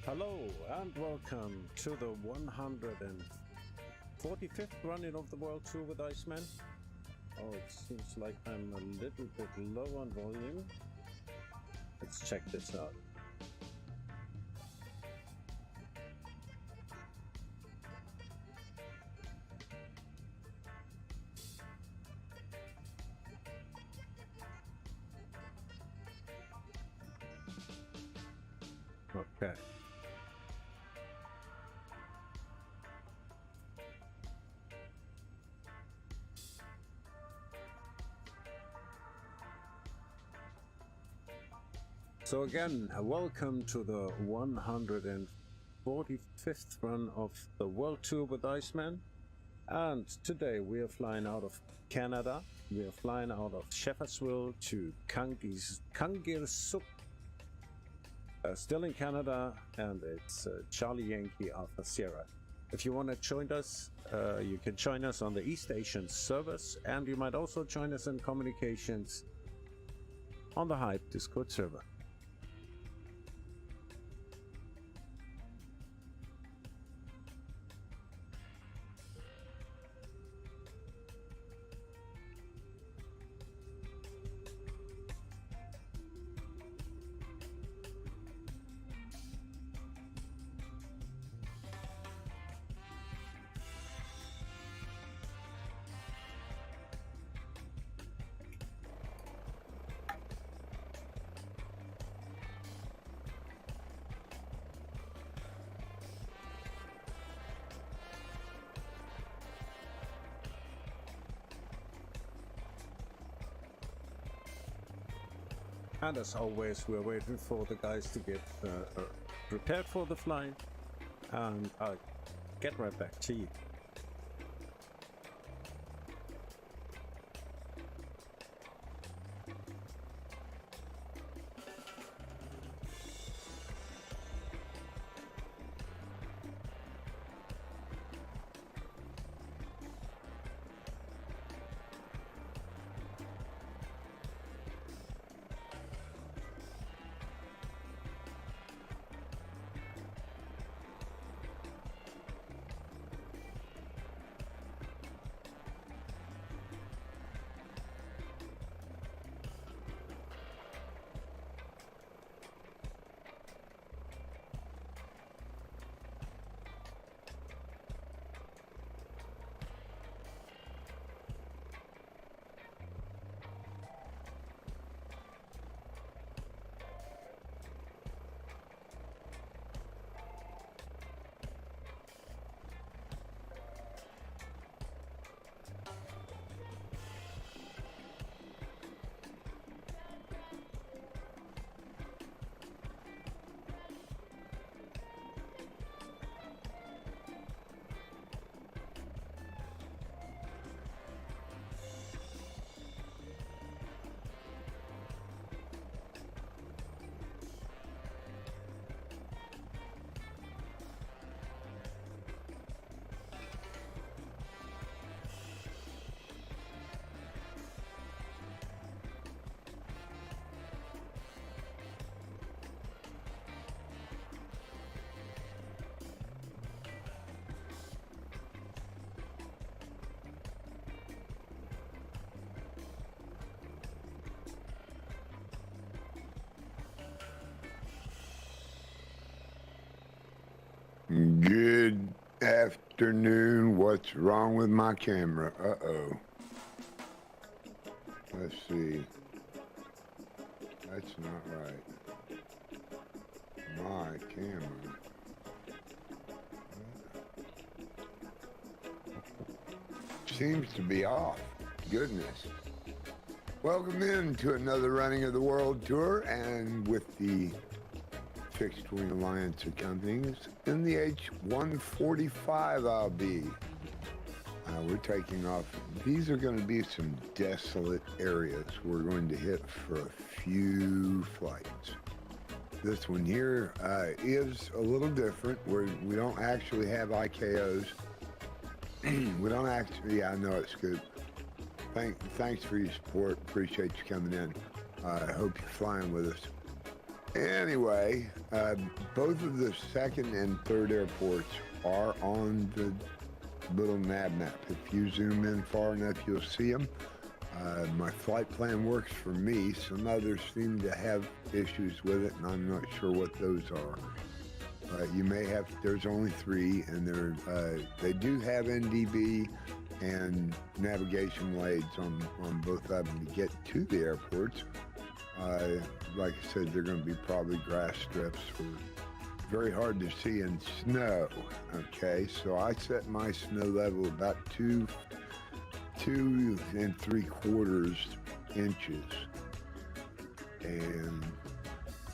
Hello and welcome to the 145th running of the World Tour with Iceman. Oh, it seems like I'm a little bit low on volume. Let's check this out. Okay. So again, welcome to the 145th run of the World Tour with Iceman. And today we are flying out of Canada. We are flying out of Shepherdsville to Kangirsuk. Still in Canada, and it's Charlie Yankee Alpha Sierra. If you want to join us, you can join us on the East Asian servers, and you might also join us in communications on the Hype Discord server. And as always, we're waiting for the guys to get prepared for the flight, and I'll get right back to you. Good afternoon. What's wrong with my camera? Uh-oh. Let's see. That's not right. My camera. Seems to be off. Goodness. Welcome in to another running of the World Tour, and with the Fixed Wing Alliance accompanying us in the H145 I'll be. We're taking off. These are going to be some desolate areas we're going to hit for a few flights. This one here is a little different. We don't actually have ICAOs. We don't actually, yeah, I know it's good. Thanks for your support. Appreciate you coming in. I hope you're flying with us. Anyway, both of the second and third airports are on the little nav map. If you zoom in far enough, you'll see them. My flight plan works for me. Some others seem to have issues with it, and I'm not sure what those are. You may have, there's only 3, and they do have NDB and navigation blades on both of them to get to the airports. Like I said, they're going to be probably grass strips, very hard to see in snow. Okay, so I set my snow level about 2 3/4 inches. And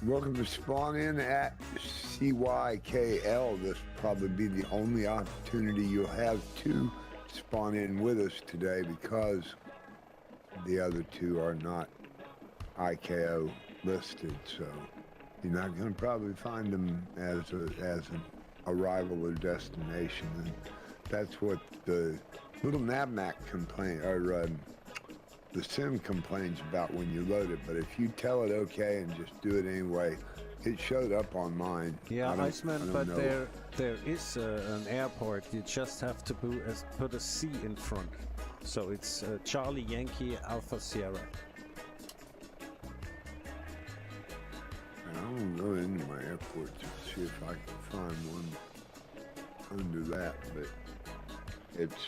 welcome to spawn in at CYKL. This will probably be the only opportunity you'll have to spawn in with us today, because the other 2 are not ICAO listed, so you're not going to probably find them as an arrival or destination. And that's what the little navmac complain, or the sim complains about when you load it. But if you tell it okay and just do it anyway, it showed up on mine. Yeah, Iceman, but there is an airport. You just have to put a C in front, so it's Charlie Yankee Alpha Sierra. I'm going to go into my airport to see if I can find one under that, but it's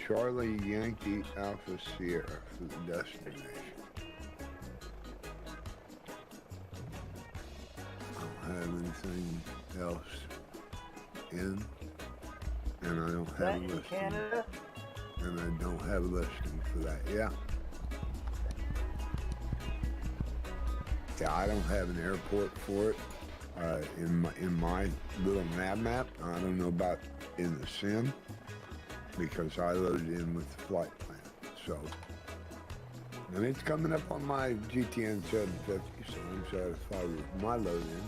Charlie Yankee Alpha Sierra for the destination. I don't have anything else in, and I don't have a listing. Canada? And I don't have a listing for that. Yeah. Yeah, I don't have an airport for it in my little nav map. I don't know about in the sim because I loaded in with the flight plan. So, and it's coming up on my GTN 750, so I'm satisfied with my load in.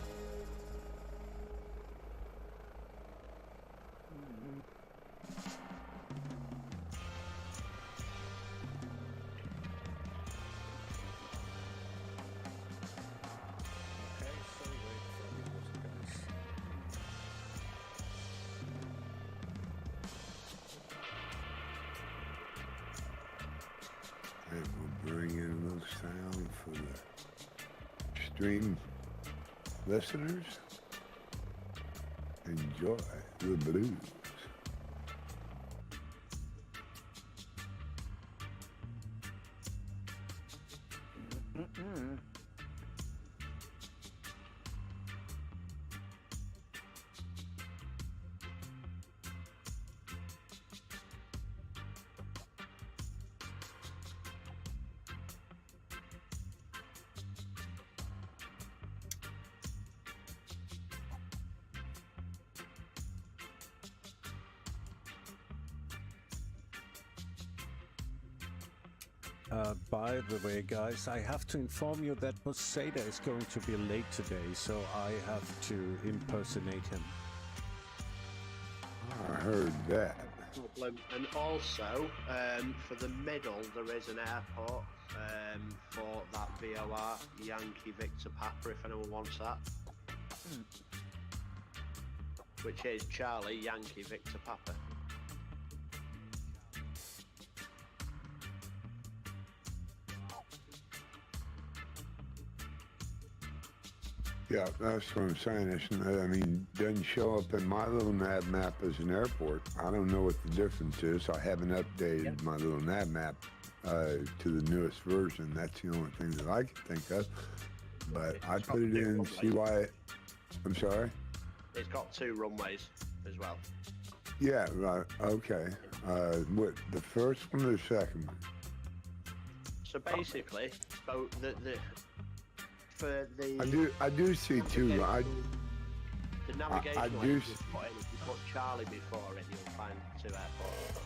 And we'll bring in a little sound for the stream listeners. Enjoy the blues. By the way, guys, I have to inform you that Posada is going to be late today, so I have to impersonate him. I heard that. Problem. And also, for the middle, there is an airport for that VOR Yankee Victor Papa, if anyone wants that. Which is Charlie Yankee Victor Papa. Yeah, that's what I'm saying. Doesn't show up in my little nav map as an airport. I don't know what the difference is. I haven't updated my little nav map to the newest version. That's the only thing that I can think of. But I put it in CY. I'm sorry? It's got 2 runways as well. Yeah, right. Okay. What, the first one or the second one? So basically, both for the I do see 2. the navigation I line do you put Charlie before it, you'll find 2 airports.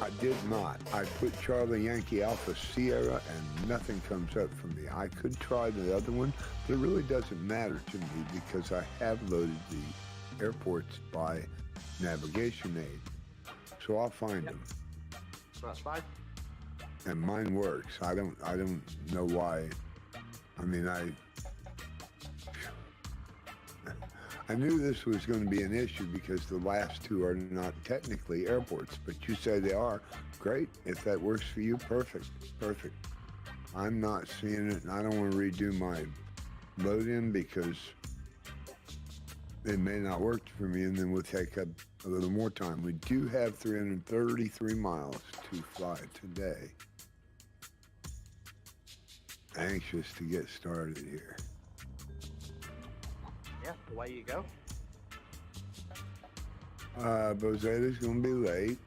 I did not. I put Charlie Yankee Alpha Sierra and nothing comes up for me. I could try the other one, but it really doesn't matter to me because I have loaded the airports by navigation aid. So I'll find them. That's fine. And mine works. I don't know why. I knew this was going to be an issue because the last 2 are not technically airports, but you say they are. Great. If that works for you, perfect. Perfect. I'm not seeing it, and I don't want to redo my load-in because it may not work for me, and then we'll take up a little more time. We do have 333 miles to fly today. Anxious to get started here. Yeah, away you go. Bozetta's gonna be late.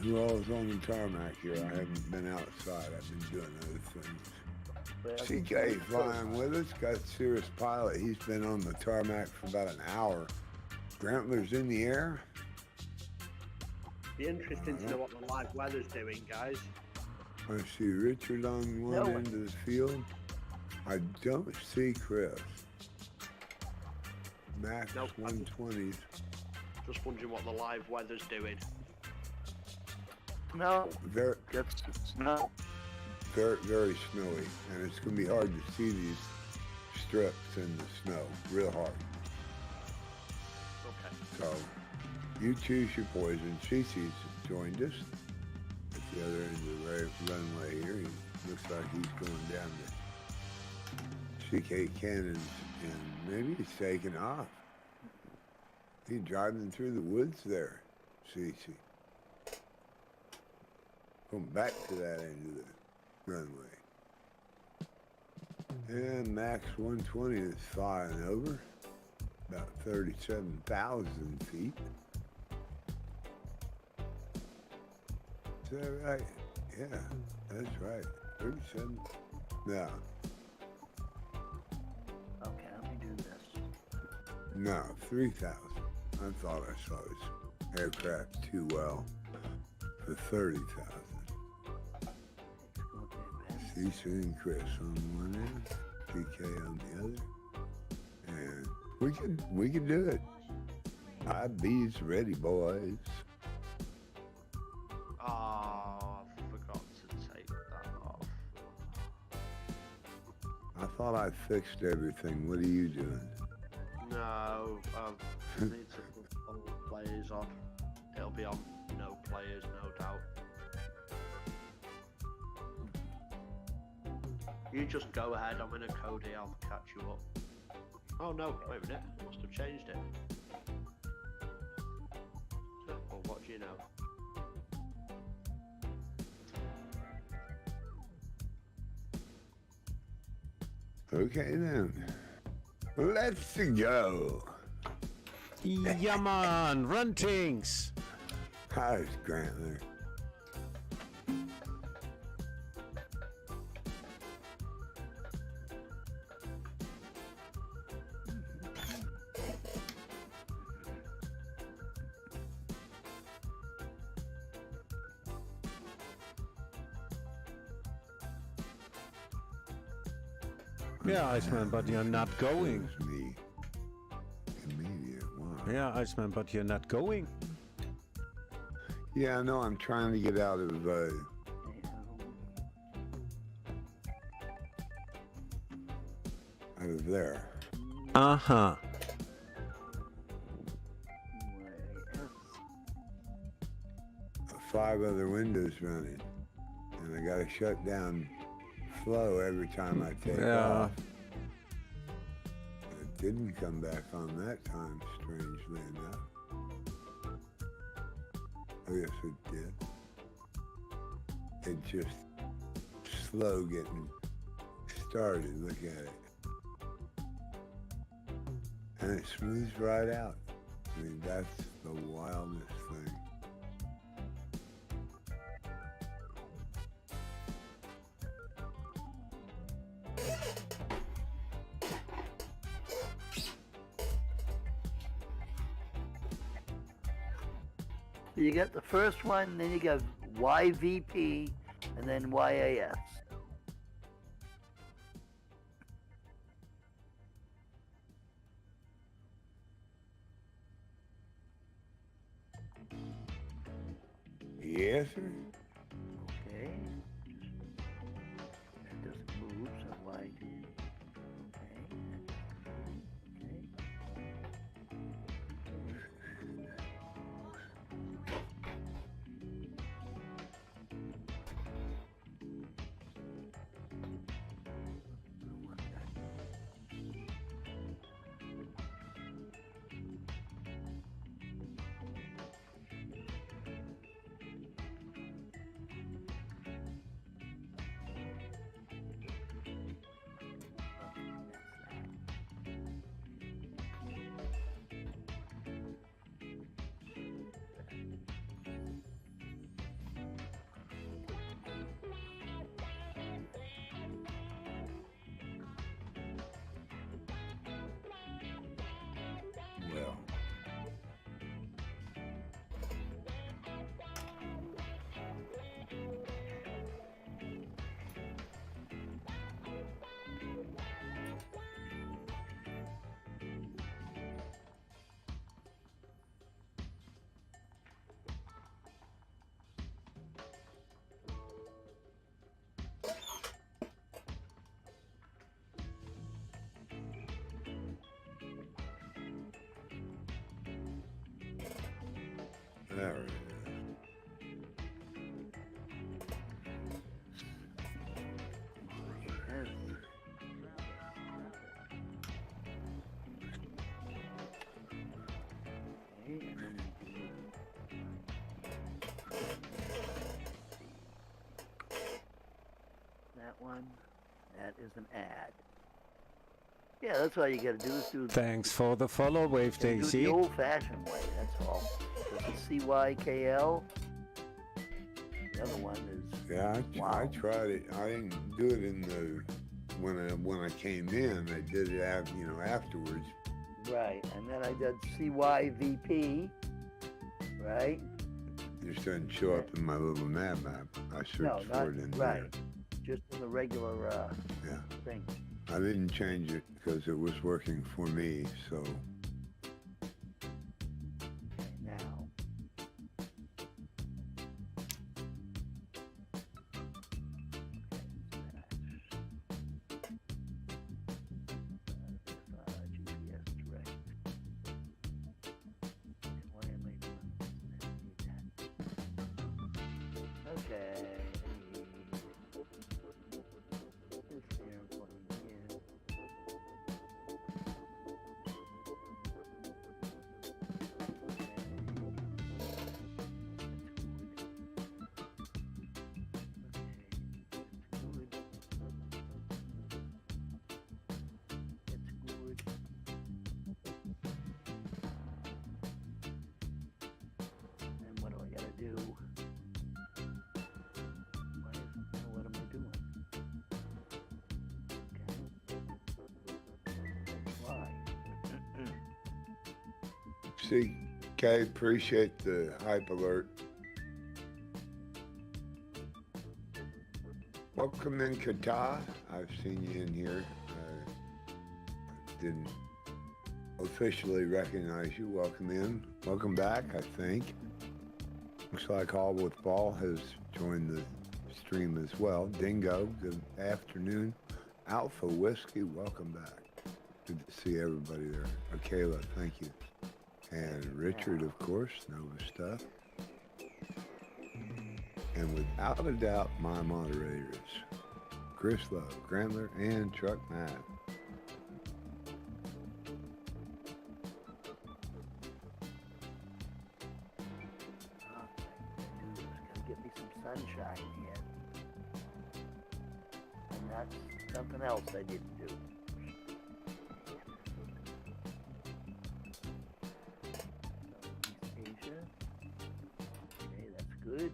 Who all is on the tarmac here? I haven't been outside. I've been doing other things. CK flying with us. Got Cirrus pilot. He's been on the tarmac for about an hour. Grantler's in the air. Be interesting to know what the live weather's doing, guys. I see Richard on one end of the field. I don't see Chris. Max 120s. Just wondering what the live weather's doing. No, Very, no. very snowy, and it's going to be hard to see these strips in the snow. Real hard. Okay. So, you choose your poison. Cece's joined us at the other end of the runway here. He looks like he's going down to CK Cannons, and maybe he's taking off. He's driving through the woods there, Cece. Going back to that end of the runway. And Max 120 is flying over, about 37,000 feet. Is that right? Yeah, that's right. 37. Now, No, 3,000. I thought I saw this aircraft too well for 30,000. Cecil and Chris on one end, PK on the other, and we could do it. IB's ready, boys. Oh, I forgot to take that off. I thought I fixed everything. What are you doing? No, I need to put all players on. It'll be on no players, no doubt. You just go ahead, I'm in a code here, I'll catch you up. Oh no, wait a minute, I must have changed it. Well, what do you know? Okay then. Let's go. Yeah, man, run things. How's Grantler? Yeah, Iceman, but you're not going. It was me. Immediate. Wow. Yeah, Iceman, but you're not going. Yeah, I know. I'm trying to get out of there. Uh-huh. 5 other windows running, and I gotta shut down flow every time I take off. It didn't come back on that time, strangely enough. Oh yes, it did. It just slow getting started. Look at it. And it smooths right out. I mean, that's the wildest thing. You get the first one, then you got YVP, and then YAS. Yes, sir. Okay. That doesn't move, so why? Okay. Well. There it is. That one, that is an ad. Yeah, that's all you gotta do is do Thanks for the follow, Wave do Daisy. the old-fashioned way, that's all. There's the CYKL. The other one is... Yeah, I Wow. tried it. I didn't do it in the when I came in. I did it afterwards. Right, and then I did CYVP, right? It just doesn't show up in my little nav map. I searched No, for not it in right. there. Just in the regular Yeah. thing. I didn't change it because it was working for me, so Now. GPS direct. Why am I doing this? Okay. This airplane here. And what do I gotta do? What am I doing? Okay. Why? CK, appreciate the hype alert. Welcome in, Kata. I've seen you in here. Didn't officially recognize you. Welcome in. Welcome back, I think. Looks like All with Ball has joined the stream as well. Dingo, good afternoon. Alpha Whiskey, welcome back. Good to see everybody there. Kayla, thank you. And Richard, of course, Nova Stuff. And without a doubt, my moderators, Chris Love, Grandler, and Truck Matt. Gotta get me some sunshine here. And that's something else I didn't do. East Asia. Okay, that's good.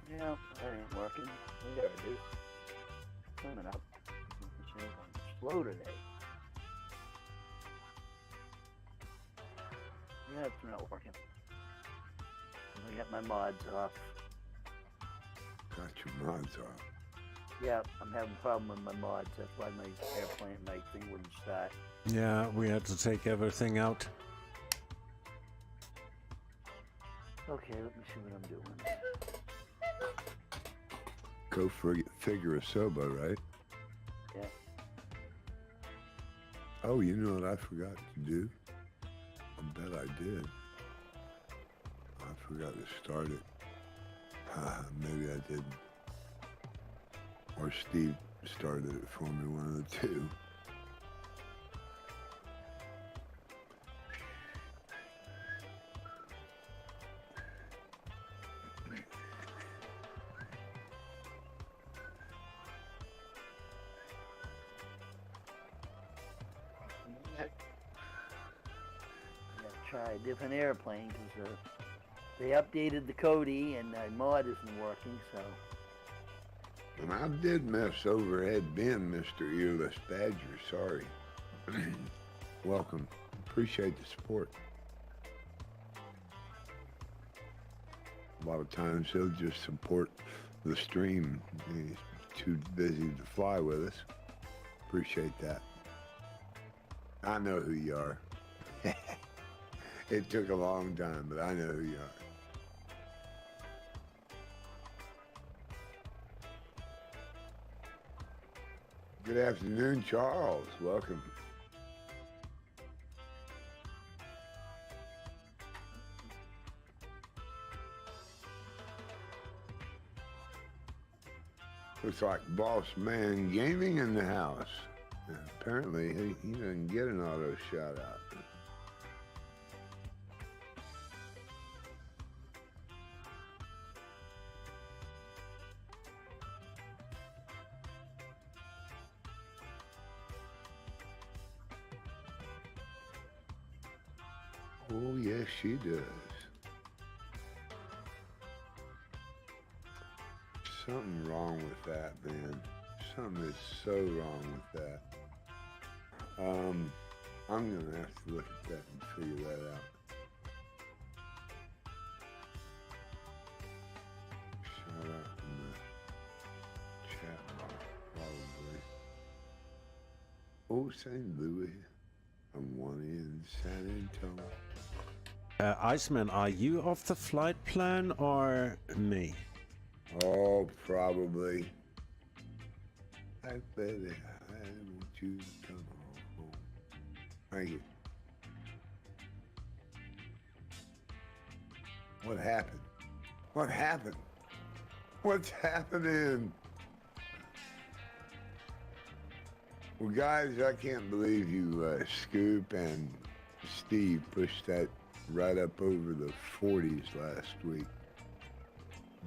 Yeah, that ain't working. We gotta do. Coming up. It's slow today. Yeah, it's not working. I got my mods off. Got your mods off. Yeah, I'm having a problem with my mods. That's why my airplane, my thing wouldn't start. Yeah, we had to take everything out. Okay, let me see what I'm doing. Go figure a soba, right? Yeah. Oh, you know what I forgot to do? I bet I did. I forgot to start it. Maybe I didn't. Or Steve started it for me, one of the two. Try a different airplane because they updated the Cody and my mod isn't working, so. And I did mess overhead bin, Mr. Earless Badger, sorry. Welcome. Appreciate the support. A lot of times he'll just support the stream. He's too busy to fly with us. Appreciate that. I know who you are. It took a long time, but I know who you are. Good afternoon, Charles. Welcome. Looks like Boss Man Gaming in the house. And apparently, he doesn't get an auto shout out. Oh, yes, she does. Something wrong with that, man. Something is so wrong with that. I'm gonna have to look at that and figure that out. Shout out in the chat box, probably. Oh, St. Louis. I'm one in San Antonio. Iceman, are you off the flight plan or me? Oh, probably. I bet I want you to come home. Thank you. What happened? What happened? What's happening? Well, guys, I can't believe you, Scoop and Steve pushed that right up over the 40s last week.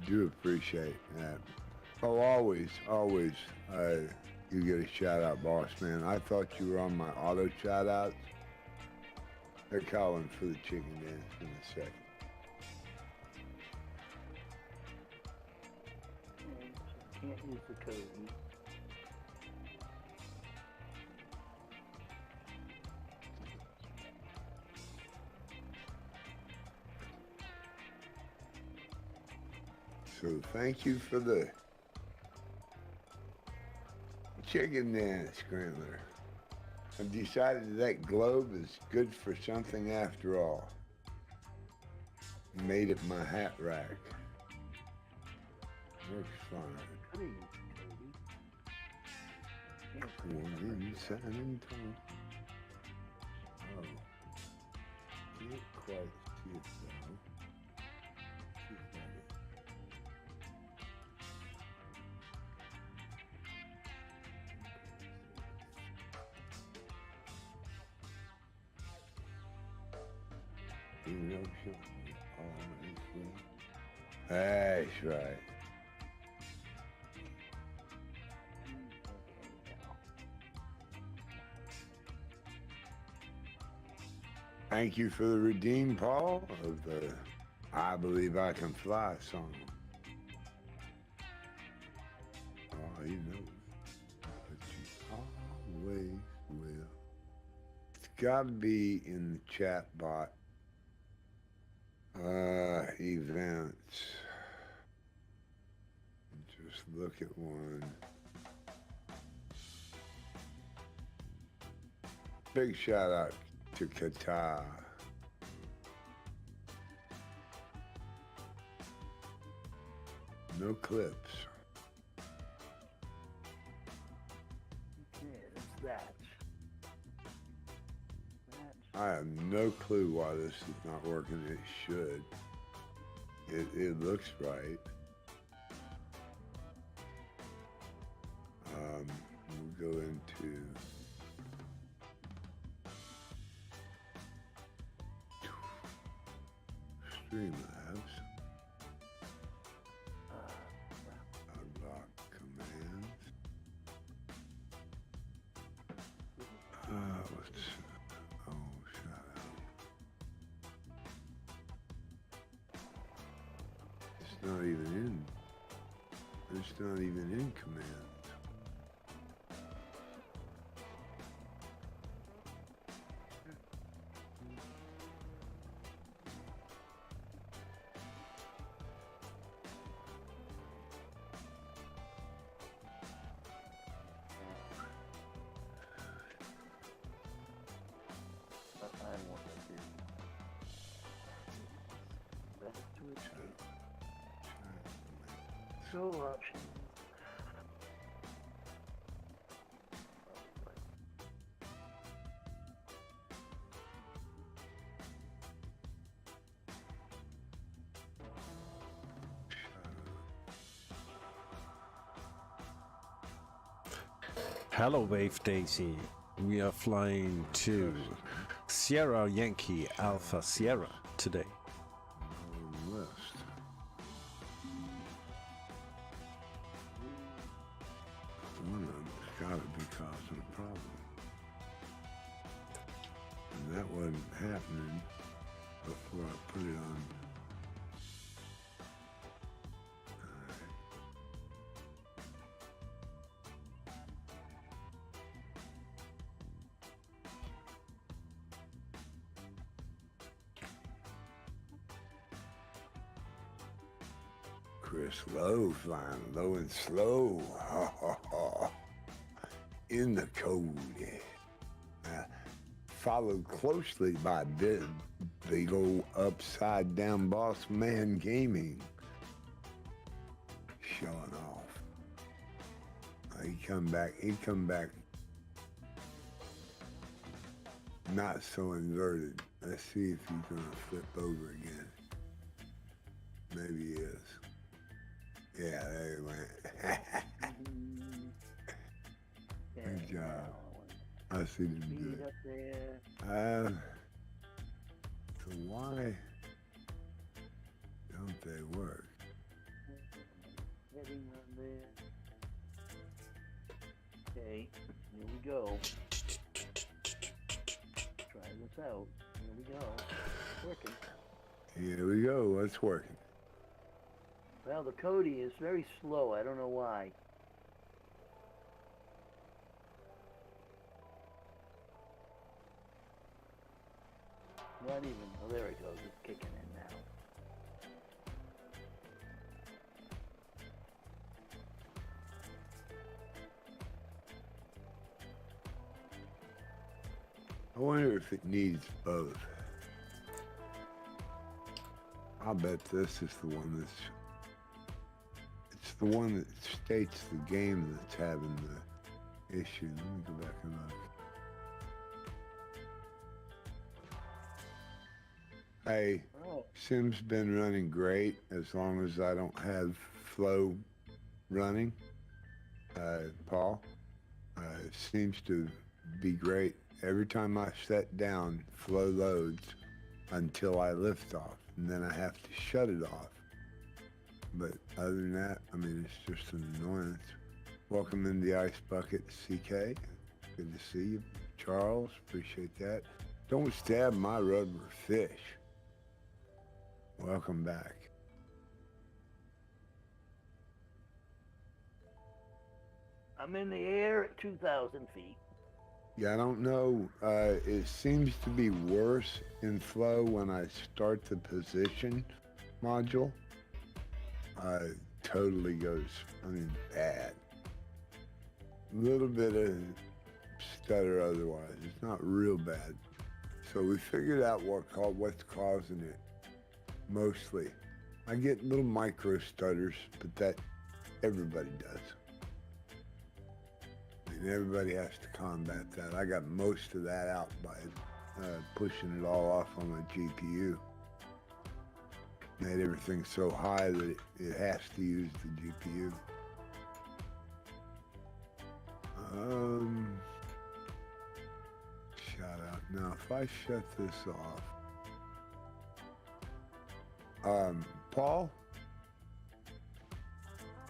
Do appreciate that. Oh, always, you get a shout out, boss man. I thought you were on my auto shout outs. They're calling for the chicken dance in a second. Can't use the code. So thank you for the chicken dance, Scrambler. I've decided that globe is good for something after all. Made it my hat rack. Works fine. One in San Antonio. Oh. Can't quite see it though. See if I can. That's right. Thank you for the redeem, Paul, of the I Believe I Can Fly song. Oh, he knows. But you always will. It's got to be in the chat bot. Events. Just look at one. Big shout out to Qatar. No clips. Okay, that's that. I have no clue why this is not working. It should. It looks right. We'll go into Streamlabs. Unlock commands. Let's. Oh, shout out. It's not even in. It's not even in commands. So options. Hello, Wave Daisy. We are flying to Sierra Yankee Alpha Sierra today. List. One of them's got to be causing a problem. And that wasn't happening before I put it on. Chris Lowe flying low and slow. In the code. Followed closely by big old upside down boss man gaming. Showing off. He come back not so inverted. Let's see if he's gonna flip over again. Maybe he is. Yeah, there he went. Good job. I see them do Speed it. up there. So why don't they work? Heading on there. Okay, here we go. Try this out. Here we go. It's working. Here we go. It's working. Well, the Cody is very slow. I don't know why. Not even. Oh, there it goes. It's kicking in now. I wonder if it needs both. I'll bet this is the one that's... It's the one that states the game that's having the issue. Let me go back and look. Hey, Oh, Sim's been running great as long as I don't have flow running. Paul, it seems to be great. Every time I set down, flow loads until I lift off, and then I have to shut it off. But other than that, I mean, it's just an annoyance. Welcome in the Ice Bucket, CK. Good to see you. Charles, appreciate that. Don't stab my rubber fish. Welcome back. I'm in the air at 2,000 feet. Yeah, I don't know. It seems to be worse in flow when I start the position module. Totally goes, I mean, bad. A little bit of stutter otherwise. It's not real bad. So we figured out what's causing it. Mostly. I get little micro stutters, but that everybody does. And everybody has to combat that. I got most of that out by pushing it all off on my GPU. Made everything so high that it has to use the GPU. Shout out. Now, if I shut this off, Paul,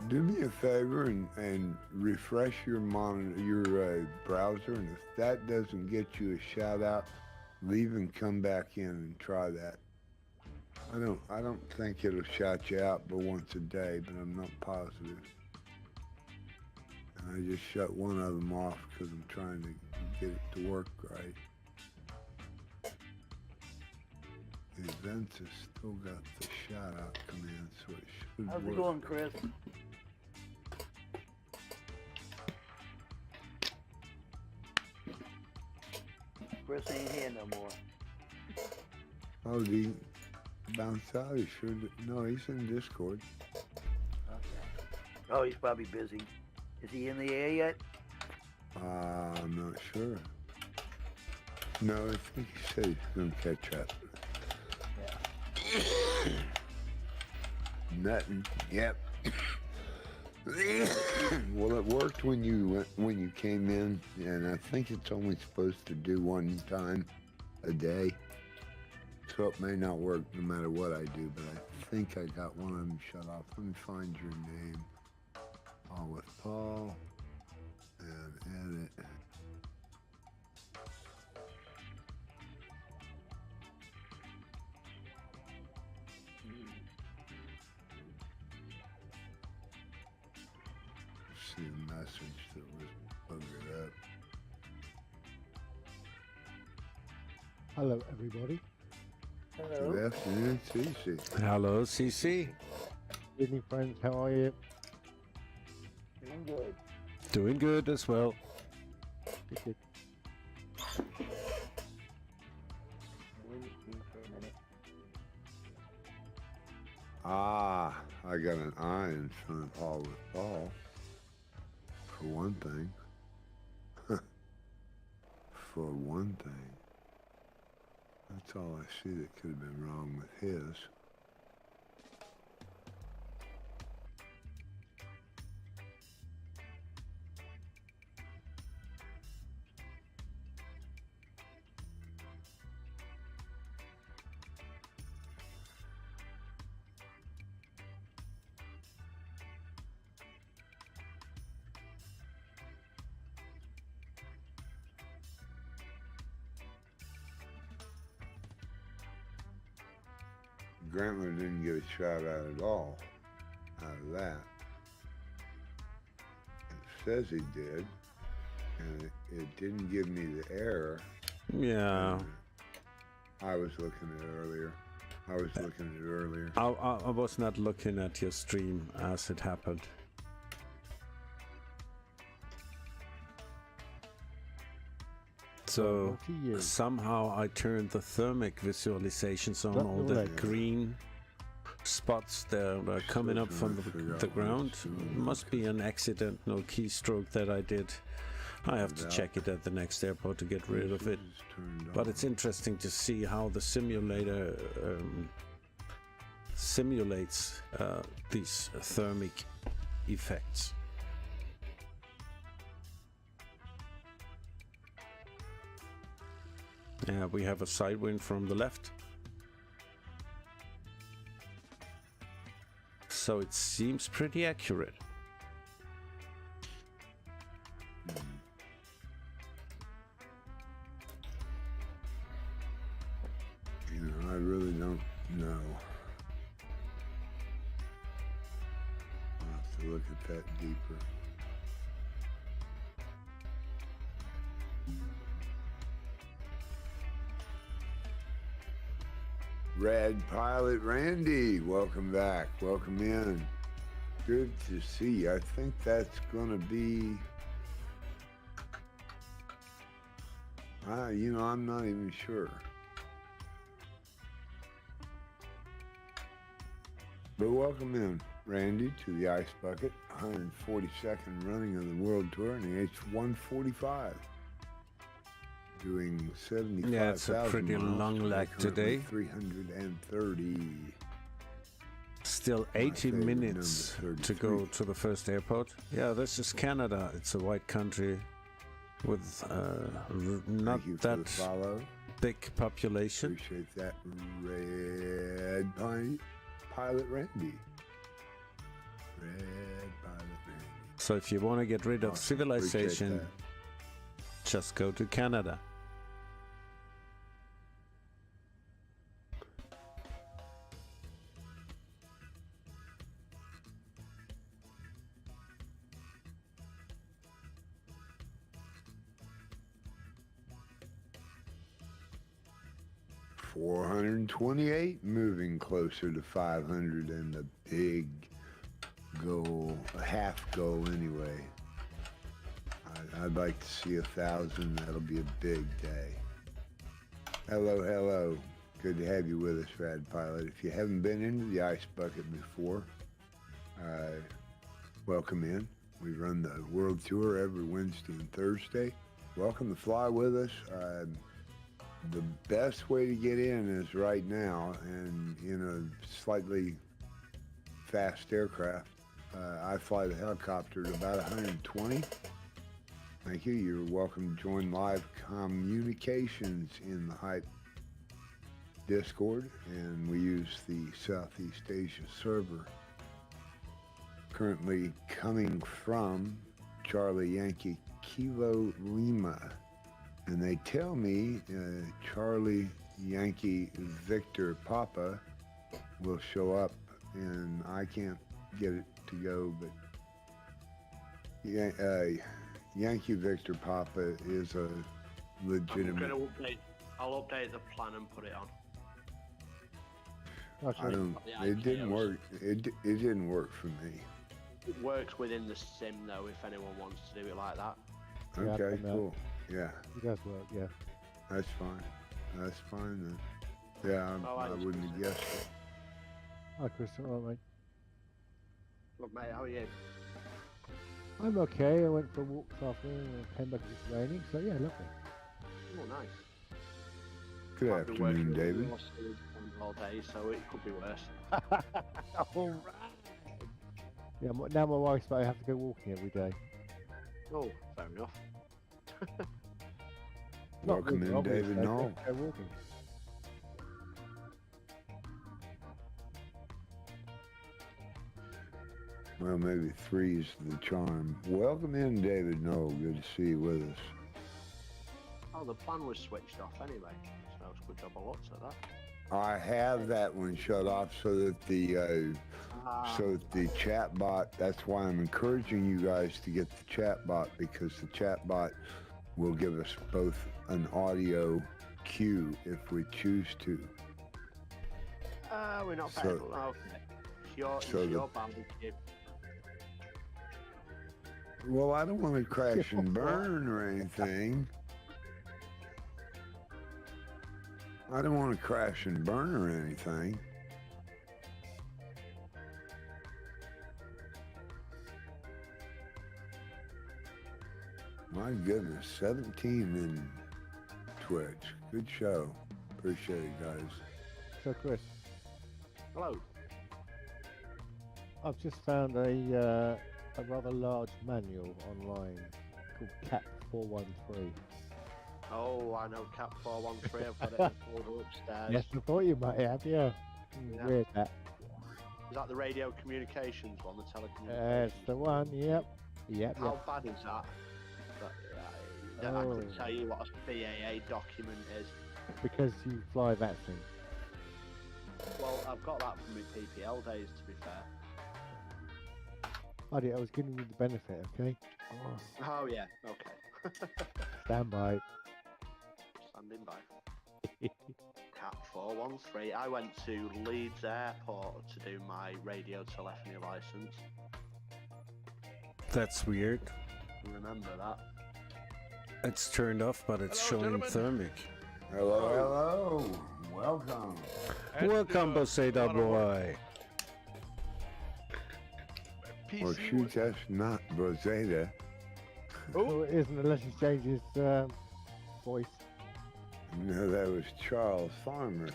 do me a favor and refresh your monitor, your browser, and if that doesn't get you a shout out, leave and come back in and try that. I don't think it'll shout you out but once a day, but I'm not positive. And I just shut one of them off because I'm trying to get it to work right. The events has still got the shout out command, so it should How's work. it going, Chris? Chris ain't here no more. Oh, did he bounce out? He sure did. No, he's in Discord. Okay. Oh, he's probably busy. Is he in the air yet? I'm not sure. No, I think he said he's going to catch up. Yeah. Nothing. Yep. Well, it worked when you came in, and I think it's only supposed to do one time a day. So it may not work no matter what I do, but I think I got one of them shut off. Let me find your name. All with Paul and edit. See a message that was buggered up. Hello, everybody. Hello. Good afternoon, Cece. Hello, CC. Good evening, friends. How are you? Doing good. Doing good as well. Good, good. Wait for a minute. Ah, I got an I in front of Paul with Paul. For one thing. For one thing. That's all I see that could have been wrong with his. Grantler didn't get a shot out at all out of that. It says he did, and it didn't give me the error. Yeah. I was looking at it earlier. I was not looking at your stream as it happened. So somehow I turned the thermic visualizations on, all the green spots that are coming up from the ground. It must be an accidental keystroke that I did. I have to check it at the next airport to get rid of it. But it's interesting to see how the simulator simulates these thermic effects. Yeah, we have a side wind from the left. So it seems pretty accurate. You know, I really don't know. I'll have to look at that deeper. Rad Pilot Randy, welcome back. Welcome in. Good to see you. I think that's going to be... you know, I'm not even sure. But welcome in, Randy, to the Ice Bucket, 142nd running of the World Tour in the H145. Doing 75,000 Yeah, it's a pretty long leg today. 330. Still 80 minutes to go to the first airport. Yeah, this is Canada. It's a white country with not that big population. Appreciate that, Red Pilot Randy. Red Pilot Randy. So if you want to get rid of civilization, just go to Canada. $428, moving closer to 500 and the big goal, a half goal anyway. I'd like to see 1,000. That'll be a big day. Hello, hello. Good to have you with us, Rad Pilot. If you haven't been into the Ice Bucket before, welcome in. We run the World Tour every Wednesday and Thursday. Welcome to fly with us. The best way to get in is right now, and in a slightly fast aircraft, I fly the helicopter at about 120. Thank you. You're welcome to join live communications in the Hype Discord, and we use the Southeast Asia server. Currently coming from Charlie Yankee Kilo Lima, and they tell me Charlie Yankee Victor Papa will show up, and I can't get it to go, but Yankee Victor Papa is a legitimate. I'll update the plan and put it on. I don't. It didn't work. It didn't work for me. It works within the sim though, if anyone wants to do it like that. Yeah, Okay, cool. Yeah, It does work, yeah. that's fine. That's fine then. Yeah, I wouldn't have guessed it. Hi, Chris. All right, mate. Look, mate, how are you? I'm okay. I went for a walk this afternoon and came back and it's raining, so yeah, lovely. Oh, nice. Good I've been working afternoon, with David. your solid all day, so it could be worse. All right. Yeah, now my wife's but I have to go walking every day. Oh, fair enough. Not Welcome really, in, obviously, David I Knoll. have to go walking. Well, maybe three's the charm. Welcome in, David Knoll. Good to see you with us. Oh, the plan was switched off anyway, so it's a good job I looked at that. I have that one shut off so that the chat bot. That's why I'm encouraging you guys to get the chat bot, because the chat bot will give us both an audio cue if we choose to. We're not So- paying. Okay. It's your barbecue. Well, I don't want to crash and burn or anything. I don't want to crash and burn or anything. My goodness, 17 in Twitch. Good show. Appreciate it, guys. So, Chris, Hello. I've just found a rather large manual online called CAP 413. Oh, I know Cap 413. I've got it in the folder upstairs. Yes, I thought you might have, yeah. Yeah. Weird that. Is that the radio communications one, the telecommunications? That's the one, yep. Yep, How yep. bad is that? I Oh. couldn't tell you what a CAA document is. Because you fly that thing. Well, I've got that from my PPL days, to be fair. I was giving you the benefit, okay? Oh, Oh, yeah, okay. stand by. Standing by. Cap 413. I went to Leeds Airport to do my radio telephony license. That's weird. Remember that? It's turned off, but it's Hello, showing gentlemen. thermic. Hello, hello. Welcome. Welcome, Boseda boy. Well, shoot, that's not Rosetta. Oh, it isn't unless he changes voice. No, that was Charles Farmer.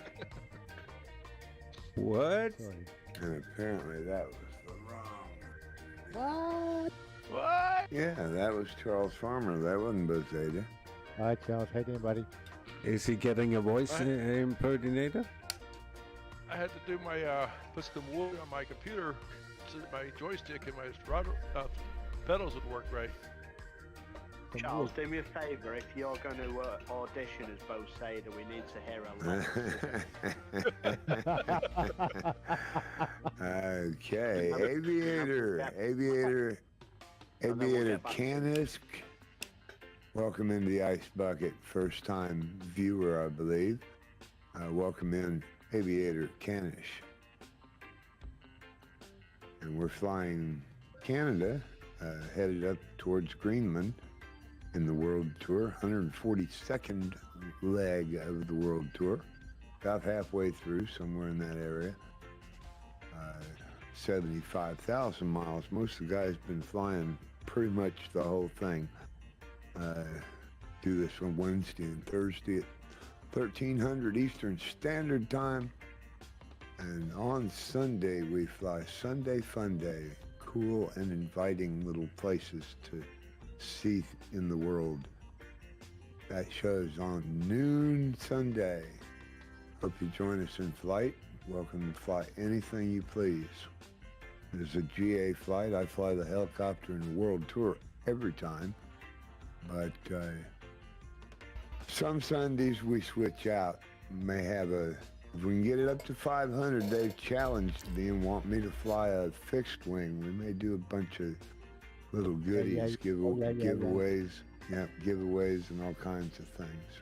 What? Sorry. And apparently that was the wrong. What? What? Yeah, that was Charles Farmer. That wasn't Bozeda. Hi, Charles. How you doing, buddy? Is he getting a voice What? impersonator? I had to do my put some wood on my computer so that my joystick and my pedals would work right. Some Charles, wood. do me a favour. If you're going to audition as Bo Sada, we need to hear a lot. Okay, Aviator Canisk. Welcome into the Ice Bucket. First time viewer, I believe. Welcome in, Aviator Canish. And we're flying Canada, headed up towards Greenland in the World Tour, 142nd leg of the World Tour. About halfway through, somewhere in that area. 75,000 miles. Most of the guys been flying pretty much the whole thing. Do this on Wednesday and Thursday at 1300 Eastern Standard Time. And on Sunday we fly Sunday Fun Day. cool and inviting little places to see in the world. That show is on noon Sunday. Hope you join us in flight. Welcome to fly anything you please. There's a GA flight. I fly the helicopter in the world tour every time. But some Sundays we switch out. May have if we can get it up to 500, they've challenged me and want me to fly a fixed wing. We may do a bunch of little goodies, giveaways. Yeah, giveaways and all kinds of things.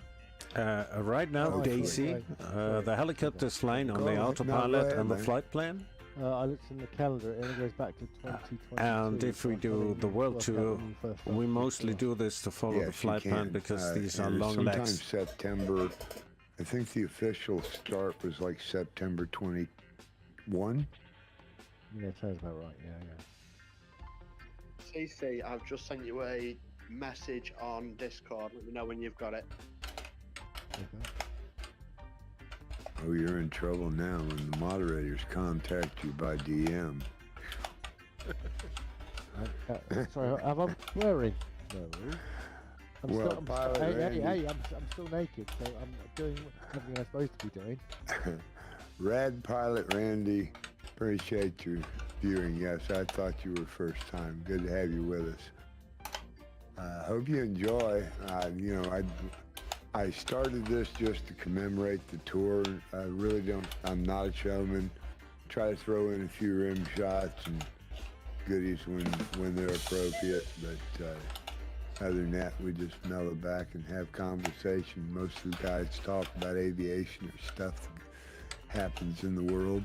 Right now, Daisy, the helicopter is flying on the autopilot and the flight plan. I looked in the calendar and it goes back to 2022. And if we do the world tour, we mostly do this to follow the flight plan because these are long legs. Sometimes September, I think the official start was like September 21. Yeah, sounds about right. Yeah. CC, I've just sent you a message on Discord. Let me know when you've got it. Okay. Oh, you're in trouble now when the moderators contact you by DM. Sorry, am I swearing? No. I'm still naked, so I'm doing something I'm supposed to be doing. Rad Pilot Randy, appreciate your viewing. Yes, I thought you were first time. Good to have you with us. Hope you enjoy. You know, I started this just to commemorate the tour. I really don't, I'm not a showman. Try to throw in a few rim shots and goodies when they're appropriate, but other than that, we just mellow back and have conversation. Most of the guys talk about aviation or stuff that happens in the world.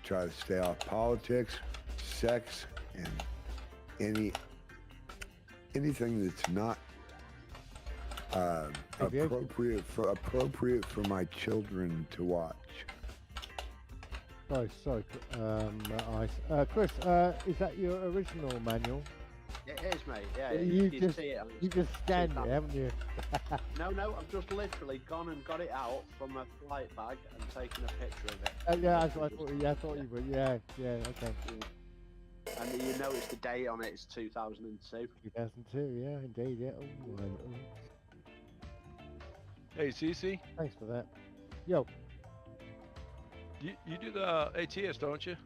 Try to stay off politics, sex, and anything that's not appropriate for my children to watch. Sorry, Chris, is that your original manual? It is, mate. Yeah, You see it. You just scanned it, haven't you? No, I've just literally gone and got it out from a flight bag and taken a picture of it. Yeah, that's what I thought. Yeah, I thought you would. Yeah, okay. And you notice the date on it is 2002. 2002, yeah, indeed, yeah. Oh. Hey, CC, Thanks for that. Yo, you do the ATS, don't you?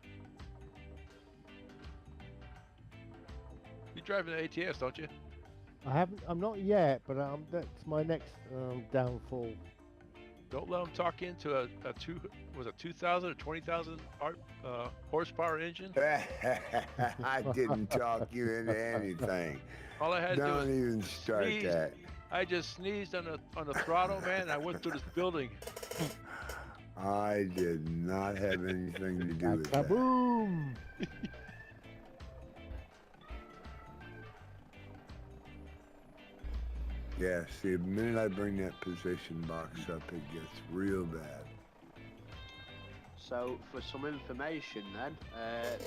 You driving the ATS, don't you? I'm not yet, but that's my next downfall. Don't let them talk into a 2,000 or 20,000 horsepower engine. I didn't talk you into anything. All I had to do Don't was even start sneeze. that. I just sneezed on the throttle, man, and I went through this building. I did not have anything to do with that. Kaboom! Yeah, see, the minute I bring that position box up, it gets real bad. So, for some information then,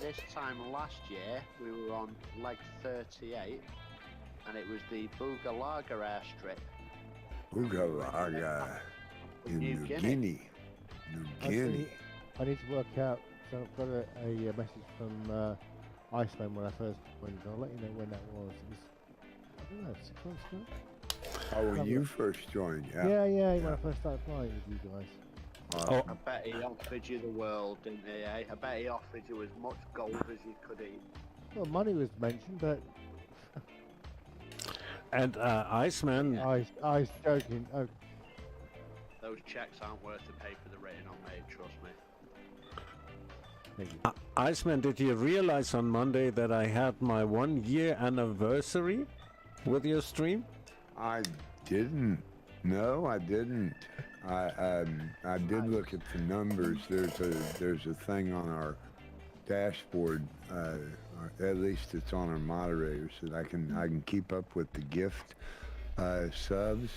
this time last year, we were on leg 38, and it was the Bugalaga airstrip. Bugalaga in New Guinea. I need to work out, so I've got a message from Iceman when I first went. I'll let you know when that was. It was, I don't know, 6 months ago? Oh, when you first joined, Yeah, when I first started flying with you guys. Oh, I bet he offered you the world, didn't he, eh? I bet he offered you as much gold as you could eat. Well, money was mentioned, but... And Iceman... I was joking. Oh. Those checks aren't worth the paper they're written on, mate, trust me. Iceman, did you realize on Monday that I had my 1-year anniversary with your stream? I didn't. No, I didn't. I did look at the numbers. There's a thing on our dashboard, or at least it's on our moderators, that I can keep up with the gift subs,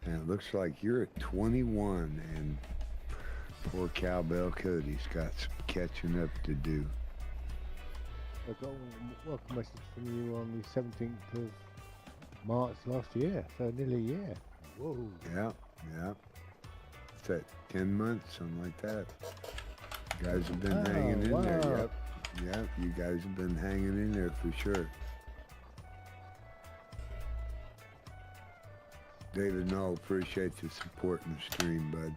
and it looks like you're at 21, and poor Cowbell Cody's got some catching up to do. I got a welcome message from you on the 17th of March last year, so nearly a year. Whoa. Yeah. It's at 10 months, something like that. You guys have been hanging in there, yep. Yeah, you guys have been hanging in there for sure. David Null, appreciate the support in the stream, bud.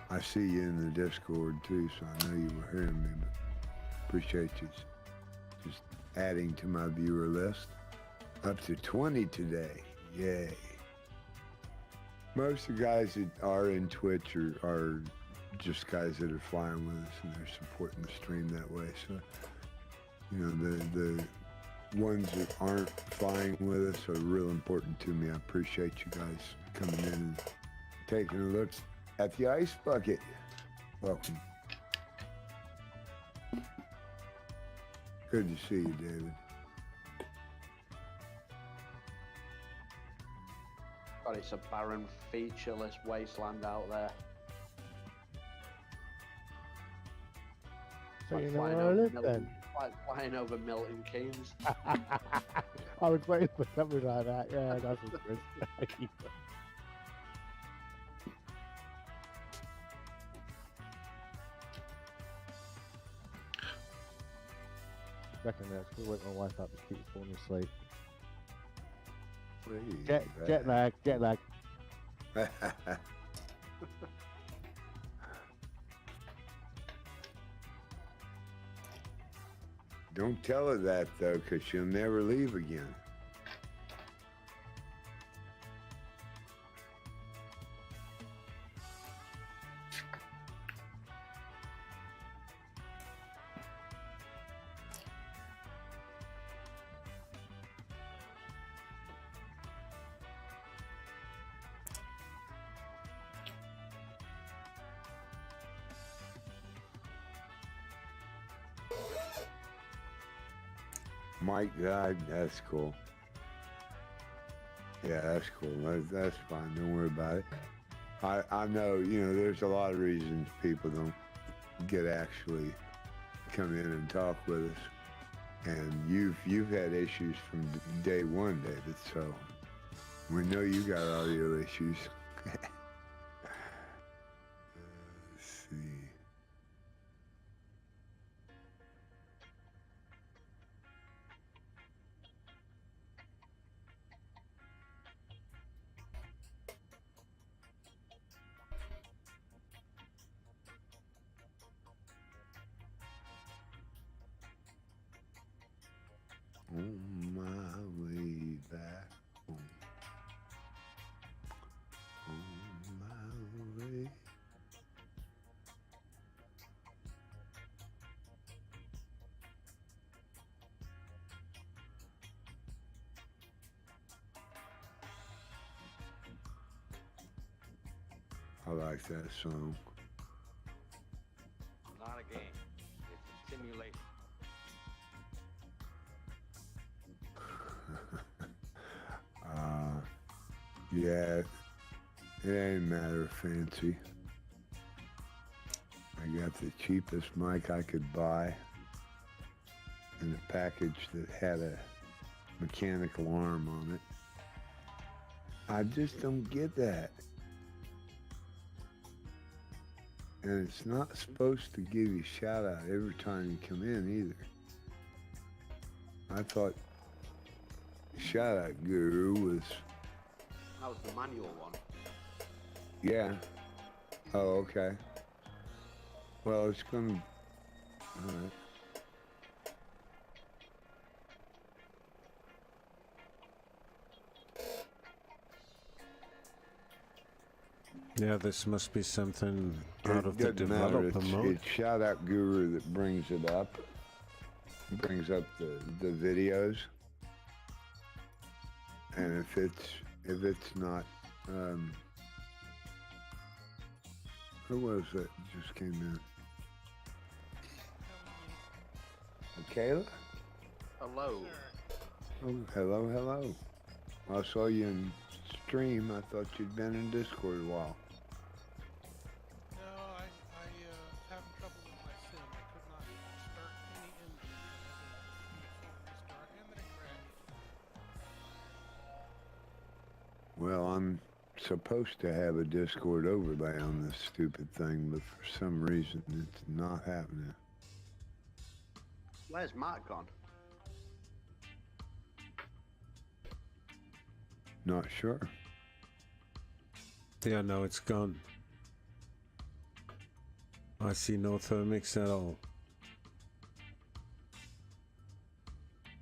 I see you in the Discord too, so I know you were hearing me, but appreciate you just adding to my viewer list. Up to 20 today, yay. Most of the guys that are in Twitch are just guys that are flying with us and they're supporting the stream that way. So, you know, the ones that aren't flying with us are real important to me. I appreciate you guys coming in and taking a look at the ice bucket. Welcome. Good to see you, David. God, it's a barren, featureless wasteland out there. So Like you know flying where I over live Milton- then? Like flying over Milton Keynes. I was waiting for something like that. Yeah, that's good. Second minutes, we wake my wife up to keep falling asleep. Jet lag. Don't tell her that though, because she'll never leave again. Mike died, that's cool. Yeah, that's cool. That's fine. Don't worry about it. I know, you know, there's a lot of reasons people don't get actually come in and talk with us. And you've had issues from day one, David, so we know you got audio issues. Let's see. On my way back home. On my way. I like that song. Not a game. It's a simulation. Yeah, it ain't matter of fancy. I got the cheapest mic I could buy in a package that had a mechanical arm on it. I just don't get that. And it's not supposed to give you a shout out every time you come in either. I thought shout out guru was, That was the manual one. yeah. Oh, okay. Well, it's gonna, all right. Yeah, this must be something out of the It doesn't matter. developer mode. It's shout out guru that brings it up. Brings up the videos. And if it's not, who was that just came in? Kayla? Hello. Oh, hello. I saw you in stream. I thought you'd been in Discord a while. No, I having trouble with my sim. I could not start any engine. I had to restart and then it crashed. Well, I'm supposed to have a Discord overlay on this stupid thing, but for some reason it's not happening. Where's Matt gone? Not sure. Yeah, no, it's gone. I see no thermics at all.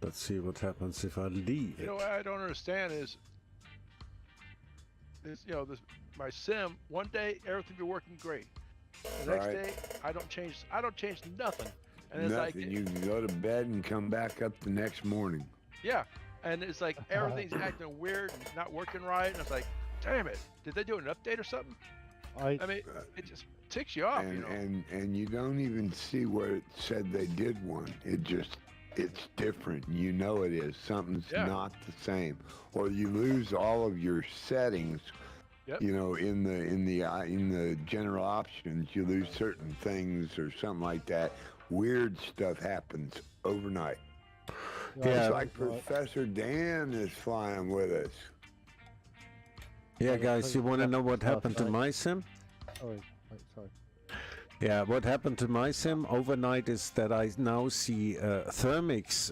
Let's see what happens if I leave You it. know what I don't understand is my sim. One day everything be working great. The next Right. day I don't change nothing. And it's Nothing. like You can go to bed and come back up the next morning. yeah, and it's like everything's acting weird and not working right. And it's like, damn it, did they do an update or something? I mean, it just ticks you off, you know. And you don't even see where it said they did one. It's different. You know it is. Something's not the same. Or you lose all of your settings. Yep. You know, in the general options, you lose certain things or something like that. Weird stuff happens overnight. Yeah. It's like Professor Dan is flying with us. Yeah, guys, you want to know what happened to my sim? Sorry. Yeah, what happened to my sim overnight is that I now see thermics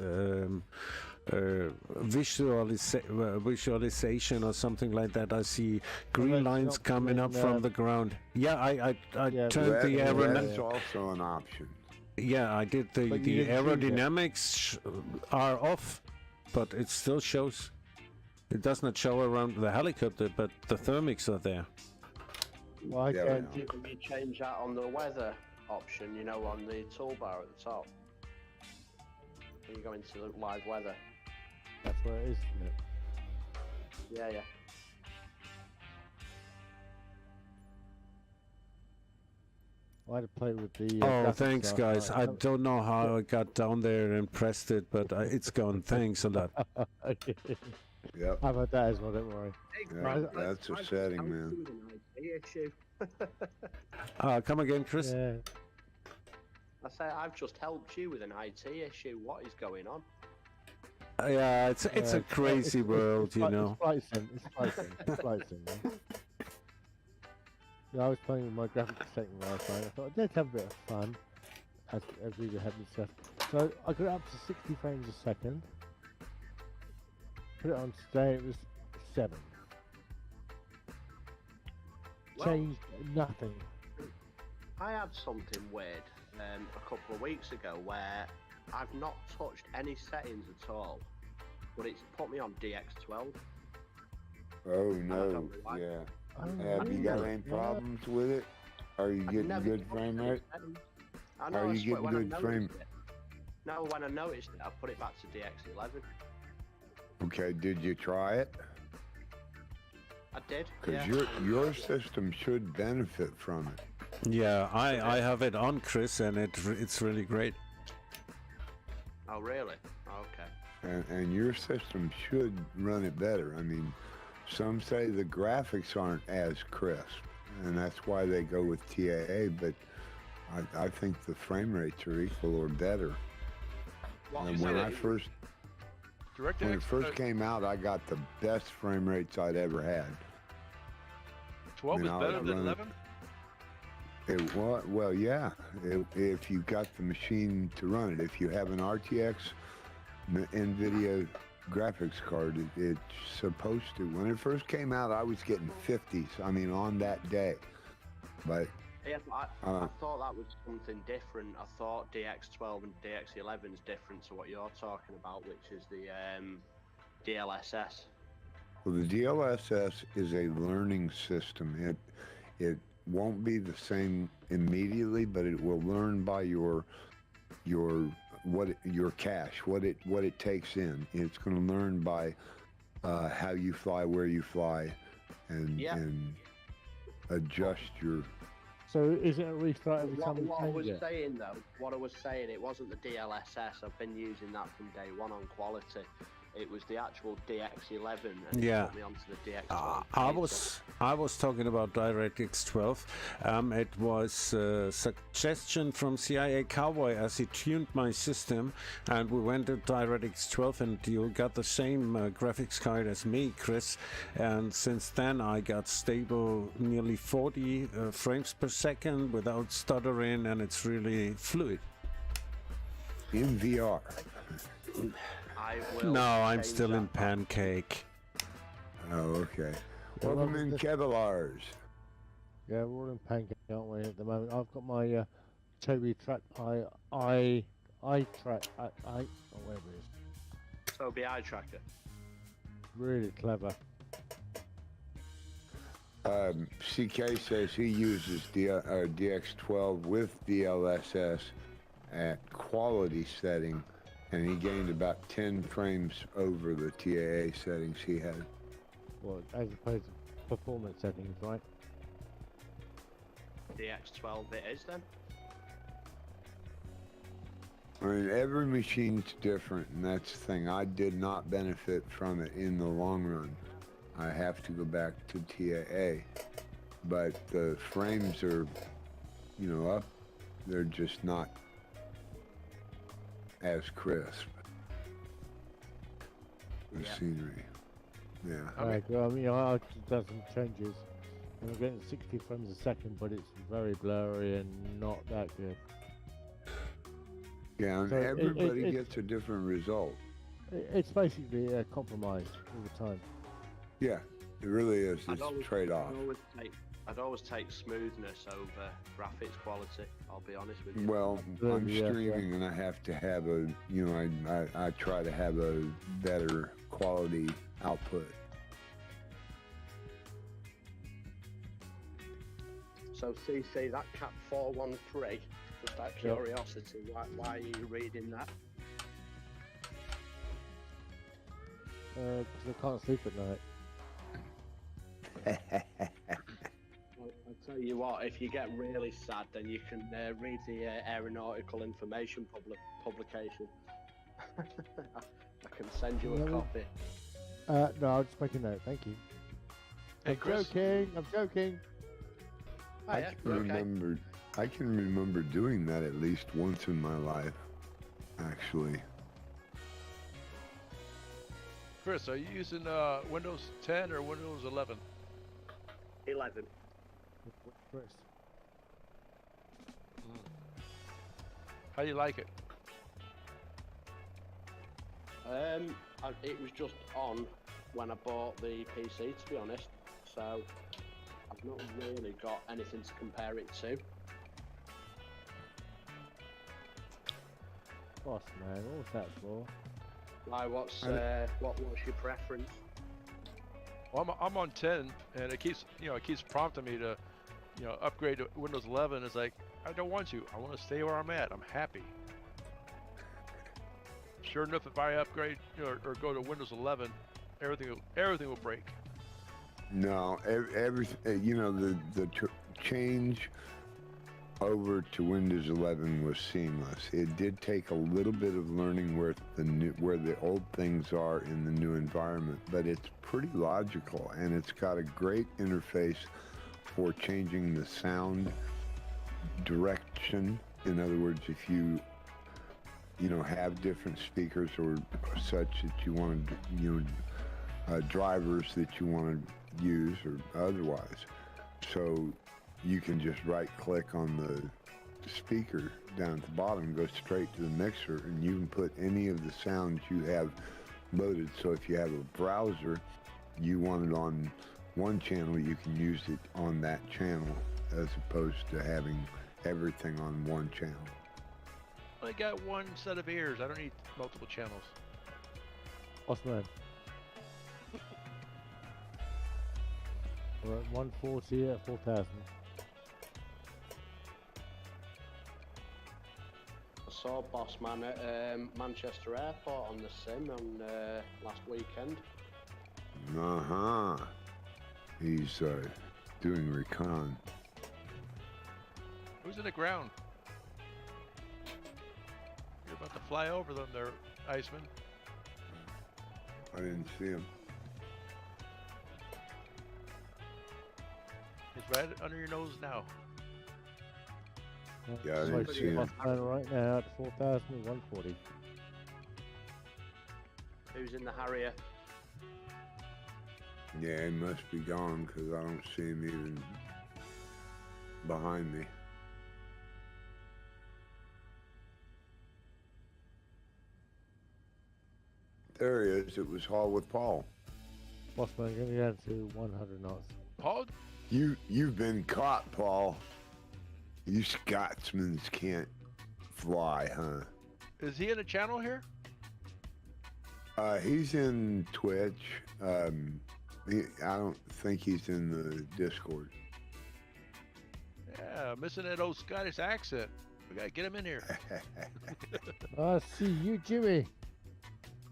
visualization or something like that. I see green lines coming up from the ground. Yeah, I turned the That's also an option. Yeah, I did the aerodynamics are off, but it still shows. It does not show around the helicopter, but the thermics are there. Well, Can you change that on the weather option, you know, on the toolbar at the top? When you go into the live weather. That's where it is, isn't it? Yeah. I had to play with the. Oh, thanks, guys. I don't know how I got down there and pressed it, but it's gone. Thanks a lot. Yep. How about that as well? Don't worry. Yeah, that's a setting, man. Come again, Chris? Yeah. I say I've just helped you with an IT issue. What is going on? Yeah, it's a crazy world, you know. It's flight sim, man. Yeah, I was playing with my graphics setting last night. I thought let's have a bit of fun as we were having stuff. So I got it up to 60 frames a second. Put it on today, it was 7. Changed nothing. I had something weird a couple of weeks ago where I've not touched any settings at all, but it's put me on DX12. Oh no, yeah. Have you got any problems with it? Are you getting good frame rate? Are you getting good frame? No, when I noticed it, I put it back to DX11. Okay, did you try it? I did. Because your system should benefit from it. Yeah, I have it on, Chris, and it's really great. Oh really? Okay. And your system should run it better. I mean, some say the graphics aren't as crisp, and that's why they go with TAA, but I think the frame rates are equal or better. And when it first came out, I got the best frame rates I'd ever had. 12 is better than 11? It was, well, yeah, if you got the machine to run it. If you have an RTX NVIDIA graphics card, it's supposed to. When it first came out, I was getting 50s, I mean, on that day. But yeah, I thought that was something different. I thought DX12 and DX11 is different to what you're talking about, which is the DLSS. Well, the DLSS is a learning system. It won't be the same immediately, but it will learn by your cache, what it takes in. It's going to learn by how you fly, where you fly, and adjust your. So is it a restart every time what you I was change it? saying though, what I was saying, it wasn't the DLSS. I've been using that from day one on quality. It was the actual DX11, and it put me onto the DX12. I was talking about DirectX 12. It was a suggestion from CYKL as he tuned my system, and we went to DirectX 12, and you got the same graphics card as me, Chris. And since then, I got stable nearly 40 frames per second without stuttering, and it's really fluid. In VR. I will. No, I'm change still that in back. Pancake. Oh, okay. Yeah, Welcome well, in, this- Kevlars. Yeah, we're all in Pancake, aren't we, at the moment? I've got my Toby track, I track, oh, whatever it is. So be eye tracker. Really clever. CK says he uses DX12 with DLSS at quality setting, and he gained about 10 frames over the TAA settings he had. Well, as opposed to performance settings, right? DX12 it is then. I mean, every machine's different, and that's the thing. I did not benefit from it in the long run. I have to go back to TAA, but the frames are, you know, up. They're just not as crisp. The Yeah. scenery. Yeah. Well, I mean, I've done some changes. And I'm getting 60 frames a second, but it's very blurry and not that good. Yeah, and So everybody it's- gets a different result. It's basically a compromise all the time. Yeah, it really is. I'd It's a always- trade-off. I'd always take smoothness over graphics quality. I'll be honest with you. Well, I'm Yeah, streaming and I have to have a, you know, I try to have a better quality output. So CC, that Cat 413, just out of curiosity, why are you reading that? Because I can't sleep at night. I'll tell you what, if you get really sad, then you can read the Aeronautical Information publication. I can send you a Really? copy. No, I'll just make a note, thank you. Hey, I'm Chris. joking, I'm joking. Oh, yeah, okay. I can remember doing that at least once in my life, actually. Chris, are you using Windows 10 or Windows 11? 11. Chris. How do you like it? It was just on when I bought the PC, to be honest. So I've not really got anything to compare it to. Boss man, what was that for? Why? What's your preference? Well, I'm on 10, and it keeps prompting me to, upgrade to Windows 11. It's like I don't want to. I want to stay where I'm at. I'm happy. Sure enough, if I upgrade or go to Windows 11, everything will break. No, everything, you know, the change over to Windows 11 was seamless. It did take a little bit of learning where the old things are in the new environment, but it's pretty logical, and it's got a great interface for changing the sound direction. In other words, if you have different speakers or such that you want to, drivers that you want to use or otherwise. So you can just right click on the speaker down at the bottom, go straight to the mixer, and you can put any of the sounds you have loaded. So if you have a browser, you want it on one channel, you can use it on that channel as opposed to having everything on one channel. I got one set of ears. I don't need multiple channels. Boss man. We're at 140 at 4,000. I saw Bossman at Manchester Airport on the sim on last weekend. He's doing recon. Who's in the ground? You're about to fly over them there, Iceman. I didn't see him. He's right under your nose now. Yeah, I didn't see him. Boss man right now at 4,140. Who's in the Harrier? Yeah, he must be gone because I don't see him even behind me. There he is. It was Hall with Paul. Bossman, going to go to 100 knots. Paul, You've been caught, Paul. You Scotsmans can't fly, huh? is he in a channel here? He's in Twitch. I don't think he's in the Discord. Yeah, missing that old Scottish accent. We gotta get him in here. I see you, Jimmy.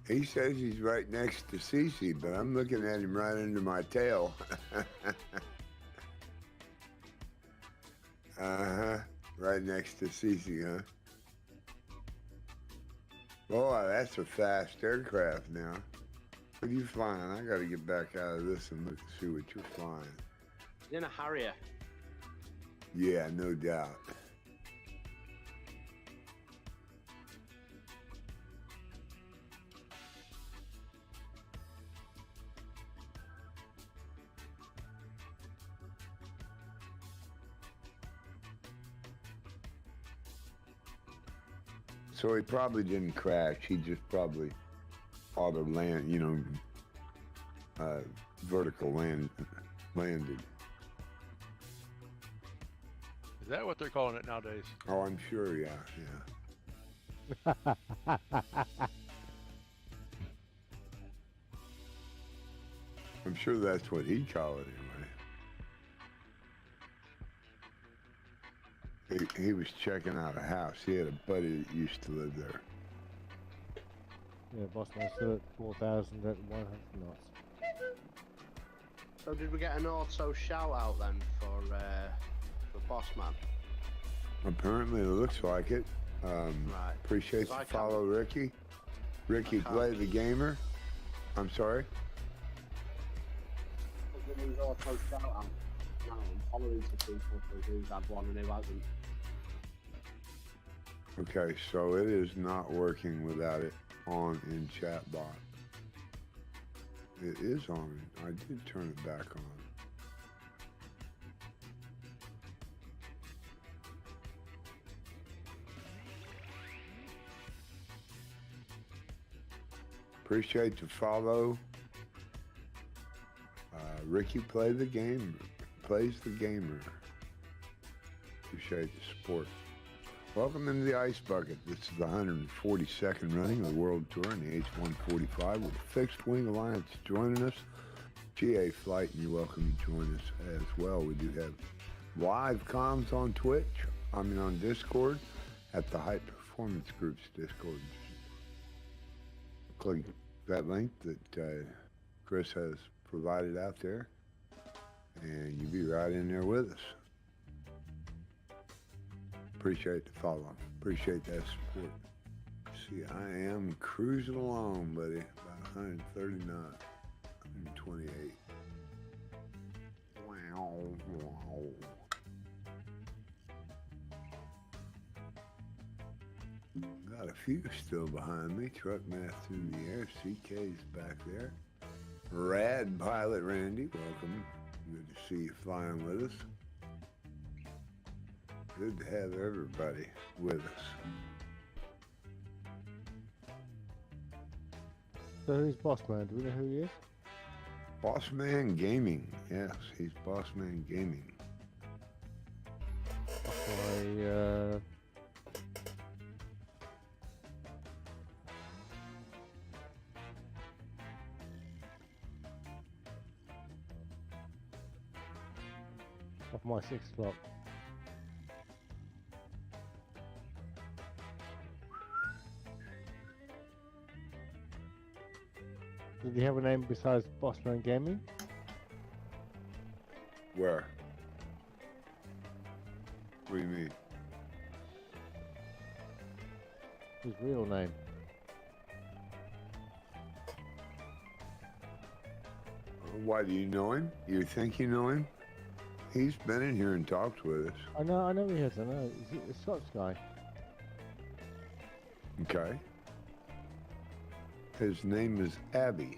He says he's right next to Cece, but I'm looking at him right under my tail. Uh-huh. Right next to Cece, huh? Boy, that's a fast aircraft now. What are you flying? I gotta get back out of this and look and see what you're flying. He's in a Harrier. Yeah, no doubt. So he probably didn't crash. He just probably auto land, vertical landed. Is that what they're calling it nowadays? Oh, I'm sure, yeah. I'm sure that's what he called it anyway. He was checking out a house. He had a buddy that used to live there. Yeah, Bossman still at 4,000 at 100 knots. So did we get an auto shout out then for Bossman? Apparently it looks like it. Right. Appreciate So the follow, Ricky. Ricky, play the gamer. I'm sorry? Auto shout out. No, I'm following some people who's had one and who hasn't. Okay, so it is not working without it on in chatbot. It is on. I did turn it back on. Appreciate the follow. Ricky plays the gamer. Appreciate the support. Welcome into the Ice Bucket. This is the 142nd running of the World Tour in the H145 with Fixed Wing Alliance joining us. GA Flight, and you're welcome to join us as well. We do have live comms on on Discord at the High Performance Group's Discord. Click that link that Chris has provided out there, and you'll be right in there with us. Appreciate the follow. Appreciate that support. See, I am cruising along, buddy. About 130 knots. 128. Wow, wow. Got a few still behind me. Truck master in the air. CK's back there. Rad pilot Randy, welcome. Good to see you flying with us. Good to have everybody with us. So who's Bossman? Do we know who he is? Bossman Gaming. Yes, he's Bossman Gaming. Off my 6 o'clock. Did he have a name besides Bossman Gaming? Where? What do you mean? His real name. Why, do you know him? You think you know him? He's been in here and talked with us. I know he has. I know. Is he a Scots guy? Okay. His name is Abby.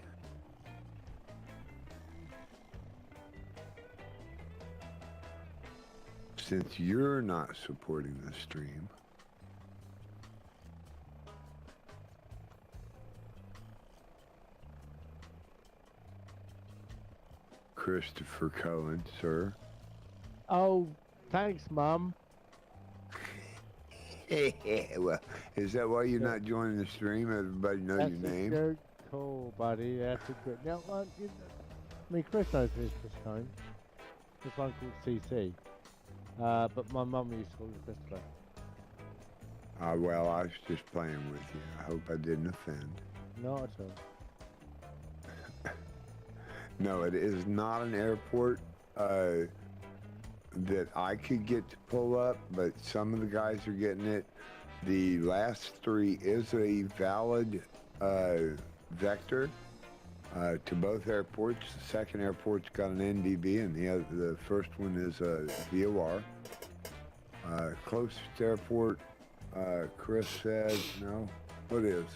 Since you're not supporting the stream, Christopher Cohen, sir. Oh, thanks, Mum. Well, is that why you're not joining the stream? Everybody know That's your name? a good call, buddy. That's a good. Now, I mean, Chris knows this kind. This one called CC. But my mum used to call him Christopher. Well, I was just playing with you. I hope I didn't offend. Not at all. No, it is not an airport that I could get to pull up, but some of the guys are getting it. The last three is a valid vector to both airports. The second airport's got an NDB, and the first one is a VOR. Closest airport, Chris says no. What is?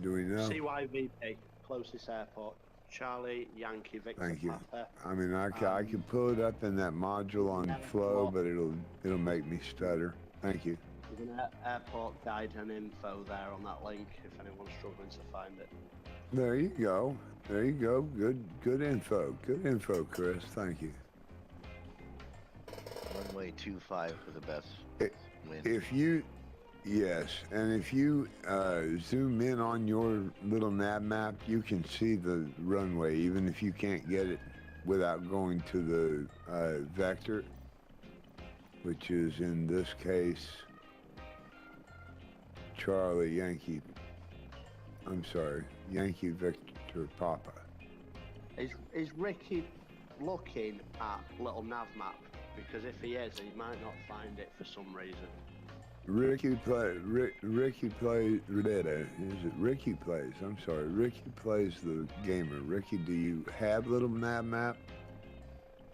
Do we know? CYVP, closest airport. Charlie Yankee Victor Thank you. Papa. I mean, I can pull it up in that module on Flow, but it'll make me stutter. Thank you. There's an airport guide and info there on that link if anyone's struggling to find it. There you go. There you go. Good info. Good info, Chris. Thank you. Runway 25 for the best wind. Yes, and if you zoom in on your little nav map, you can see the runway, even if you can't get it without going to the vector, which is in this case Charlie Yankee. I'm sorry, Yankee Victor Papa. Is Ricky looking at little nav map? Because if he is, he might not find it for some reason. Ricky plays. Is it Ricky plays? I'm sorry. Ricky plays the gamer. Ricky, do you have little nav map?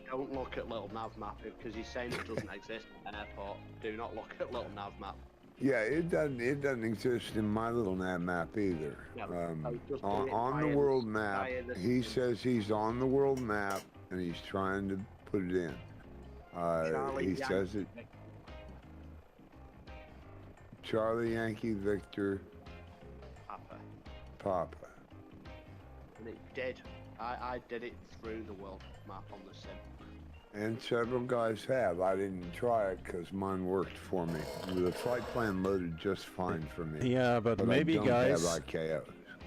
Don't look at little nav map because he's saying it doesn't exist at an airport. Do not look at little nav map. Yeah, it doesn't exist in my little nav map either. Yeah, on the world map, he says he's on the world map and he's trying to put it in. He says it. Charlie Yankee Victor Papa. And it did. I did it through the world map on the sim. And several guys have. I didn't try it because mine worked for me. The flight plan loaded just fine for me. Yeah, but maybe I don't guys, have ICAOs.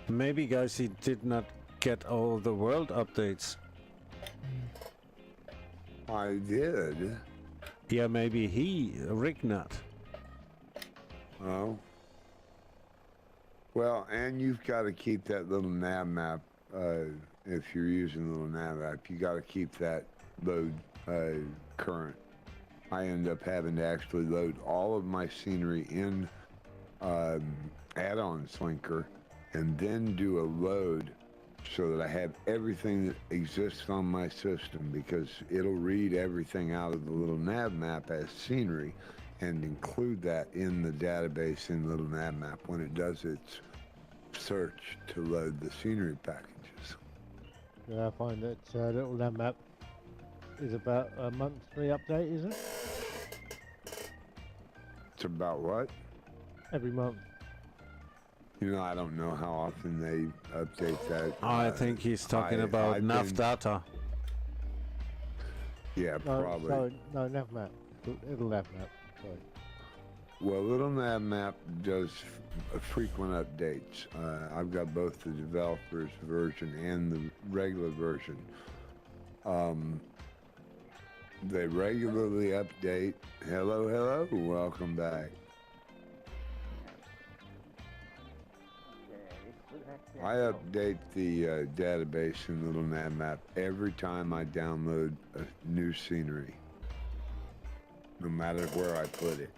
Maybe guys, he did not get all the world updates. I did. Yeah, maybe Rick not. Oh. Well, and you've got to keep that little nav map. If you're using a little nav map, you got to keep that load current. I end up having to actually load all of my scenery in add-on Slinker and then do a load so that I have everything that exists on my system, because it'll read everything out of the little nav map as scenery and include that in the database in little nav map when it does its search to load the scenery packages. Yeah, I find that little nav map is about a monthly update, is it? It's about what? Every month. You know, I don't know how often they update that. I think he's talking about nav data. Yeah, No, probably. sorry, no, nav map. Little nav map. Sorry. Well, Little Nav Map does frequent updates. I've got both the developer's version and the regular version. They regularly update. Hello, welcome back. I update the database in Little Nav Map every time I download a new scenery, no matter where I put it.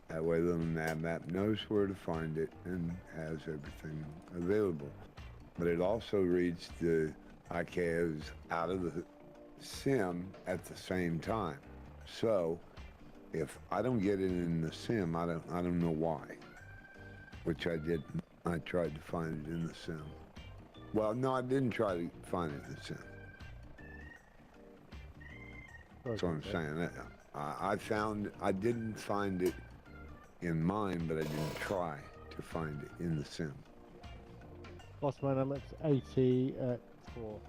That way Little Nav Map knows where to find it and has everything available. But it also reads the ICAOs out of the sim at the same time. So if I don't get it in the sim, I don't know why. Which I didn't. I tried to find it in the sim. Well, no, I didn't try to find it in the sim. That's what I'm saying. I didn't find it in mine, but I didn't try to find it in the sim. Bossman, I'm at 80 at 4.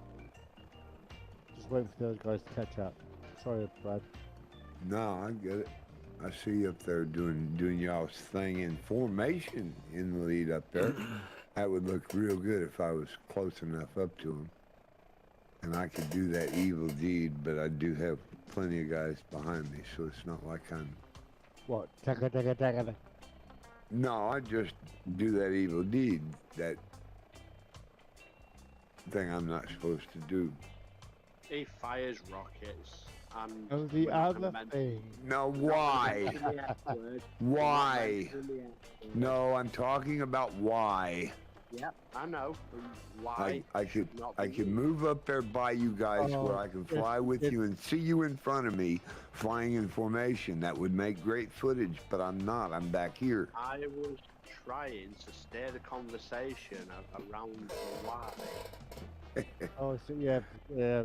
just waiting for those guys to catch up. Sorry, Brad. No, I get it. I see you up there doing y'all's thing in formation in the lead up there. That would look real good if I was close enough up to him. And I could do that evil deed, but I do have plenty of guys behind me, so it's not like I'm... What? Taka. No, I just do that evil deed, that thing I'm not supposed to do. He fires rockets. And Oh, the other thing. No, why? Why? No, I'm talking about why. Yep, I know. Why? I could move up there by you guys where I can fly with you and see you in front of me flying in formation. That would make great footage, but I'm not. I'm back here. I was trying to steer the conversation around the why. Oh, so yeah.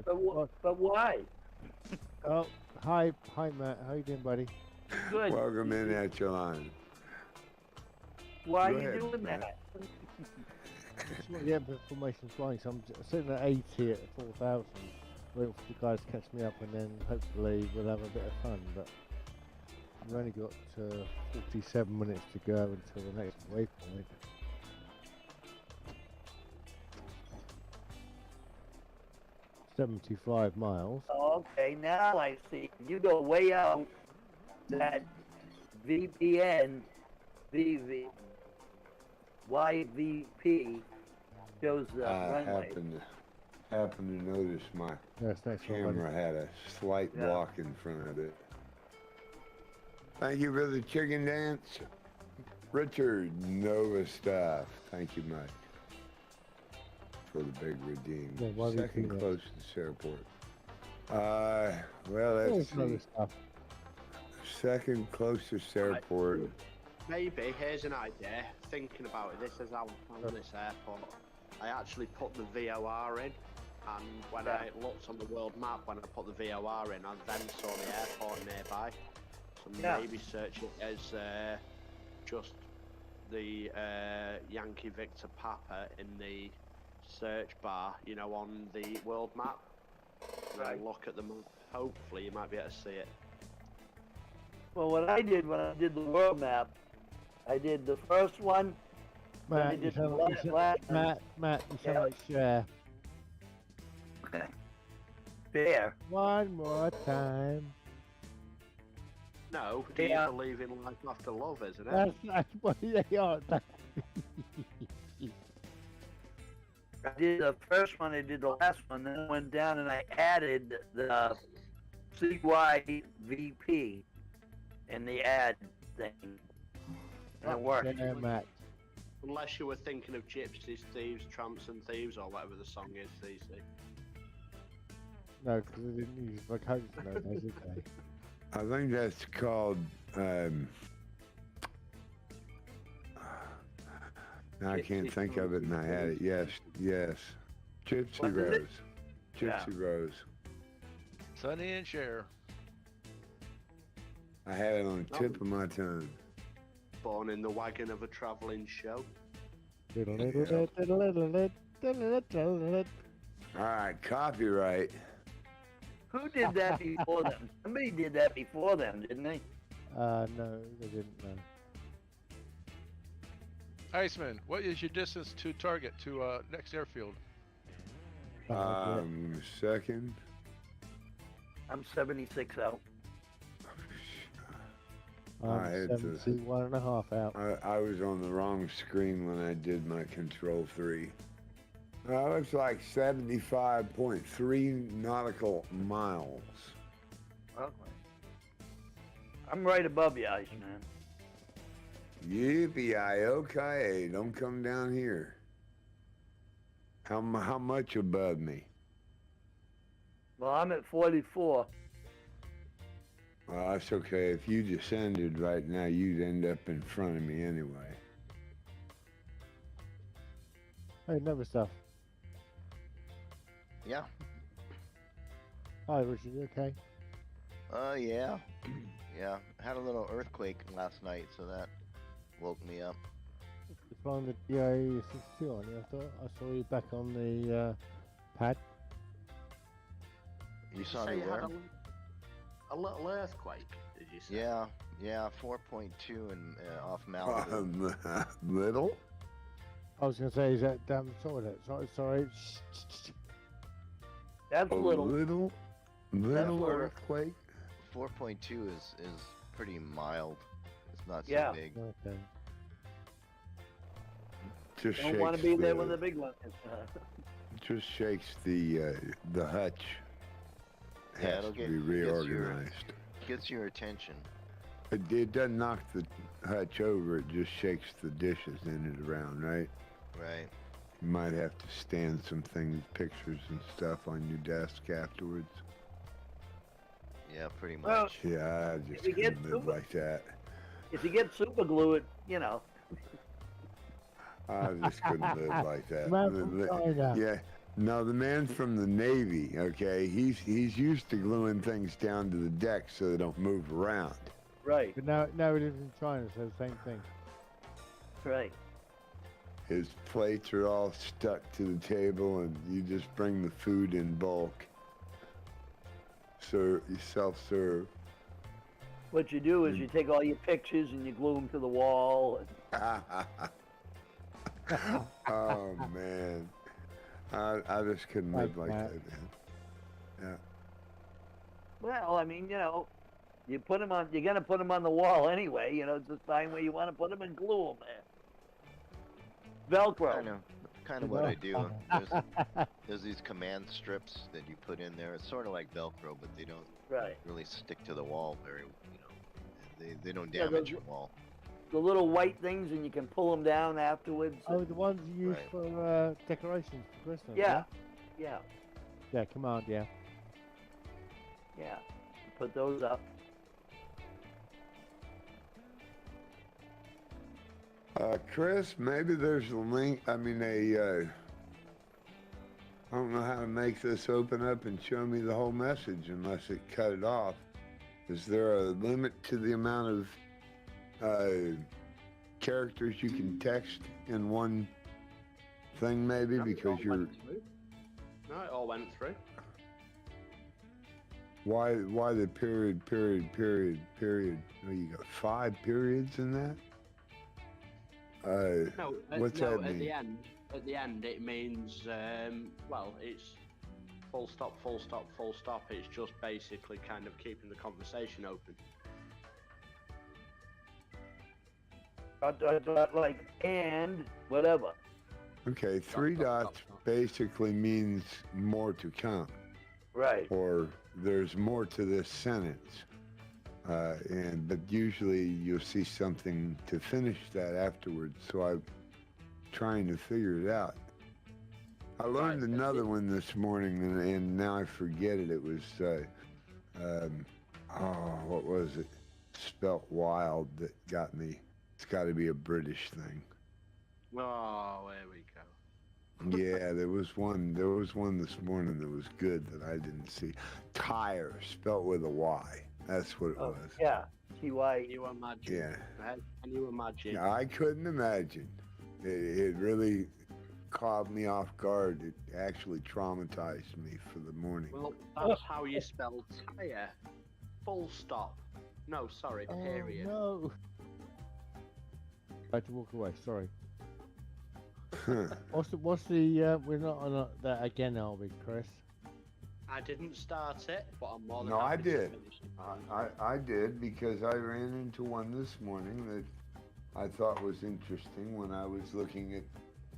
But why? Oh, hi, Matt. How you doing, buddy? Good. Welcome in at your line. Why Go are you ahead, doing Matt. that? Yeah, but formation's flying, so I'm sitting at 80 at 4,000, waiting for the guys to catch me up, and then hopefully we'll have a bit of fun. But we've only got 47 minutes to go until the next waypoint. $75 miles. Okay, now I see. You go way out that VPN, YVP shows the runway. Happened to notice my camera had a slight block in front of it. Thank you for the chicken dance. Richard, Nova Stuff. Thank you much for the big redeem. Yeah, Second close to this airport. Well, that's second closest airport. Maybe, here's an idea. Thinking about it, this is how I found this airport. I actually put the VOR in, and when I looked on the world map, when I put the VOR in, I then saw the airport nearby. So maybe search it as just the Yankee Victor Papa in the search bar, you know, on the world map. Right. Look at the map. Hopefully you might be able to see it. Well, what I did when I did the world map, I did the first one. Matt, you sound like Cher. Bear. One more time. No, do you believe in life after love, isn't it? That's what they are. I did the first one, I did the last one, then I went down and I added the CYVP in the ad thing. And it worked. Yeah, Matt. Unless you were thinking of gypsies, thieves, tramps and thieves, or whatever the song is, CC. No, because they didn't use vocabulary nowadays, did they? I think that's called, I can't think of it and I had it. Yes. Gypsy Rose. Gypsy Rose. Sonny and Cher. I had it on the tip of my tongue. Born in the wagon of a travelling show. Alright, copyright. Who did that before them? Somebody did that before them, didn't they? No, they didn't, no. Iceman, what is your distance to target to next airfield? Second. I'm 76 out. I'm 71.5 out. I was on the wrong screen when I did my control 3. Looks like 75.3 nautical miles. Okay. I'm right above you, Iceman. Yippee-okay, don't come down here. How much above me? Well, I'm at 44. Well, that's okay. If you descended right now, you'd end up in front of me anyway. Hey, Never Stuff. Yeah. Hi, Richard, you okay? Yeah. Yeah. Had a little earthquake last night, so that woke me up. You're flying the DA-62 on you. I saw you back on the pad. You saw say me you had where? a little earthquake, did you say? Yeah, 4.2 and off Malibu. Little? I was going to say, is that damn toilet? Sorry. That's A little. little little. earthquake? 4.2 is pretty mild. It's not so Yeah. big. Okay. Just Don't want to shakes be there the- when the big one is. Just shakes the hutch. Yeah, Has it'll to get- be gets your- reorganized. Gets your attention. It doesn't knock the hutch over, it just shakes the dishes in it around, right? Right. You might have to stand some things, pictures and stuff on your desk afterwards. Yeah, pretty Well, much. Yeah, I just you get couldn't live super- like that. If you get super glue, it, you know. I just couldn't live like that. Man from China. Yeah. No, the man from the Navy, okay, he's used to gluing things down to the deck so they don't move around. Right, But now he lives in China, so the same thing. right. His plates are all stuck to the table and you just bring the food in bulk. So you self-serve. What you do is you take all your pictures and you glue them to the wall. Oh man. I just couldn't live like Like that, man. Yeah. Well, I mean, you know, you put them on. You're gonna put them on the wall anyway. You know, just find where you want to put them and glue them there. Velcro. Kind of what I do. There's these command strips that you put in there. It's sort of like Velcro, but they don't Right. really stick to the wall very, they don't Yeah, damage those- your wall. The little white things, and you can pull them down afterwards. Oh, the ones you use Right. for decorations for Christmas. Yeah. Yeah. Yeah, command, yeah. Yeah. Put those up. Chris, maybe there's a link, I don't know how to make this open up and show me the whole message unless it cut it off. Is there a limit to the amount of characters you can text in one thing maybe No, it because all you're... went through. No, it all went through. Why the period? Oh, you got 5 periods in that? No, What's no, that at mean? the end it means, well, it's full stop, full stop, full stop. It's just basically kind of keeping the conversation open. Like, and whatever. Okay, 3 dots basically means more to come. Right. Or there's more to this sentence. But usually you'll see something to finish that afterwards, so I'm trying to figure it out. I learned Right, another one this morning, and now I forget it. It was, what was it? Spelt wild that got me. It's got to be a British thing. Oh, there we go. Yeah, there was one this morning that was good that I didn't see. Tire, spelt with a Y. That's what it was. Yeah. TY. Can you imagine? Yeah. Can you imagine? I couldn't imagine. It really caught me off guard. It actually traumatized me for the morning. Well, that's how you spell tire. Full stop. No, sorry, period. Oh, no. I had to walk away, sorry. What's the, we're not on that again, are we, Chris? I didn't start it, but I'm more than No, I happy to did. finish it. I did because I ran into one this morning that I thought was interesting when I was looking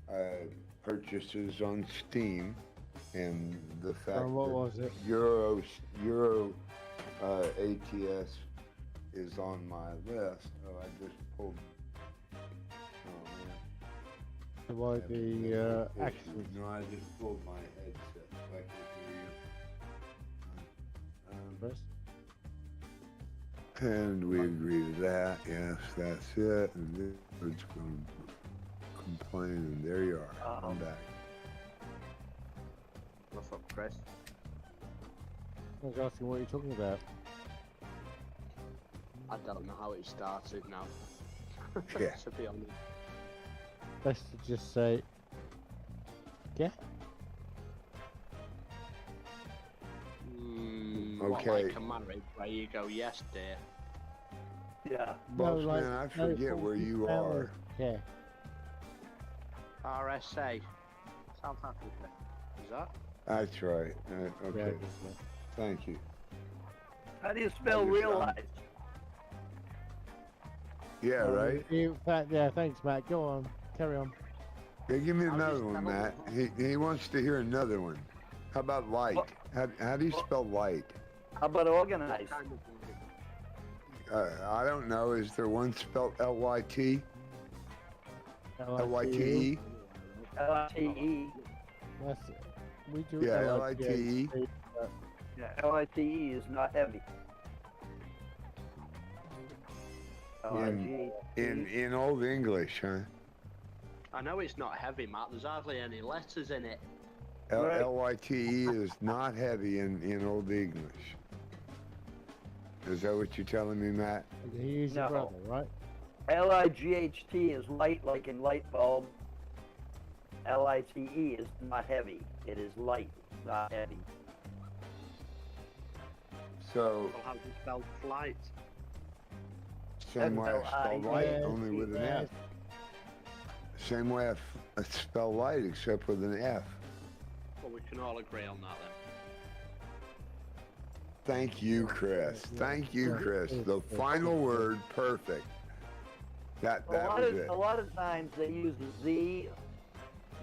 at purchases on Steam and the fact what that was it? Euro ATS is on my list. Oh, I just pulled. Oh man. Why Having a the little issue. accident? No, I just pulled my headset so I could hear you. Chris? And we agree to that. Yes, that's it. And then it's going to complain, and there you are. I'm back. What's up, Chris? I was asking what you're talking about. I don't know how it started now. Yeah. To be honest. Best to just say, yeah. What, Okay. like a marriage where you go, yes, dear. Yeah. Boss man, I forget where you are. Yeah. RSA. South Africa. Is that? That's right. Okay. Yeah, Thank you. How do you spell just- realize? Yeah, right? In fact, yeah, thanks, Matt. Go on. Carry on. Yeah, give me How do you another one, spell Matt. He wants to hear another one. How about light? How do you spell light? How about organize? Kind of I don't know. Is there one spelled L-Y-T? L-Y-T-E? L-I-T-E. That's, we do Yeah, L-I-T-E. L-I-T-E. Yeah, L-I-T-E is not heavy. In Old English, huh? I know it's not heavy, Matt. There's hardly any letters in it. Right. L-Y-T-E is not heavy in Old English. Is that what you're telling me, Matt? He is your No. brother, right? L-I-G-H-T is light, like in light bulb. L-I-T-E is not heavy. It is light, not heavy. So, Well, how do you spell flight? same way I spell light, only with an F. Same way I spell light, except with an F. Well, we can all agree on that then. Thank you, Chris. Thank you, Chris. The final word, perfect. That was it. A lot of times they use a Z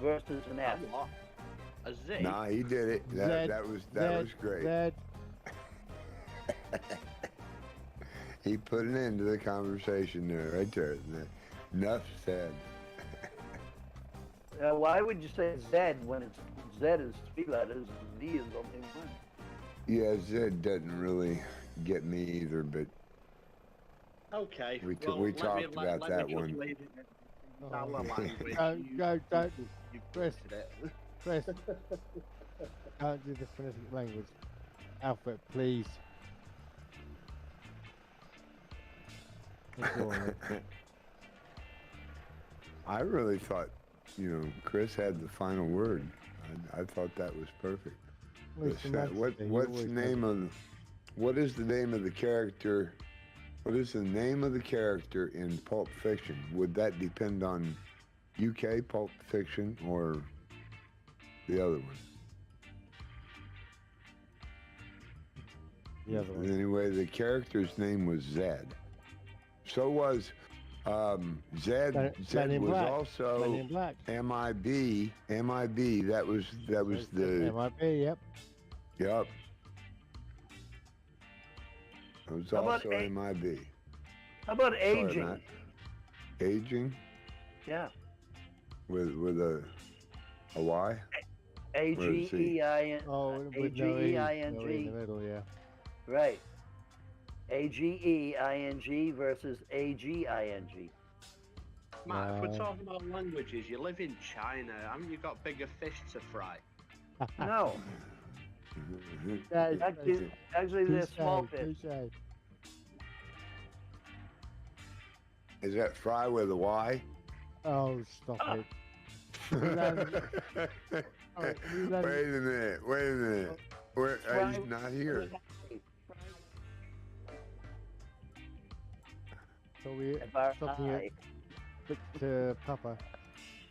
versus an F. What? A Z? Nah, he did it. That was great. Zed. He put an end to the conversation there, right there. Enough said. Why would you say Z when it's Z is 3 letters and Z is only 1? Yeah, Zed doesn't really get me either, but Okay. we well, talked about that me just one. leave it in our language. Don't. You Chris. twisted it. Chris. Can't do the phonetic language. Alphabet, please. Go on, then. I really thought, Chris had the final word. I thought that was perfect. Listen, What is the name of the character? What is the name of the character in Pulp Fiction? Would that depend on UK Pulp Fiction or the other one? The other one. Anyway, the character's name was Zed. So was Zed. Zed in was Black. also Men in Black. MIB. MIB. That was the. MIB, yep. Yep. It was How about also MIB. How about Sorry, aging? Matt. Aging Yeah. with a Y. A-G-E-I-N. Oh, with no E. A-G-E-I-N-G. No E in the middle, yeah. Right. A-G-E-I-N-G versus A-G-I-N-G. Matt, if we're talking about languages, you live in China. Haven't you got bigger fish to fry? No. Yeah, Actually, they're small fish. touche. Is that fry with a Y? Oh, stop it. Wait a minute. He's not here. So we stopping it to Papa.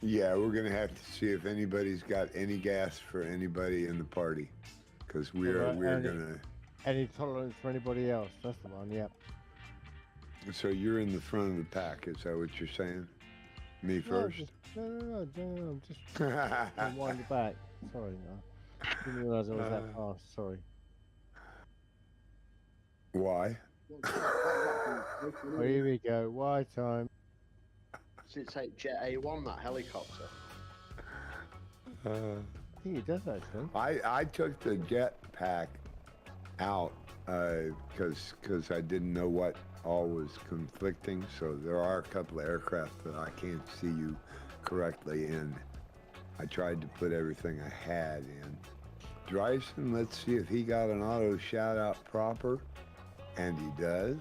Yeah, we're gonna have to see if anybody's got any gas for anybody in the party, because we're gonna. Any tolerance for anybody else? That's the one. Yep. So you're in the front of the pack. Is that what you're saying? Me first. No. I'm just I'm winding back. Sorry, no. Didn't realise I was that fast. Sorry. Why? Oh, here we go. Why time? Since it's Jet A1, that helicopter. I think it does actually. I took the jetpack out because I didn't know what all was conflicting. So there are a couple of aircraft that I can't see you correctly in. I tried to put everything I had in. Dryson, let's see if he got an auto shout out proper. And he does.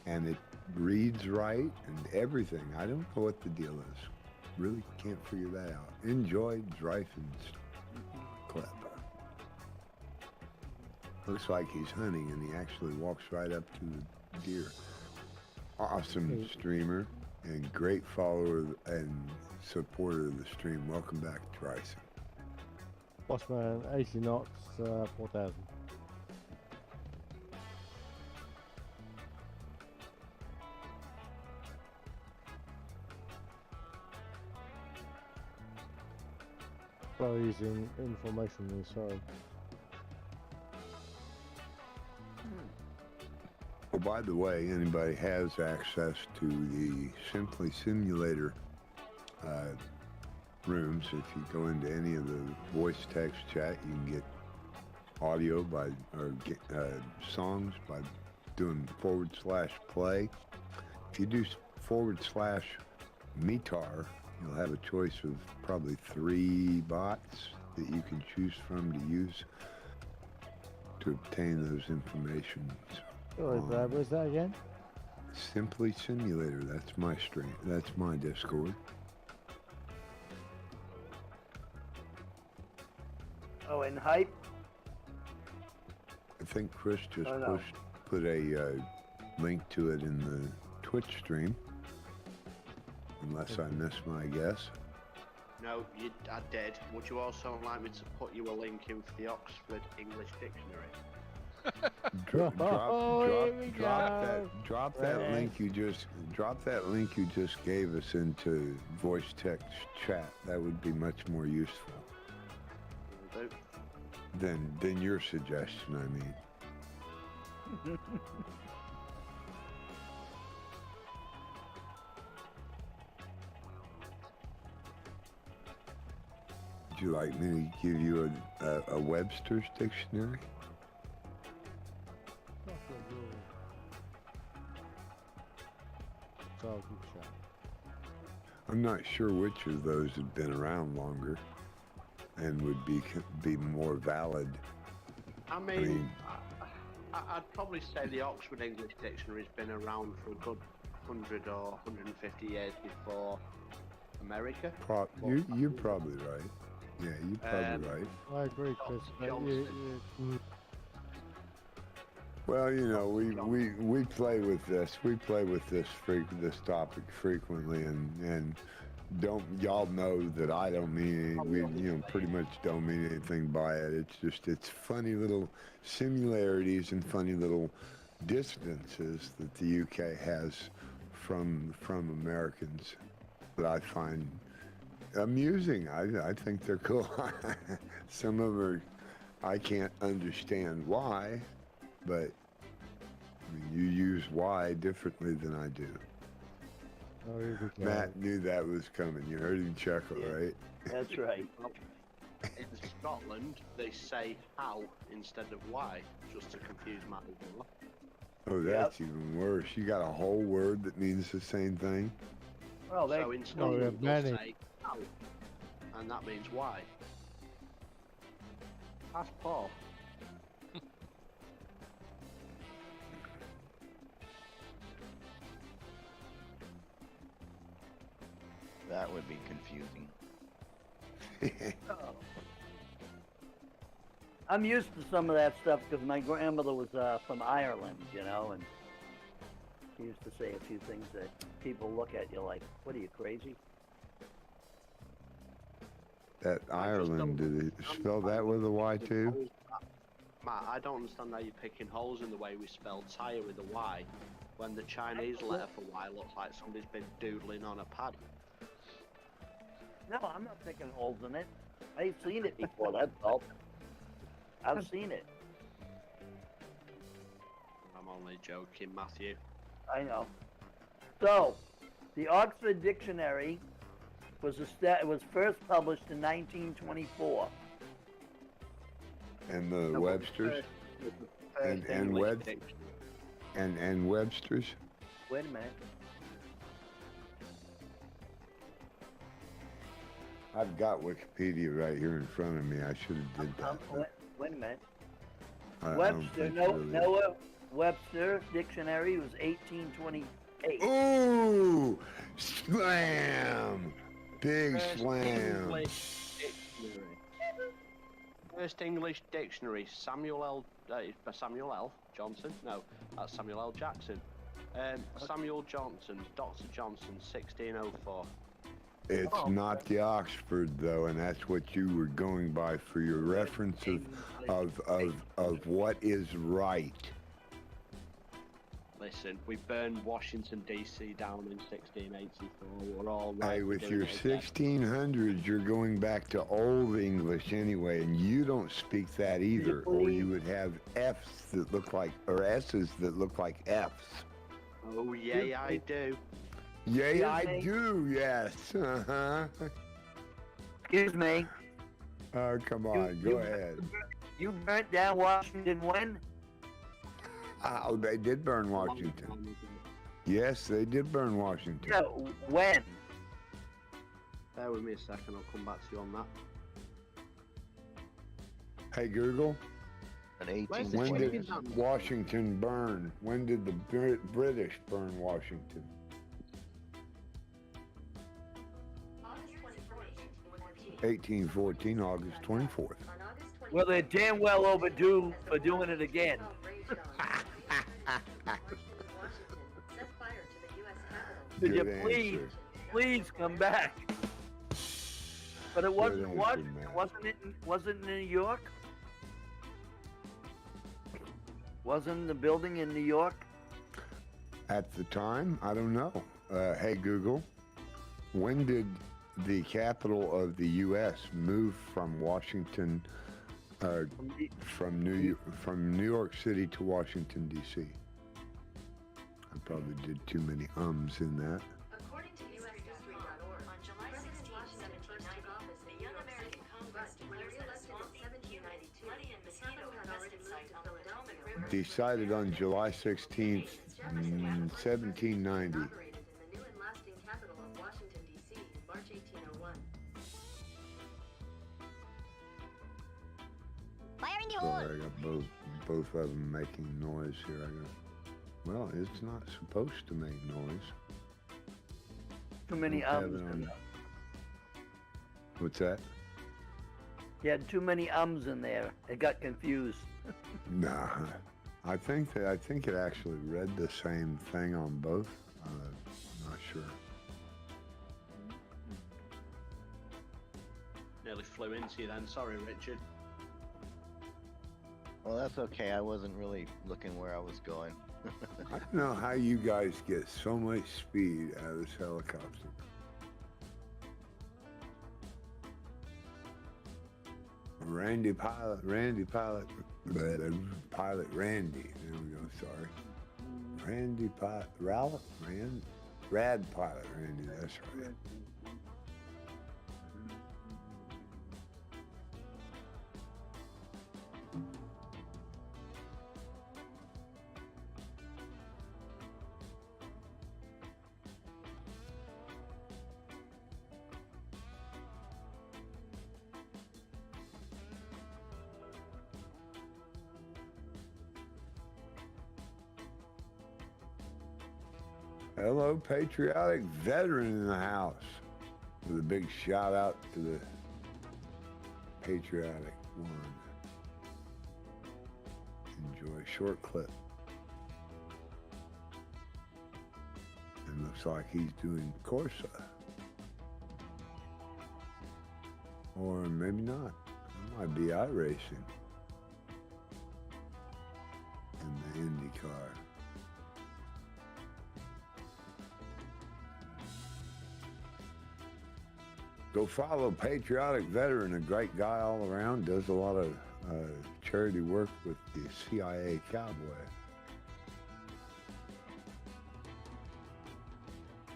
And it reads right and everything. I don't know what the deal is. Really can't figure that out. Enjoy Dryson's clip. Looks like he's hunting, and he actually walks right up to the deer. Awesome streamer and great follower and supporter of the stream. Welcome back, Bryson. Bossman, 80 knots, 4,000. Well, using information, sorry. Well, by the way, anybody has access to the Simply Simulator rooms. If you go into any of the voice text chat, you can get audio or get songs by doing /play. If you do /metar, you'll have a choice of probably 3 bots that you can choose from to use to obtain those information. Where's that again? Simply Simulator. That's my stream. That's my Discord. Oh, and hype. I think Chris just put a link to it in the Twitch stream. Unless I missed my guess. No, I did. Would you also like me to put you a link in for the Oxford English Dictionary? Drop that link you just gave us into voice text chat. That would be much more useful than your suggestion. I mean. Would you like me to give you a Webster's dictionary? I'm not sure which of those have been around longer and would be more valid. I mean, I'd probably say the Oxford English Dictionary has been around for a good 100 or 150 years before America. You're probably right. Yeah, you're probably right. I agree, Chris. Well, you know, we play with this. We play with this topic frequently, and y'all know that I don't mean we pretty much don't mean anything by it. It's funny little similarities and funny little distances that the UK has from Americans that I find amusing. I think they're cool. Some of them I can't understand why, but I mean, you use why differently than I do. Matt knew that was coming. You heard him chuckle, right? That's right. In Scotland, they say how instead of why, just to confuse my people. Oh, that's even worse. You got a whole word that means the same thing? Well, so in Scotland, they'll say how, and that means why. Ask Paul. That would be confusing. I'm used to some of that stuff because my grandmother was from Ireland, you know, and she used to say a few things that people look at you like, what are you, crazy? That Ireland, did it spell that with a Y too? Matt, I don't understand how you're picking holes in the way we spell tyre with a Y, when the Chinese letter for Y looks like somebody's been doodling on a pad. No, I'm not picking holes in it. I've seen it before, that's all. I've seen it. I'm only joking, Matthew. I know. So, the Oxford Dictionary was first published in 1924. And the Webster's? And Webster's? Wait a minute. I've got Wikipedia right here in front of me. I should have did that. Wait a minute. Webster, Noah Webster Dictionary was 1828. Ooh! Slam! Big slam! First English Dictionary, Samuel L. Samuel L. Johnson. No, that's Samuel L. Jackson. Samuel Johnson, Dr. Johnson, 1604. It's not the Oxford though, and that's what you were going by for your reference of what is right. Listen, we burned Washington D.C. down in 1684. We're all right. Hey, with doing your it again. 1600s, you're going back to Old English anyway, and you don't speak that either, or you would have F's that look like, or S's that look like F's. Oh, yeah, I do. Yay, I do, yes. Uh-huh. Excuse me. Oh, come on, go ahead. You burnt down Washington when? Oh, they did burn Washington. Yes, they did burn Washington. Yeah, when? Bear with me a second, I'll come back to you on that. Hey, Google. When did 1820. Washington burn? When did the British burn Washington? August 24th, 1814, August 24th. Well, they're damn well overdue for doing it again. Could you Good please, answer. please come back? But it wasn't answer, what? man. Wasn't New York? Wasn't the building in New York? At the time, I don't know. Hey, Google, when did the capital of the U.S. move from Washington, from New York City to Washington, D.C.? I probably did too many ums in that. According to USHistory.org, on July 16, 1790, the Young American Congress declares that a swamp in 1792, bloody and mosquito infested site on the Potomac River, Decided on July 16th, 1790. inaugurated in the new and lasting capital of Washington, D.C. in March 1801. Fire in the Sorry, hole! I got both of them making noise here. Well, it's not supposed to make noise. Too many Don't have ums. it on- What's that? You had too many ums in there. It got confused. Nah, I think it actually read the same thing on both. Not sure. Nearly flew into you then. Sorry, Richard. Well, that's okay. I wasn't really looking where I was going. I don't know how you guys get so much speed out of this helicopter. Randy Pilot, Pilot Randy. There we go, sorry. Randy Pilot, Rad Pilot Randy, that's right. Hello, patriotic veteran in the house. With a big shout out to the patriotic one. Enjoy a short clip. And looks like he's doing Corsa. Or maybe not. It might be iRacing. In the IndyCar. Go follow Patriotic Veteran, a great guy all around, does a lot of charity work with the CIA Cowboy.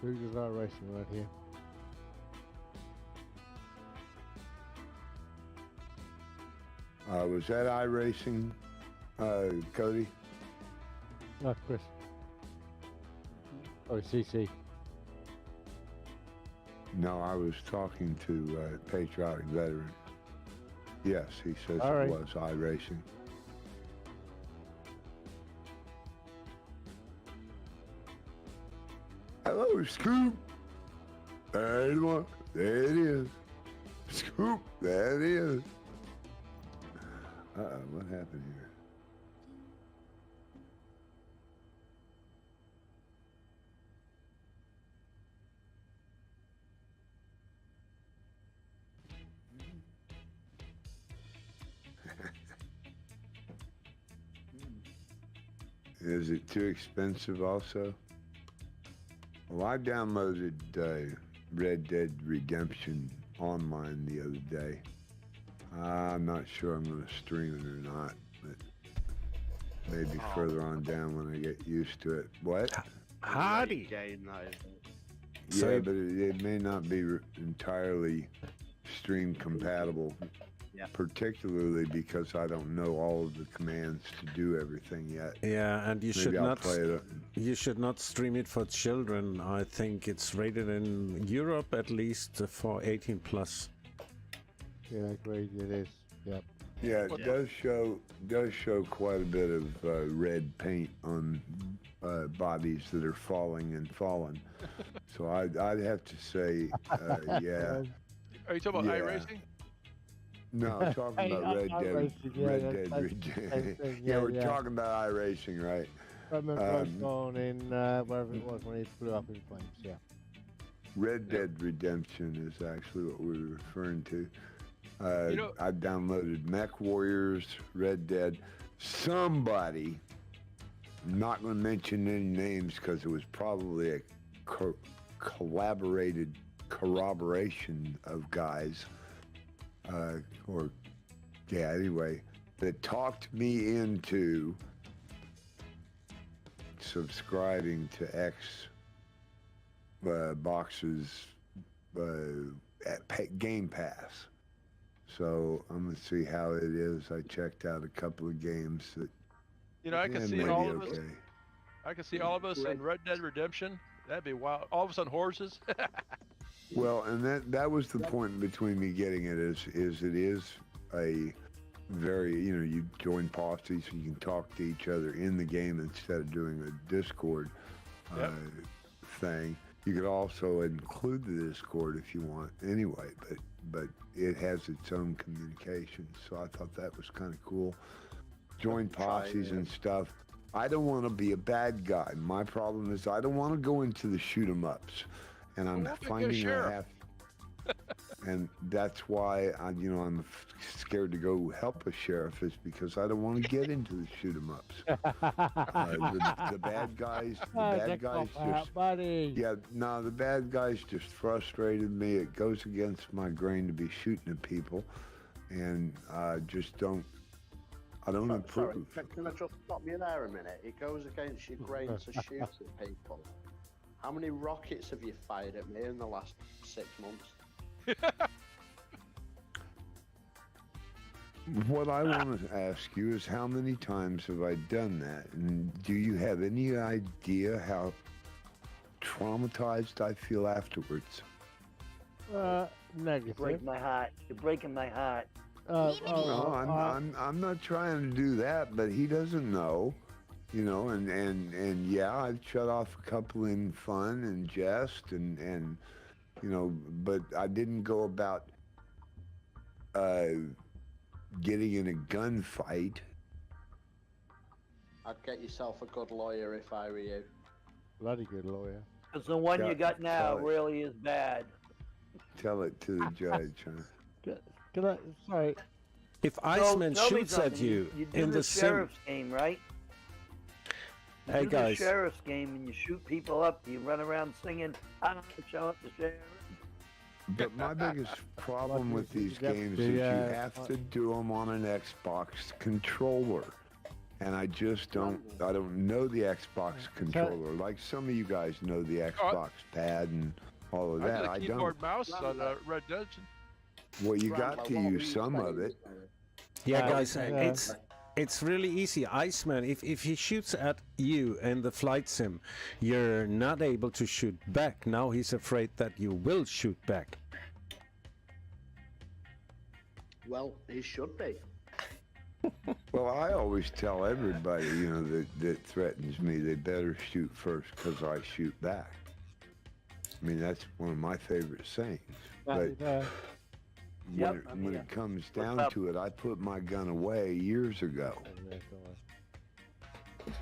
Google's our racing right here. Was that iRacing, Cody? No, Chris. Oh, CC. No, I was talking to Patriotic Veteran. Yes, he says All right. it was iRacing. Hello, Scoop. There it is. There it is. Scoop. There it is. Uh-oh, what happened here? Is it too expensive also? Well, I downloaded Red Dead Redemption online the other day. I'm not sure I'm going to stream it or not, but maybe further on down when I get used to it. What? Hardy. Game, that is. So Yeah, but it may not be entirely stream compatible. Yeah. Particularly because I don't know all of the commands to do everything yet. Yeah, and you Maybe should I'll not play it. you should not stream it for children. I think it's rated in Europe at least for 18 plus. Yeah, agreed. It is. Yep. Yeah, it does show quite a bit of red paint on bodies that are falling and fallen. So I'd have to say, yeah. Are you talking about iRacing? No, I'm talking about Red Dead Redemption. Yeah, we're talking about iRacing, right? I remember gone in wherever it was when he flew up in flames. Yeah. Red Dead Redemption is actually what we were referring to. I downloaded Mech Warriors, Red Dead. Somebody, I'm not going to mention any names because it was probably a collaborated corroboration of guys, anyway, that talked me into subscribing to Xbox's Game Pass. So I'm going to see how it is. I checked out a couple of games that I can see all of us. I can see all of us in Red Dead Redemption. That'd be wild. All of us on horses. Well, and that was the point between me getting it is it is a very, you join posses so you can talk to each other in the game instead of doing a Discord thing. You could also include the Discord if you want anyway, but it has its own communication. So I thought that was kind of cool. Join posses and stuff. I don't want to be a bad guy. My problem is I don't want to go into the shoot 'em ups, and I'm finding I have. And that's why I'm scared to go help a sheriff is because I don't want to get into the shoot 'em ups. The bad guys the bad guys just frustrated me. It goes against my grain to be shooting at people, and I don't approve. Sorry, can I just stop you there a minute? It goes against your grain to shoot at people. How many rockets have you fired at me in the last 6 months? What I want to ask you is how many times have I done that? And do you have any idea how traumatized I feel afterwards? Negative. Break my heart. You're breaking my heart. I'm not trying to do that, but he doesn't know, and yeah, I've shut off a couple in fun and jest and but I didn't go about getting in a gunfight. I'd get yourself a good lawyer if I were you. Bloody good lawyer. Because the one you got now really is bad. Tell it to the judge, huh? Can I? Sorry. If Iceman shoots at you in the sheriff's game, right? Hey do guys. The sheriff's game and you shoot people up. You run around singing, "I'm show up the sheriff." But my biggest problem with these games is you have to do them on an Xbox controller. And I just don't know the Xbox controller. Like some of you guys know the Xbox pad and all of that. I got a keyboard mouse on Red Dead. Well, you got to use some of it. Yeah, guys, it's really easy. Iceman, if he shoots at you in the flight sim, you're not able to shoot back. Now he's afraid that you will shoot back. Well, he should be. Well, I always tell everybody, that threatens me, they better shoot first because I shoot back. I mean, that's one of my favorite sayings. But when it comes down to it, I put my gun away years ago.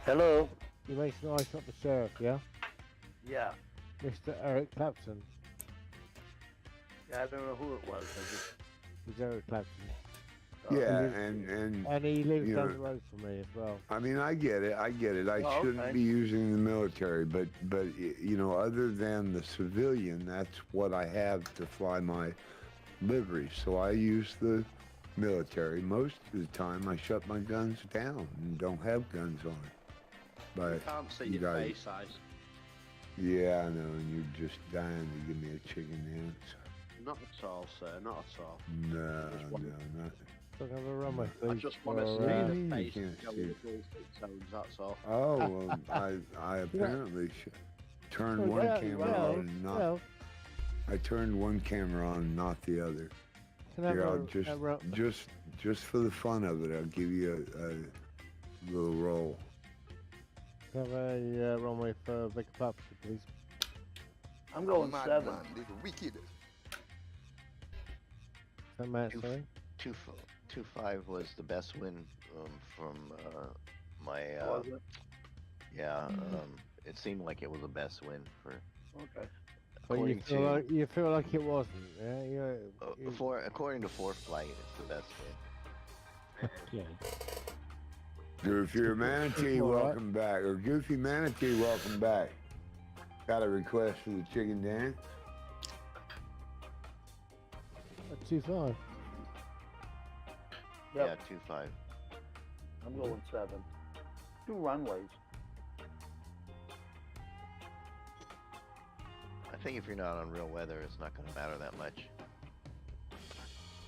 Hello. You make some ice up the sheriff, yeah? Yeah. Mr. Eric Clapton. Yeah, I don't know who it was. It was Eric Clapton. Yeah, and he lives you down know, the road from me as well. I mean, I get it. I Oh, shouldn't okay. be using the military, but you know, other than the civilian, that's what I have to fly my livery. So I use the military. Most of the time, I shut my guns down and don't have guns on. But You can't see you your guys, face eyes. yeah, I know, and you're just dying to give me a chicken dance. Not at all, sir. Not at all. No, Just one- no, nothing. So I'm gonna run my I face just want to for, see uh, the you face can't go see. with the dual stick zones. That's all. Oh, well, I apparently turned one camera on and not. well, I turned one camera on and not the other. can I have Here, I'll a just for the fun of it, I'll give you a little roll. can I have a runway for Vicar Pups, please? I'm going Mad 7. man, this is wicked. Is that Matt, sorry? 2.5 was the best win from my. Was it? Yeah, it seemed like it was the best win for. Okay. But you feel like it wasn't, yeah? According to Fourth Flight, it's the best win. Yeah. Goofy Manatee, All right. welcome back. Or Goofy Manatee, welcome back. Got a request for the chicken dance? A 2.5. Yep. Yeah, 2.5. I'm going 7. 2 runways. I think if you're not on real weather, it's not going to matter that much.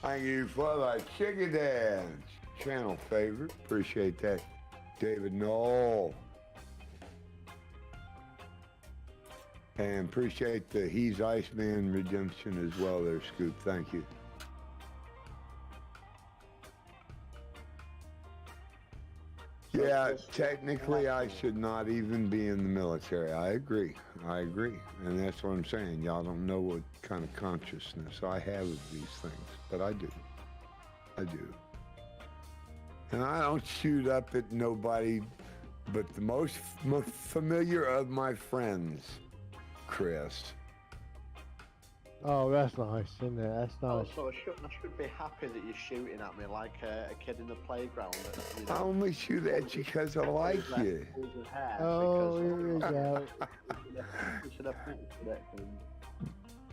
Thank you for the chicken dance. Channel favorite. Appreciate that. David Knoll. And appreciate the He's Iceman redemption as well there, Scoop. Thank you. Yeah, technically I should not even be in the military. I agree. And that's what I'm saying. Y'all don't know what kind of consciousness I have of these things, but I do. And I don't shoot up at nobody but the most familiar of my friends, Chris. Oh, that's nice, isn't it? That's nice. So I should be happy that you're shooting at me like a kid in the playground. You know, I only shoot at you because I like you. Oh, here we go.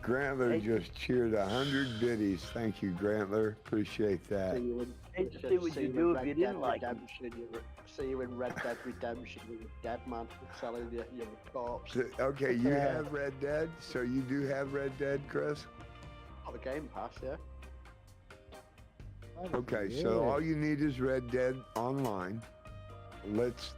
Grantler just cheered 100 biddies. Thank you, Grantler. Appreciate that. Hate to see what you do if you didn't like him. See you in Red Dead Redemption with a dead man selling you your corpse. Okay, you have Red Dead, so you do have Red Dead, Chris? Got the Game Pass, yeah. Okay, so all you need is Red Dead Online. Let's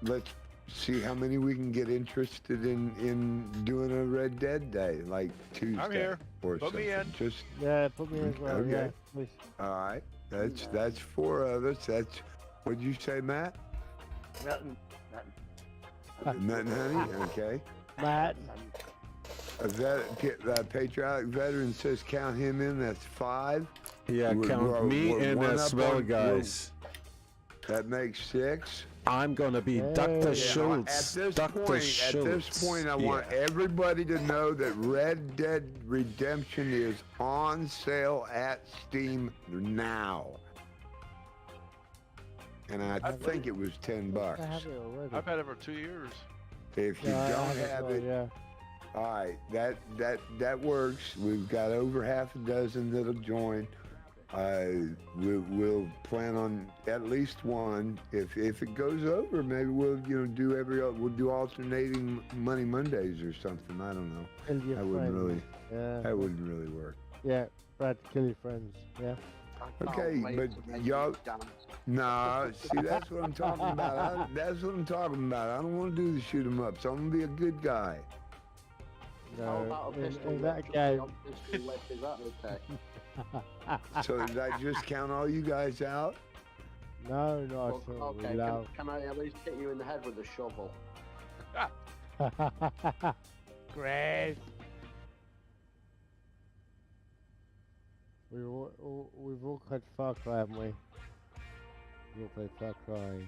see how many we can get interested in doing a Red Dead day, like Tuesday. I'm here. Or Put me something. in. Just Put me in as well. Okay. Yeah, please. all right. That's 4 of us. That's what'd you say, Matt? Nothing. Nothing, honey. Okay. Matt. A patriotic veteran says count him in. That's 5. Yeah, count we're me in one as up well, on- guys. That makes 6. I'm gonna be Dr. Schultz. At Dr. this point, I want everybody to know that Red Dead Redemption is on sale at Steam now. And I think it was $10. I have it already. I've had it for 2 years. If you Yeah, I don't as have well, it, yeah. all right, that works. We've got over half a dozen that'll join. We'll plan on at least one. If it goes over, maybe we'll do alternating Money Mondays or something. I don't know. Kill your That wouldn't friends. really. Yeah. That wouldn't really work. Yeah, Brad, kill your friends. Yeah. Okay, but y'all. Nah, see, that's what I'm talking about. That's what I'm talking about. I don't want to do the shoot 'em up, so I'm gonna be a good guy. No, in that game. Is that okay? So did I just count all you guys out? No, I Well, thought okay, we love. can I at least hit you in the head with a shovel? Chris. We've all played Far Cry, haven't we? We've all played Far Cry.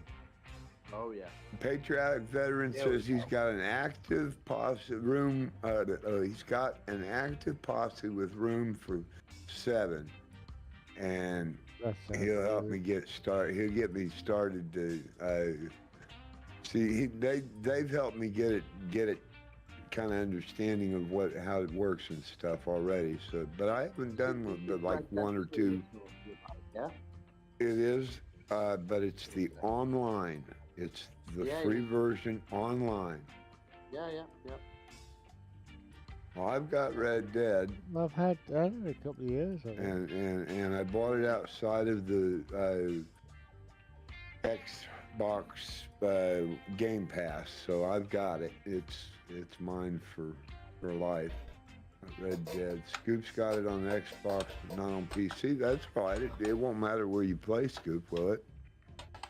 Oh yeah. Patriotic veteran says he's got an active posse room. He's got an active posse with room for 7, and he'll help me get started. He'll get me started to see. They've helped me get it kind of understanding of how it works and stuff already. So, but I haven't done but like one or two. Yeah. It is, but it's the online. It's the free version online. Yeah. Well, I've got Red Dead. I've had a couple of years of it. And I bought it outside of the Xbox Game Pass, so I've got it. It's mine for life. Red Dead. Scoop's got it on Xbox, but not on PC. That's right. It won't matter where you play, Scoop, will it?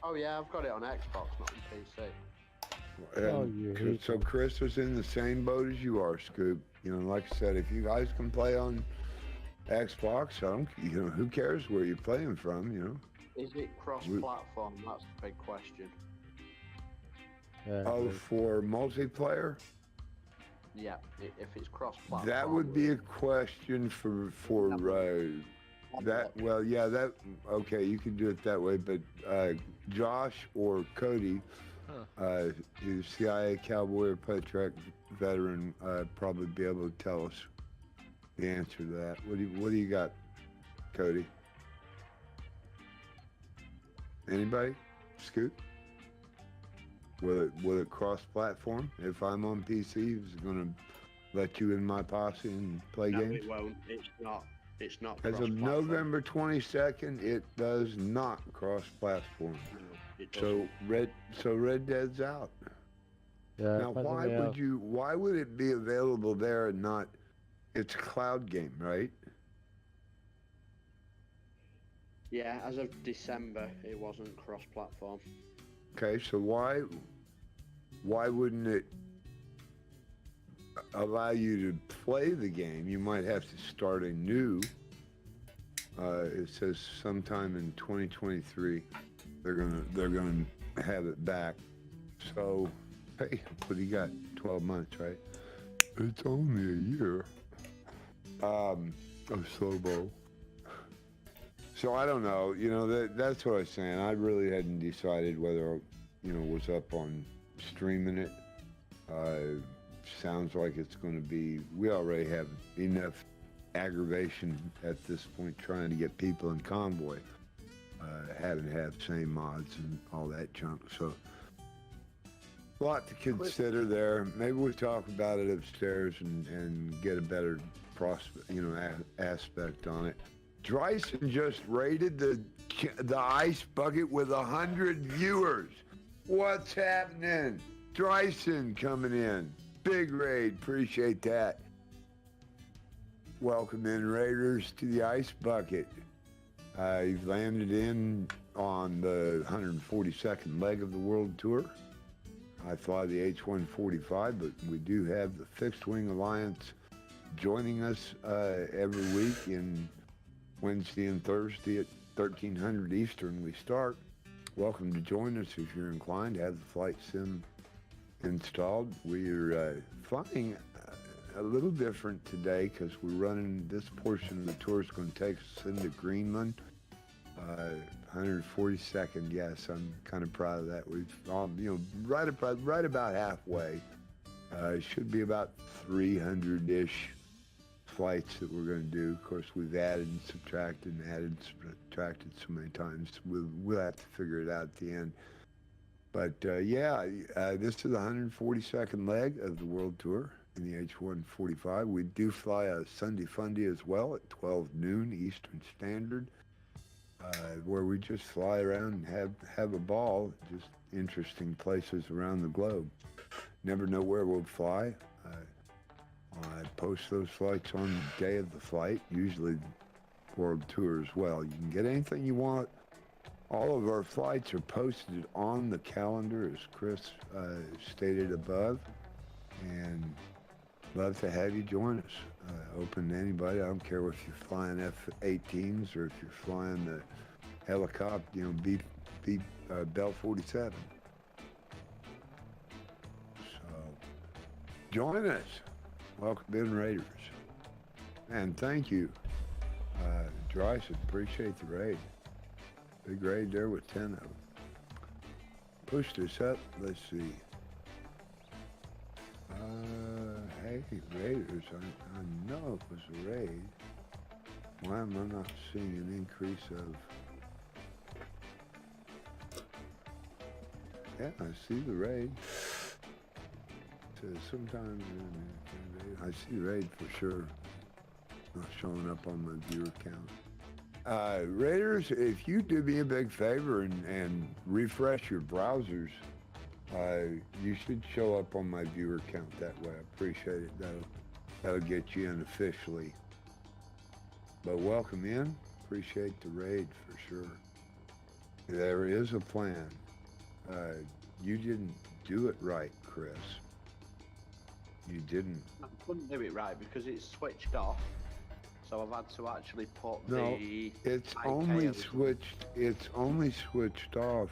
Oh yeah, I've got it on Xbox, not on PC. So Chris was in the same boat as you are, Scoop. You know, like I said, if you guys can play on Xbox, who cares where you're playing from, you know? Is it cross-platform? That's the big question. For multiplayer? Yeah, if it's cross-platform. That would be a question for that. Well, yeah, okay, you can do it that way, but Josh or Cody, who's CIA cowboy or Patriot veteran, probably be able to tell us the answer to that. What do you got, Cody? Anybody? Scoot? Will it cross-platform? If I'm on PC, is it going to let you in my posse and play games? No, it won't. It's not. As of November 22nd, it does not cross-platform. So Red Dead's out. Yeah, now, why would it be available there and not? It's a cloud game, right? Yeah, as of December, it wasn't cross-platform. Okay, so why wouldn't it allow you to play the game? You might have to start a new. It says sometime in 2023, they're gonna have it back. So, hey, what do you got? 12 months, right? It's only a year. Slobo. So I don't know. You know, that's what I was saying. I really hadn't decided whether, was up on streaming it. Sounds like it's going to be. We already have enough aggravation at this point trying to get people in convoy, having to have same mods and all that junk. So a lot to consider there. Maybe we'll talk about it upstairs and get a better aspect on it. Dryson just raided the ice bucket with 100 viewers. What's happening? Dryson coming in. Big raid. Appreciate that. Welcome in, Raiders, to the ice bucket. You've landed in on the 142nd leg of the World Tour. I fly the H145, but we do have the Fixed Wing Alliance joining us every week in Wednesday and Thursday at 1300 Eastern we start. Welcome to join us if you're inclined to have the flight sim installed. We're flying a little different today because we're running, this portion of the tour is going to take us into Greenland. 142nd, yes, I'm kind of proud of that. We've, right about halfway. It should be about 300-ish flights that we're going to do. Of course, we've added and subtracted so many times. We'll have to figure it out at the end. But this is the 142nd leg of the World Tour in the H145. We do fly a Sunday Funday as well at 12 noon Eastern Standard, where we just fly around and have a ball, just interesting places around the globe. Never know where we'll fly. I post those flights on the day of the flight, usually World Tour as well. You can get anything you want. All of our flights are posted on the calendar, as Chris stated above, and love to have you join us. Open to anybody. I don't care if you're flying F-18s or if you're flying the helicopter, Bell 47. So join us. Welcome in, Raiders. And thank you, Dryson. Appreciate the raid. Big raid there with 10 of them. Push this up. Let's see. Hey, Raiders. I know it was a raid. Why am I not seeing an increase of... Yeah, I see the raid. So sometimes I see raid for sure. Not showing up on my viewer count. Raiders, if you do me a big favor and refresh your browsers, you should show up on my viewer count that way. I appreciate it. That'll get you in officially. But welcome in. Appreciate the raid for sure. There is a plan. You didn't do it right, Chris. You didn't. I couldn't do it right because it's switched off. So I've had to actually put it's ICAOs only switched. It's only switched off.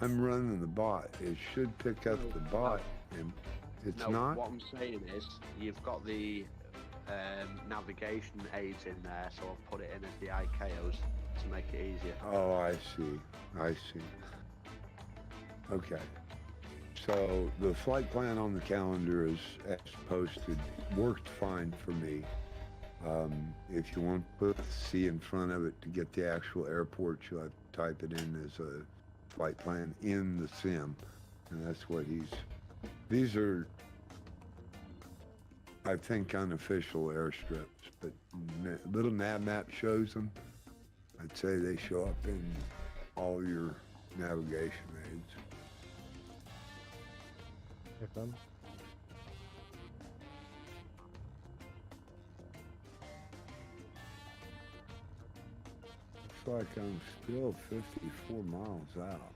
I'm running the bot. It should pick up the bot, and it's not. What I'm saying is, you've got the navigation aids in there, so I've put it in as the ICAOs to make it easier. Oh, I see. I see. Okay. So the flight plan on the calendar is as posted. Worked fine for me. If you want to put C in front of it to get the actual airport, you'll have to type it in as a flight plan in the sim. And that's what these are, I think, unofficial airstrips, but little nav map shows them. I'd say they show up in all your navigation aids. If I'm Looks like I'm still 54 miles out,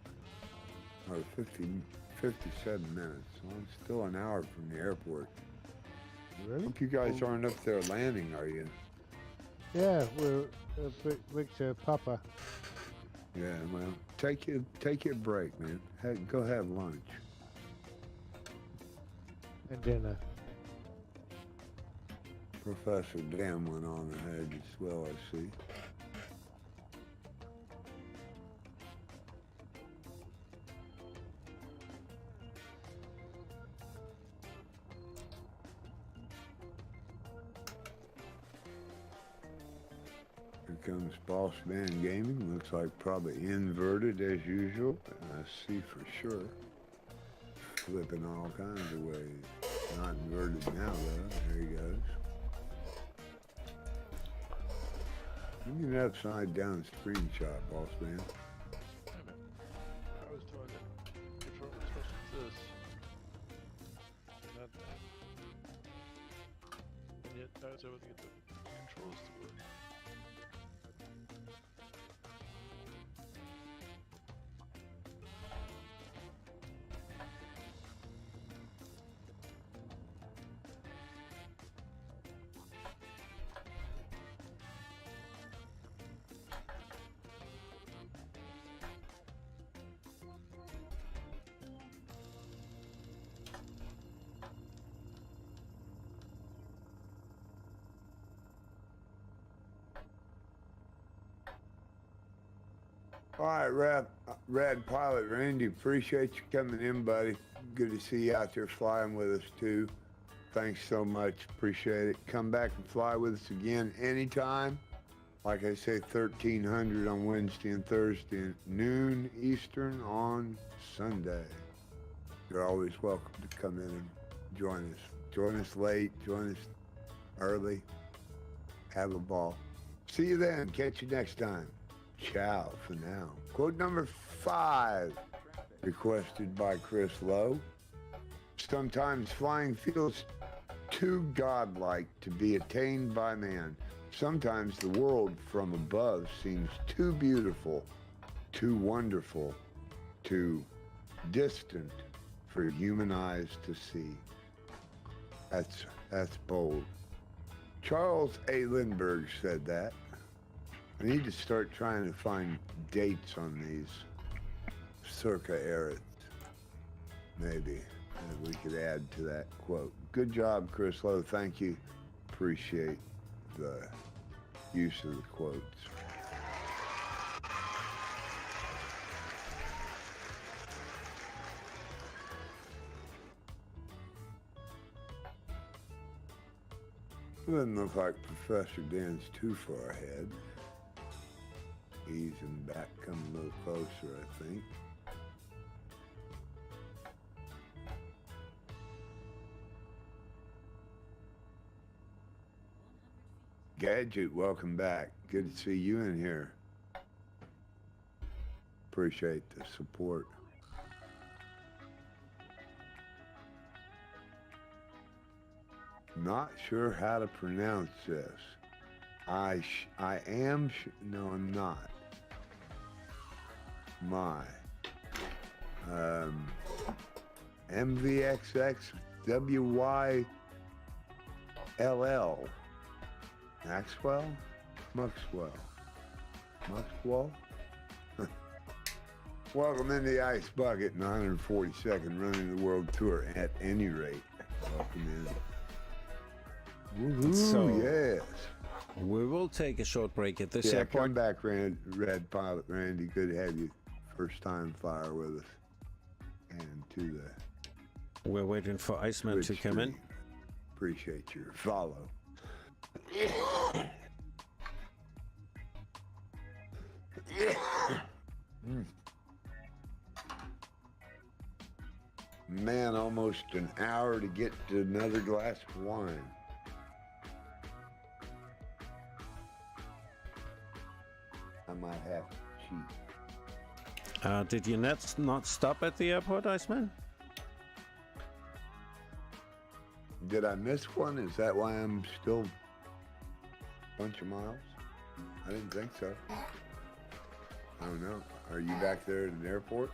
or 57 minutes. So I'm still an hour from the airport. really? Hope you guys aren't up there landing, are you? Yeah, we're Victor Papa. Yeah, well, take your break, man. Go have lunch. And dinner. Professor Dan went on ahead as well, I see. Here comes Boss Man Gaming. Looks like probably inverted as usual. I see for sure. Flipping all kinds of ways. Not inverted now though. There he goes. Give me an upside down screenshot, Boss Man. I was doing it. Control this. Not that. And yet I was able to get the controls to work. All right, Rad Pilot Randy, appreciate you coming in, buddy. Good to see you out there flying with us too. Thanks so much, appreciate it. Come back and fly with us again anytime. Like I say, 1300 on Wednesday and Thursday, noon Eastern on Sunday. You're always welcome to come in and join us. Join us late, join us early. Have a ball. See you then, catch you next time. Ciao for now. Quote number 5, requested by Chris Lowe. Sometimes flying feels too godlike to be attained by man. Sometimes the world from above seems too beautiful, too wonderful, too distant for human eyes to see. That's bold. Charles A. Lindbergh said that. I need to start trying to find dates on these circa eras. Maybe we could add to that quote. Good job, Chris Lowe. Thank you. Appreciate the use of the quotes. Doesn't look like Professor Dan's too far ahead. Easing back, coming a little closer, I think. Gadget, welcome back. Good to see you in here. Appreciate the support. Not sure how to pronounce this. No, I'm not. MVXXWYLL. Maxwell? Muxwell. Welcome in the Ice Bucket, 942nd running the world tour at any rate. Welcome in. Woohoo, So, yes. We will take a short break at this Yeah, airport. come back, Red Pilot Randy. Good to have you first time flyer with us. And to the We're waiting for Iceman to come in. Appreciate your follow. Man, almost an hour to get to another glass of wine. I might have to cheat. Did you not stop at the airport, Iceman? Did I miss one? Is that why I'm still a bunch of miles? I didn't think so. I don't know. Are you back there at an airport?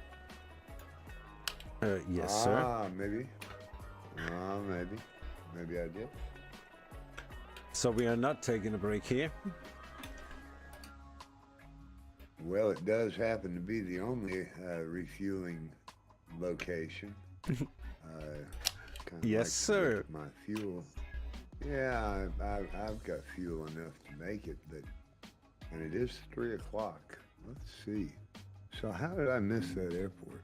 Yes, sir. Maybe. Maybe. Maybe I did. So we are not taking a break here. Well, it does happen to be the only refueling location. Yes, sir. My fuel. Yeah, I've got fuel enough to make it, and it is 3 o'clock. Let's see. So how did I miss that airport?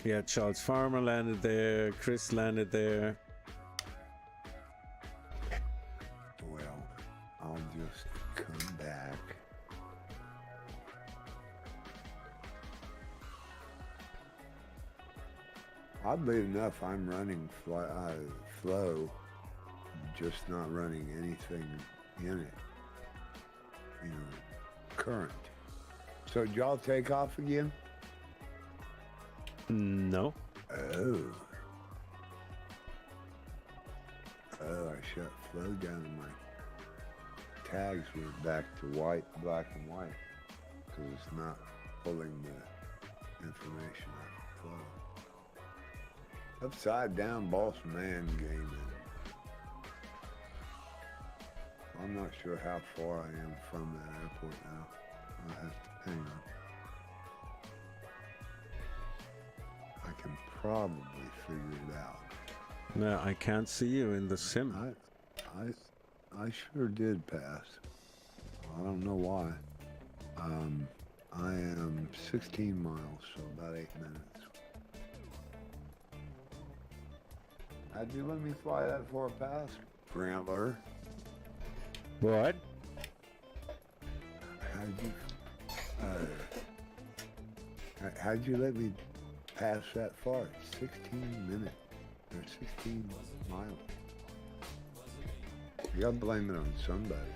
Yeah, Charles Farmer landed there. Chris landed there. Well, I'll just come back. Oddly enough, I'm running flow, just not running anything in it. You know, current. So did y'all take off again? No. Oh, I shut flow down and my tags went back to white, black and white, because it's not pulling the information out of flow. Upside down boss man game. I'm not sure how far I am from that airport now. I'll have to hang on. I can probably figure it out. No, I can't see you in the sim. I sure did pass. I don't know why. I am 16 miles, so about 8 minutes. How'd you let me fly that far past, Grantler? What? How'd you let me pass that far? 16 minutes. Or 16 miles. You gotta blame it on somebody.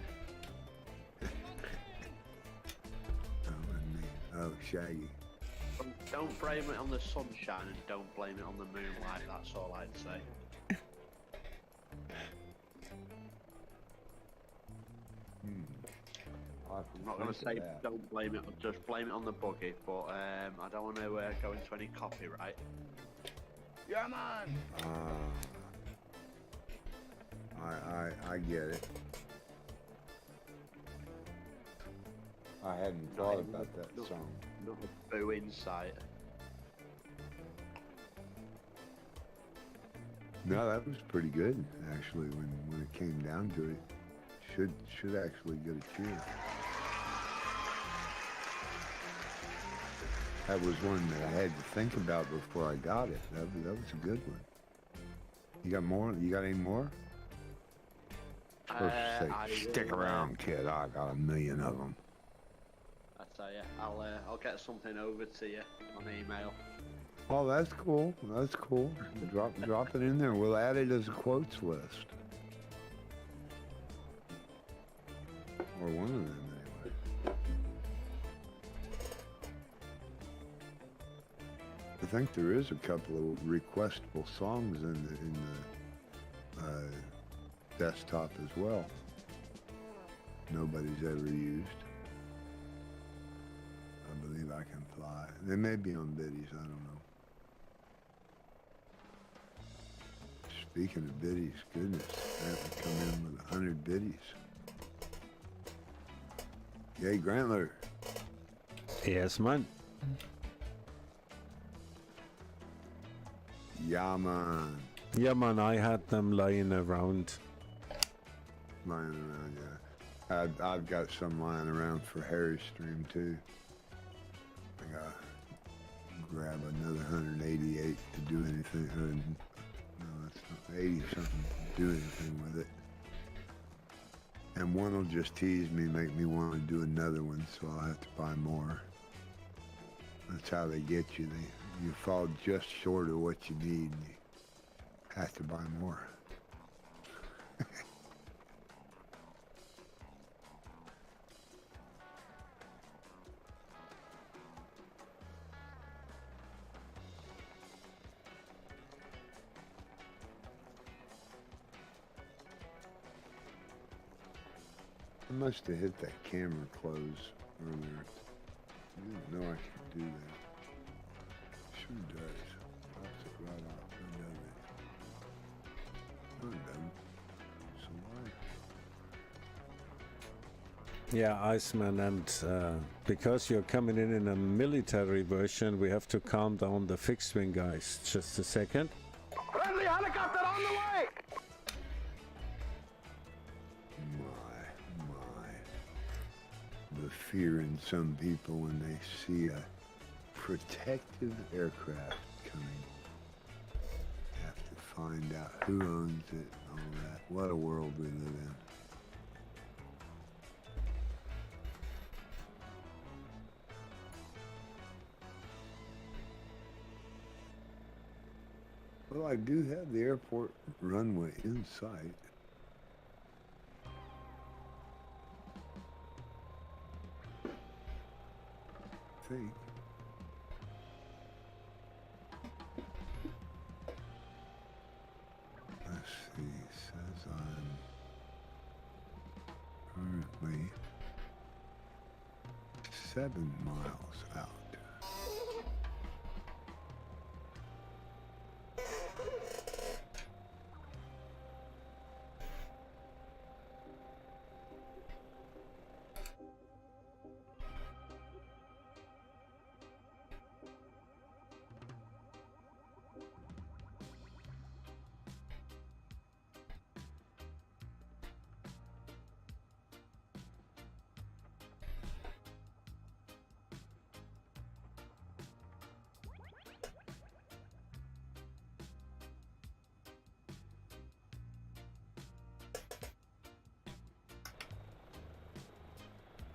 Oh, Shaggy. Don't blame it on the sunshine and don't blame it on the moonlight, that's all I'd say. I'm not going to say don't blame it, just blame it on the buggy, but I don't want to go into any copyright. Yeah, man! I get it. I hadn't thought about that song. Not a boo insight. No, that was pretty good, actually, when it came down to it. Should actually get a cheer. That was one that I had to think about before I got it. That was a good one. You got more? You got any more? For sake, stick around, kid. I got a million of them. I tell you, I'll get something over to you on email. Oh, that's cool. That's cool. Drop it in there. We'll add it as a quotes list. Or one of them, anyway. I think there is a couple of requestable songs in the desktop as well. Nobody's ever used. I believe I Can Fly. They may be on biddies, I don't know. Speaking of biddies, goodness, that would come in with 100 biddies. Yay, Grantler. Yes, man. Yeah, man. Yeah, man, I had them lying around. Lying around, yeah. I've got some lying around for Harry's stream, too. I gotta grab another 188 to do anything. No, that's not 80 something to do anything with it. And one will just tease me, make me want to do another one, so I'll have to buy more. That's how they get you. You fall just short of what you need, and you have to buy more. I must have hit that camera close earlier. I didn't know I could do that. Sure does. Pops it right off. It doesn't. Undone. So why? Yeah, Iceman, and because you're coming in a military version, we have to calm down the fixed wing guys. Just a second. Friendly helicopter on the way! The fear in some people when they see a protective aircraft coming. Have to find out who owns it and all that. What a world we live in. Well, I do have the airport runway in sight. I think. Let's see, it says I'm currently 7 miles out.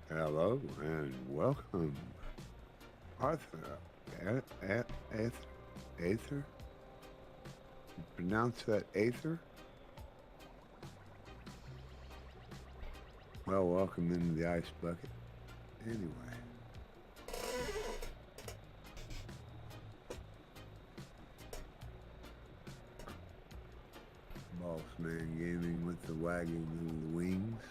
Hello and welcome, Arthur. Aether? You pronounce that Aether? Well, welcome into the ice bucket. Anyway. Boss Man Gaming with the wagging of the wings.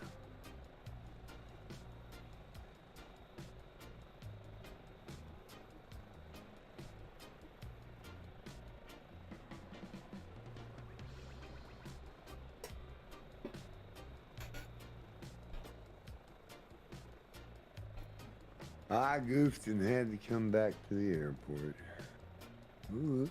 I goofed and had to come back to the airport. Ooh.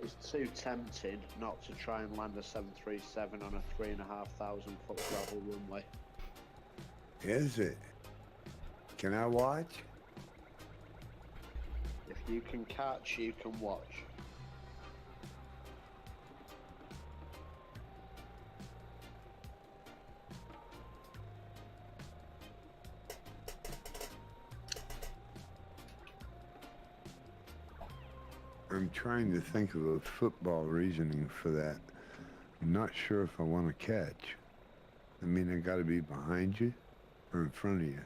It's too tempting not to try and land a 737 on a 3,500 foot gravel runway. Is it? Can I watch? If you can catch, you can watch. I'm trying to think of a football reasoning for that. I'm not sure if I want to catch. I mean, I got to be behind you or in front of you.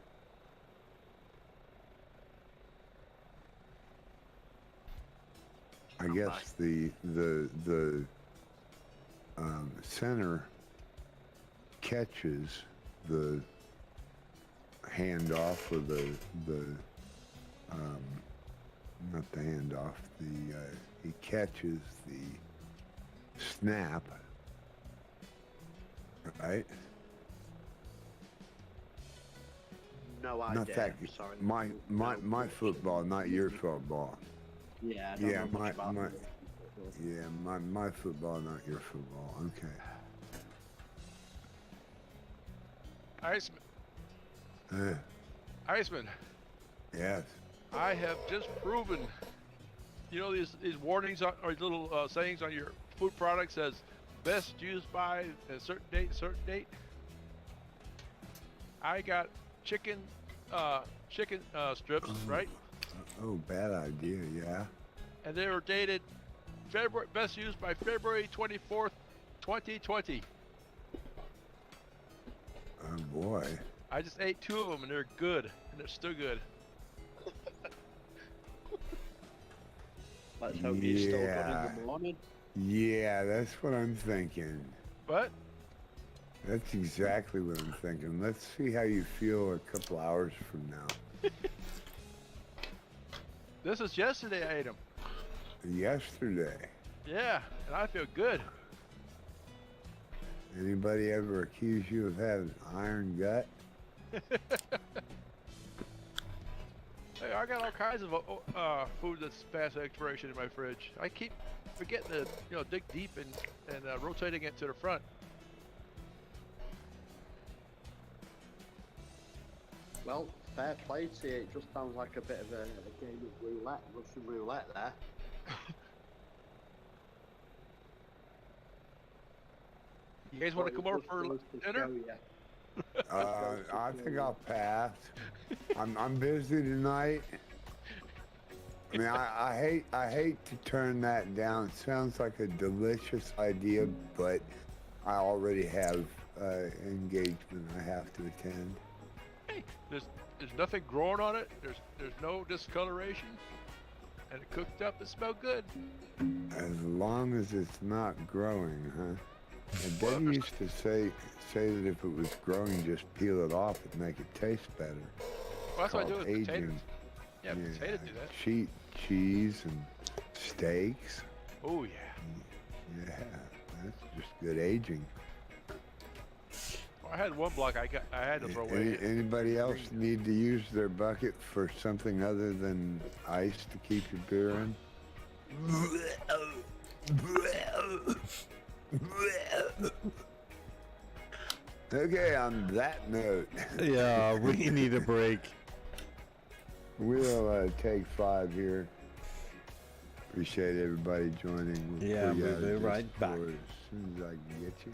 I guess the center catches the handoff or the not the handoff, he catches the snap, right? No idea. Not that. I'm sorry. My football, not your football. Yeah, I don't know much about my it. yeah, my football, not your football. Okay. Iceman. Iceman. Yes. I have just proven, you know, these warnings on, or little sayings on your food product says best used by a certain date. I got chicken strips, right? Oh, bad idea. Yeah. And they were dated best used by February 24th, 2020. Oh boy. I just ate 2 of them and they're good, and they're still good. Let's hope you're still good in the morning. Yeah, that's what I'm thinking. What? That's exactly what I'm thinking. Let's see how you feel a couple hours from now. This is yesterday I ate them. Yesterday. Yeah, and I feel good. Anybody ever accuse you of having iron gut? Hey, I got all kinds of food that's past expiration in my fridge. I keep forgetting to, dig deep and rotating it to the front. Well, fair play to you. It just sounds like a bit of a game of roulette, Russian roulette there. You guys want to come over for dinner? I think I'll pass. I'm busy tonight. I mean, I hate to turn that down. It sounds like a delicious idea, but I already have engagement I have to attend. Hey, there's nothing growing on it. There's no discoloration, and it cooked up. It smelled good. As long as it's not growing, huh? And Dad used to say that if it was growing, just peel it off and make it taste better. Well, that's what I do with aging. potatoes. Yeah, potatoes do that. Cheese and steaks. Oh yeah. Yeah, that's just good aging. Well, I had one block I had to throw away. Anybody else need to use their bucket for something other than ice to keep your beer in? Okay, on that note. Yeah, we need a break. We'll take 5 here. Appreciate everybody joining. Yeah, we'll be right back. As soon as I can get you.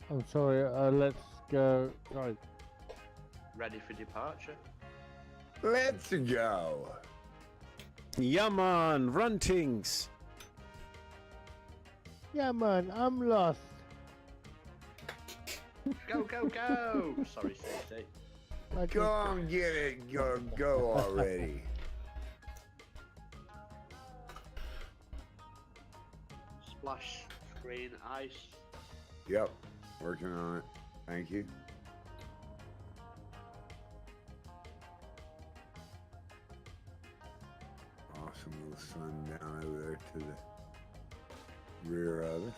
I'm sorry, let's go. Right. Ready for departure? Let's go. Yeah, man, run things. Yeah, man, I'm lost. Go, go, go! Sorry, CC. Go on, get it. Go already. Splash screen ice. Yep, working on it. Thank you. Awesome little sun down over there to the rear of us.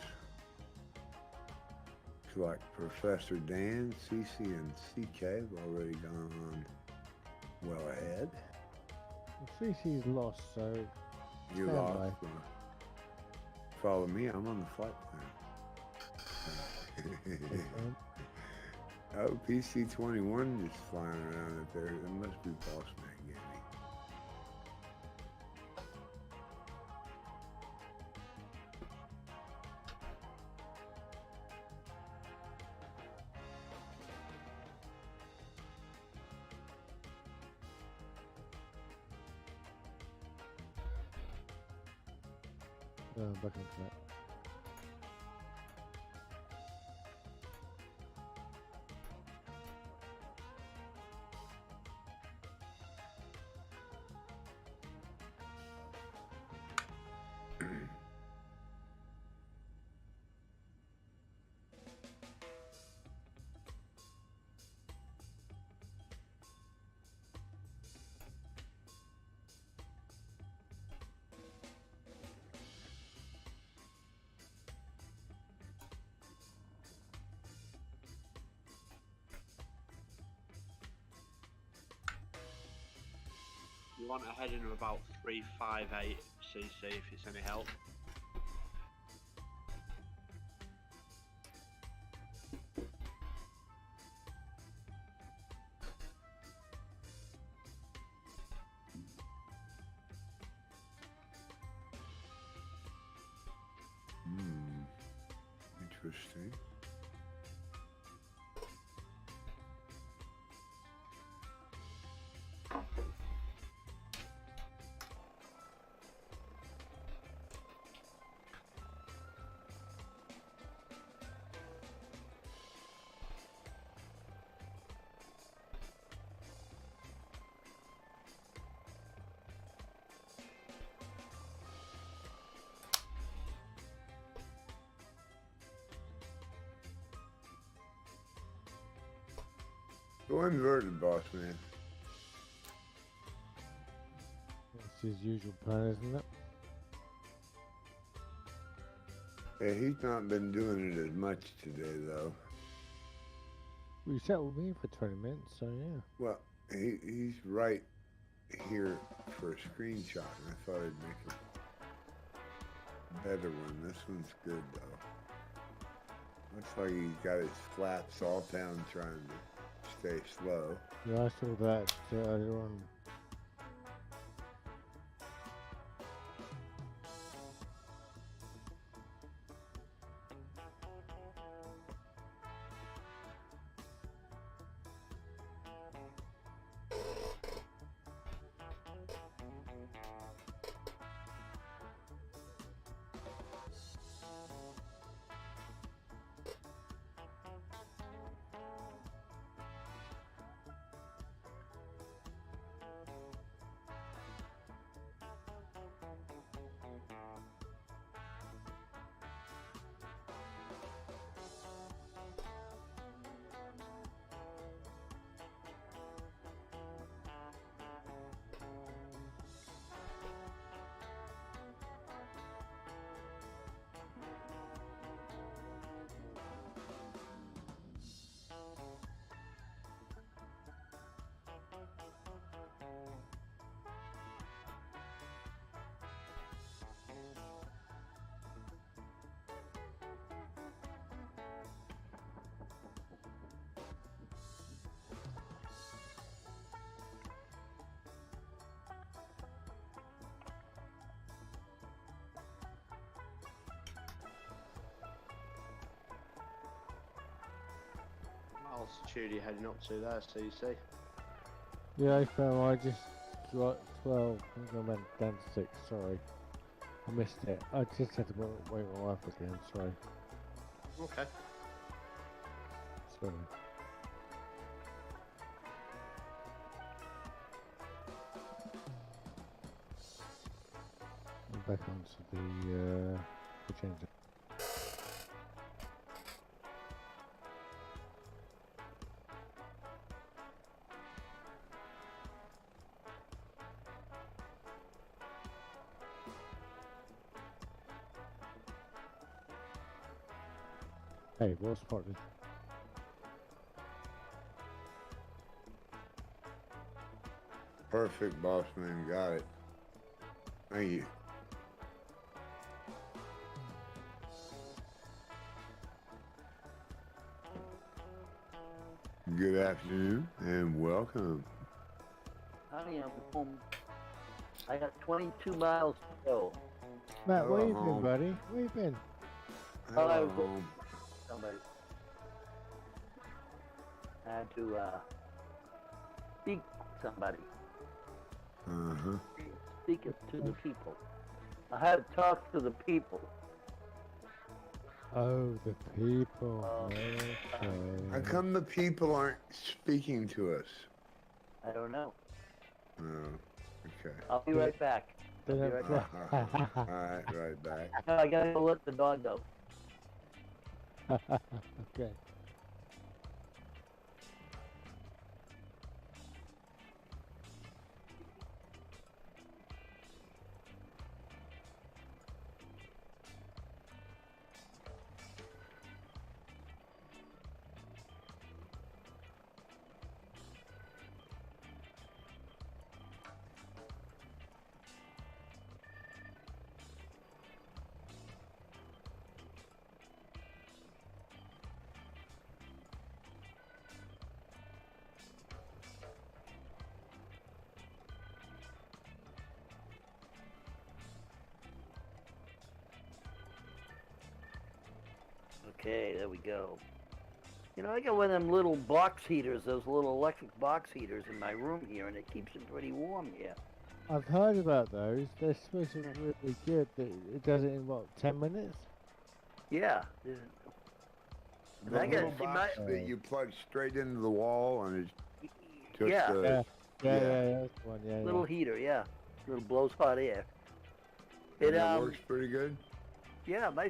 Looks like Professor Dan, CC, and CK have already gone on well ahead. Well, CC's lost, so You stand lost. by. Follow me. I'm on the flight plan. Oh, PC-21 just flying around up there. That must be Boss Man getting me. Back on track. You want a heading of about 358 cc if it's any help. Interesting. Go inverted, Boss Man. That's his usual plan, isn't it? Yeah, he's not been doing it as much today, though. Well, you sat with me for 20 minutes, so yeah. Well, he's right here for a screenshot, and I thought I'd make a better one. This one's good, though. Looks like he's got his flaps all down trying to stay slow. Yeah, I saw that earlier on. altitude are you heading up to there, CC? Yeah, I found I just got 12. I think I went down to 6. Sorry, I missed it. I just had to wait my wife again. Sorry. Okay. Sorry. I'm back onto the change. Hey, well spotted. Perfect, boss man. Got it. Thank you. Good afternoon and welcome. I am home. I got 22 miles to go. Matt, where Hello, you been, home. buddy? Where you been? Oh, I Hello, was home. somebody. I had to speak to somebody. Uh-huh. Speak it to the people. I had to talk to the people. Oh, the people. How Okay. come the people aren't speaking to us? I don't know. Oh, okay. I'll be right back. They I'll be don't right fly. back. All right, right back. No, I gotta go let the dog out. Okay. Okay, there we go. You know, I got one of them little box heaters, those little electric box heaters in my room here, and it keeps it pretty warm here. I've heard about those. They're supposed to be really good. It does it in what, 10 minutes? Yeah. The I got- little see, box my- that you plug straight into the wall and it's just Yeah. Yeah, that's the one. Yeah, Little heater, yeah. Little blows hot air. It and it works pretty good. Yeah, my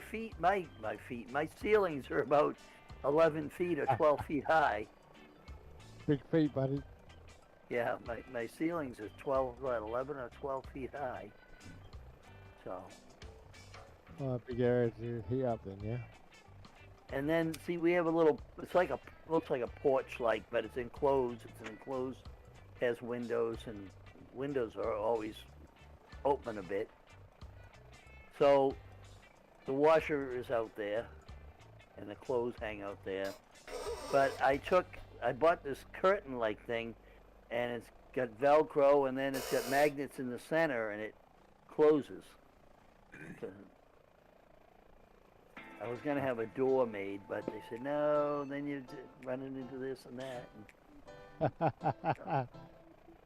ceilings are about 11 feet or 12 feet high. Big feet, buddy. Yeah, my ceilings are 11 or 12 feet high. So, Oh, big area to heat up then, yeah? and then see, we have a little. It's like looks like a porch, but it's enclosed. It's an enclosed, has windows, and windows are always open a bit. So, the washer is out there, and the clothes hang out there. But I bought this curtain-like thing, and it's got Velcro, and then it's got magnets in the center, and it closes. I was gonna have a door made, but they said no. Then you're running into this and that,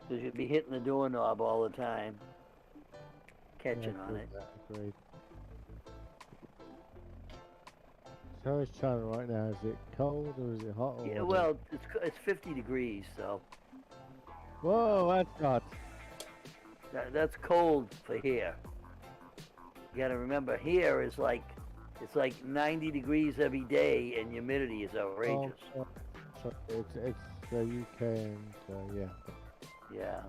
because you'd be hitting the doorknob all the time, catching on it. Great. So it's China right now. Is it cold or is it hot? Or Yeah, what? well, it's 50 degrees, so Whoa, that's hot. that's cold for here. You gotta remember, here is it's like 90 degrees every day, and humidity is outrageous. Oh, so it's the UK and yeah. Yeah.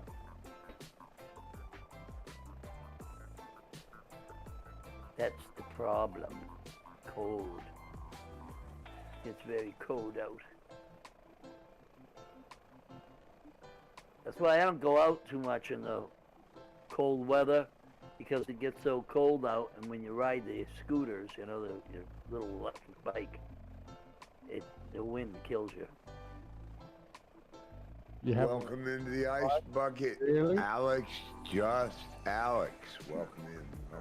That's the problem. Cold. It's very cold out. That's why I don't go out too much in the cold weather, because it gets so cold out, and when you ride the scooters, your little electric bike, the wind kills you. Welcome into the ice bucket, Really? Alex. Just Alex. Welcome in.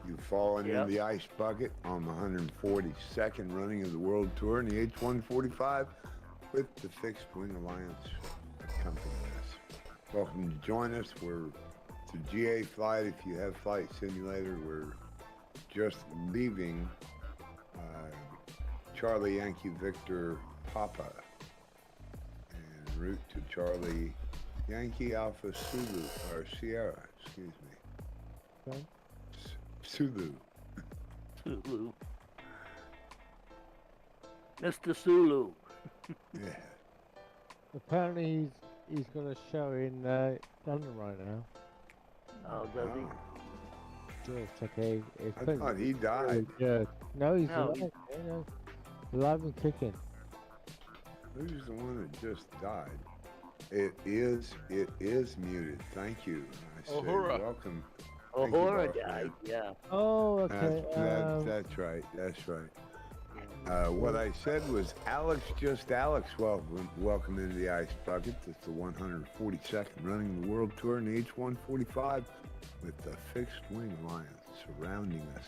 You've fallen Yep. into the ice bucket on the 142nd running of the World Tour in the H145 with the Fixed Wing Alliance accompanying us. Welcome to join us. It's a GA flight. If you have Flight Simulator, we're just leaving Charlie Yankee Victor Papa en route to Charlie Yankee Alpha Sulu, or Sierra, excuse me. Okay. Sulu. Sulu. Mr. Sulu. Yeah. Apparently he's got a show in London right now. Oh, does he? Yeah, it's okay. I thought he died. Yeah. No, he's No, alive. Yeah, alive and kicking. Who's the one that just died? It is muted. Thank you. I say Uhura. welcome. Thank you, Uhura Boss died, Man. yeah. Oh, okay. That's right. That's right. What I said was Alex welcome into the Ice Bucket. It's the 142nd running of the World Tour in the H145 with the Fixed Wing Alliance surrounding us.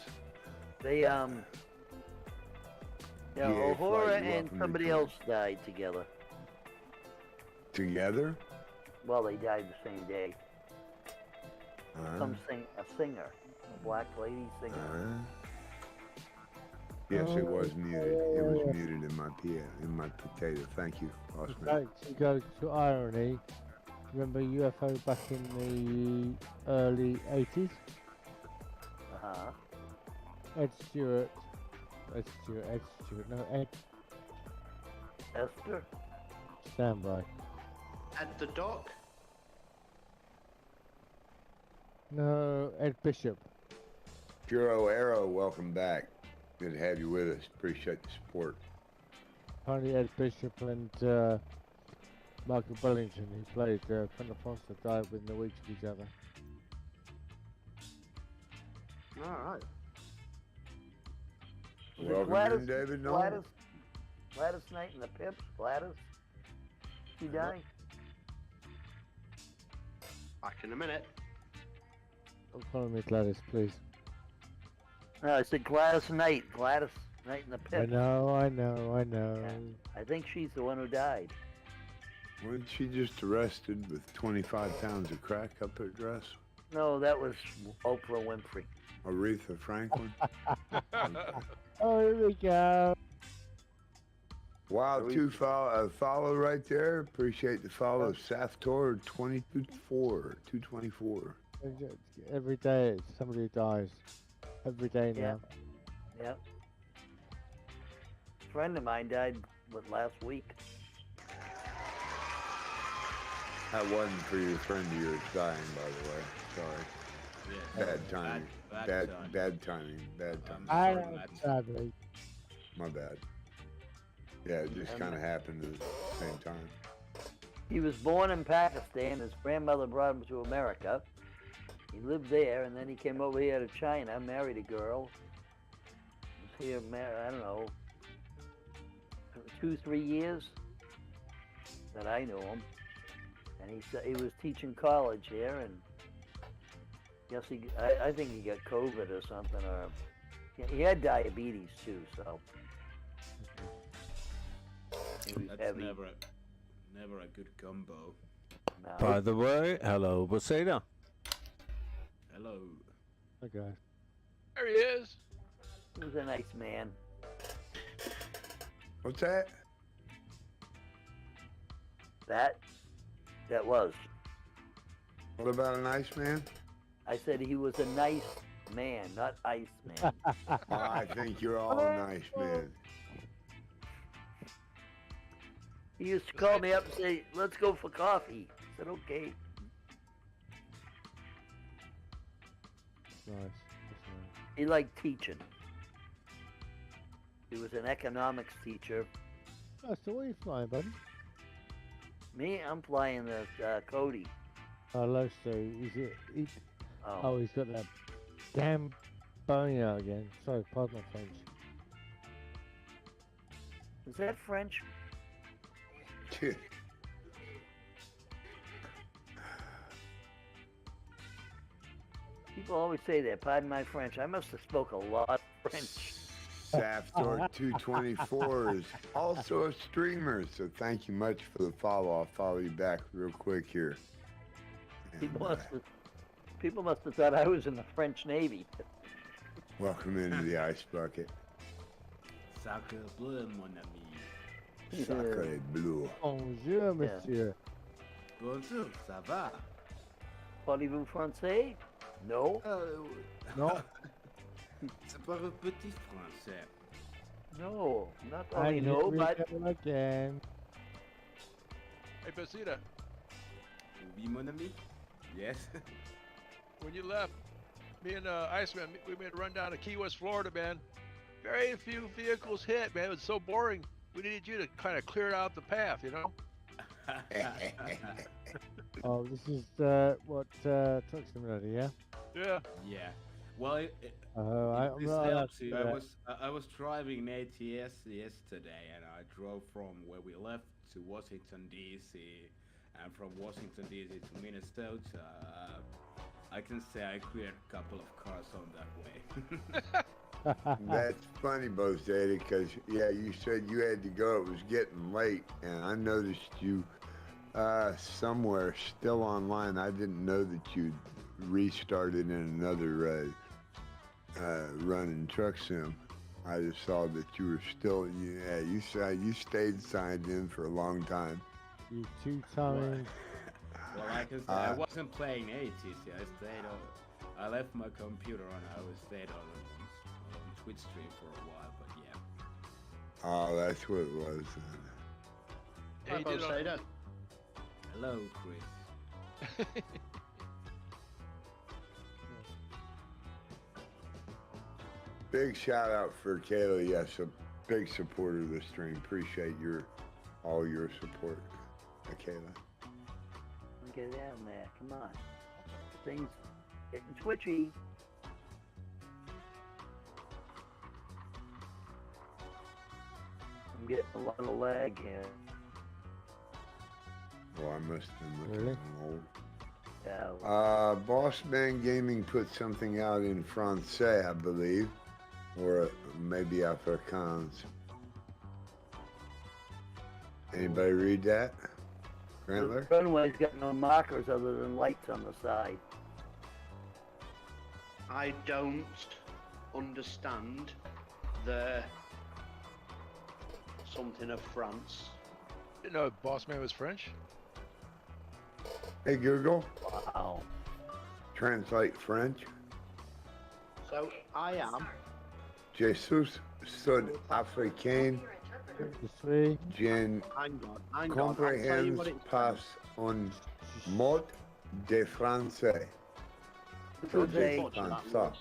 They GA Uhura flight, and welcome somebody to- else died together. Together? Well, they died the same day. Uh-huh. A singer, a black lady singer. Yes, it was muted. It was muted in my potato. Thank you, Boss Man. Right, to go to irony. Remember UFO back in the early 80s? Uh-huh. Ed Stewart, no, Ed, Esther? stand by. At the dock? No, Ed Bishop. Puro Arrow, welcome back. Good to have you with us. Appreciate the support. Apparently Ed Bishop and Michael Bellington, who played Fenner Foster, died within a week of each other. Alright. Welcome in, David Nolan. Gladys Knight and the Pips? Gladys? She died? Back in a minute. Don't call me Gladys, please. No, I said Gladys Knight. Gladys Knight and the Pips. I know. Yeah. I think she's the one who died. Wasn't she just arrested with 25 pounds of crack up her dress? No, that was Oprah Winfrey. Aretha Franklin? Oh, here we go. Wow, follow right there. Appreciate the follow. Saftor 224. Every day it's somebody who dies. Every day now. Yep. A friend of mine died last week. That wasn't for your friend of yours dying, by the way. Sorry. Yeah. Bad timing. Bad timing. I don't sadly. My bad. Yeah, it just kind of happened at the same time. He was born in Pakistan. His grandmother brought him to America. He lived there, and then he came over here to China, married a girl. Was here, I don't know, 2-3 years that I knew him. And he said he was teaching college here, and I think he got COVID or something, or he had diabetes too, so. He was That's heavy. never a good combo. No. By the way, hello, Buseda. Hello. Okay. There he is. He was a nice man. What's that? That was. What about a nice man? I said he was a nice man, not ice man. Oh, I think you're all nice men. He used to call me up and say, "Let's go for coffee." I said, "Okay." Nice. He liked teaching. He was an economics teacher. Oh, so what are you flying, buddy? Me, I'm flying the Cody. Oh, low Steve. Oh. He's got that damn bone out again. Sorry, pardon my French. Is that French? People always say that. Pardon my French. I must have spoke a lot of French. Saftor 224 is also a streamer, so thank you much for the follow. I'll follow you back real quick here. And, People must have thought I was in the French Navy. welcome into the ice bucket. Sacre bleu, mon ami. Sacre bleu. Bonjour, monsieur. Bonjour, ça va? Parlez-vous français? No. No. C'est pas un petit français. No, not I only no, but again. Hey, Basita, Oui, mon ami? Yes. when you left, me and Iceman, we made a run down to Key West, Florida, man. Very few vehicles hit, man. It was so boring. We needed you to kind of clear out the path, you know? Oh, this is what Truck Simulator, yeah? Yeah. Yeah. Well, I'm this not allowed helps to you. do I that. was driving an ATS yesterday, and I drove from where we left to Washington D.C. and from Washington D.C. to Minnesota. I can say I cleared a couple of cars on that way. That's funny, Bo Zeta, because, yeah, you said you had to go. It was getting late, and I noticed you somewhere still online. I didn't know that you'd restarted in another running truck sim. I just saw that you were still, you stayed signed in for a long time. You two-timing. Well, I can say I wasn't playing ATC. I stayed on. I left my computer on. I was stayed on Twitch stream for a while, but yeah. Oh, that's what it was. Yeah, you did all- Hello, Chris. Big shout out for Kayla. Yes, a big supporter of the stream. Appreciate all your support, Kayla. get down there. Come on. Things getting twitchy. I'm getting a lot of lag here. Oh, I must have been looking Really? old. Yeah. Boss Man Gaming put something out in Francais, I believe, or maybe Afrikaans. Anybody read that? Grantler? The runway's got no markers other than lights on the side. I don't understand the something of France. Didn't know Boss Man was French. Hey Google, Wow. translate French. So I am. Jesus sud africain, The three. je Hang on. I'll tell you what comprehends it pas un mot de français. Good day. Ça.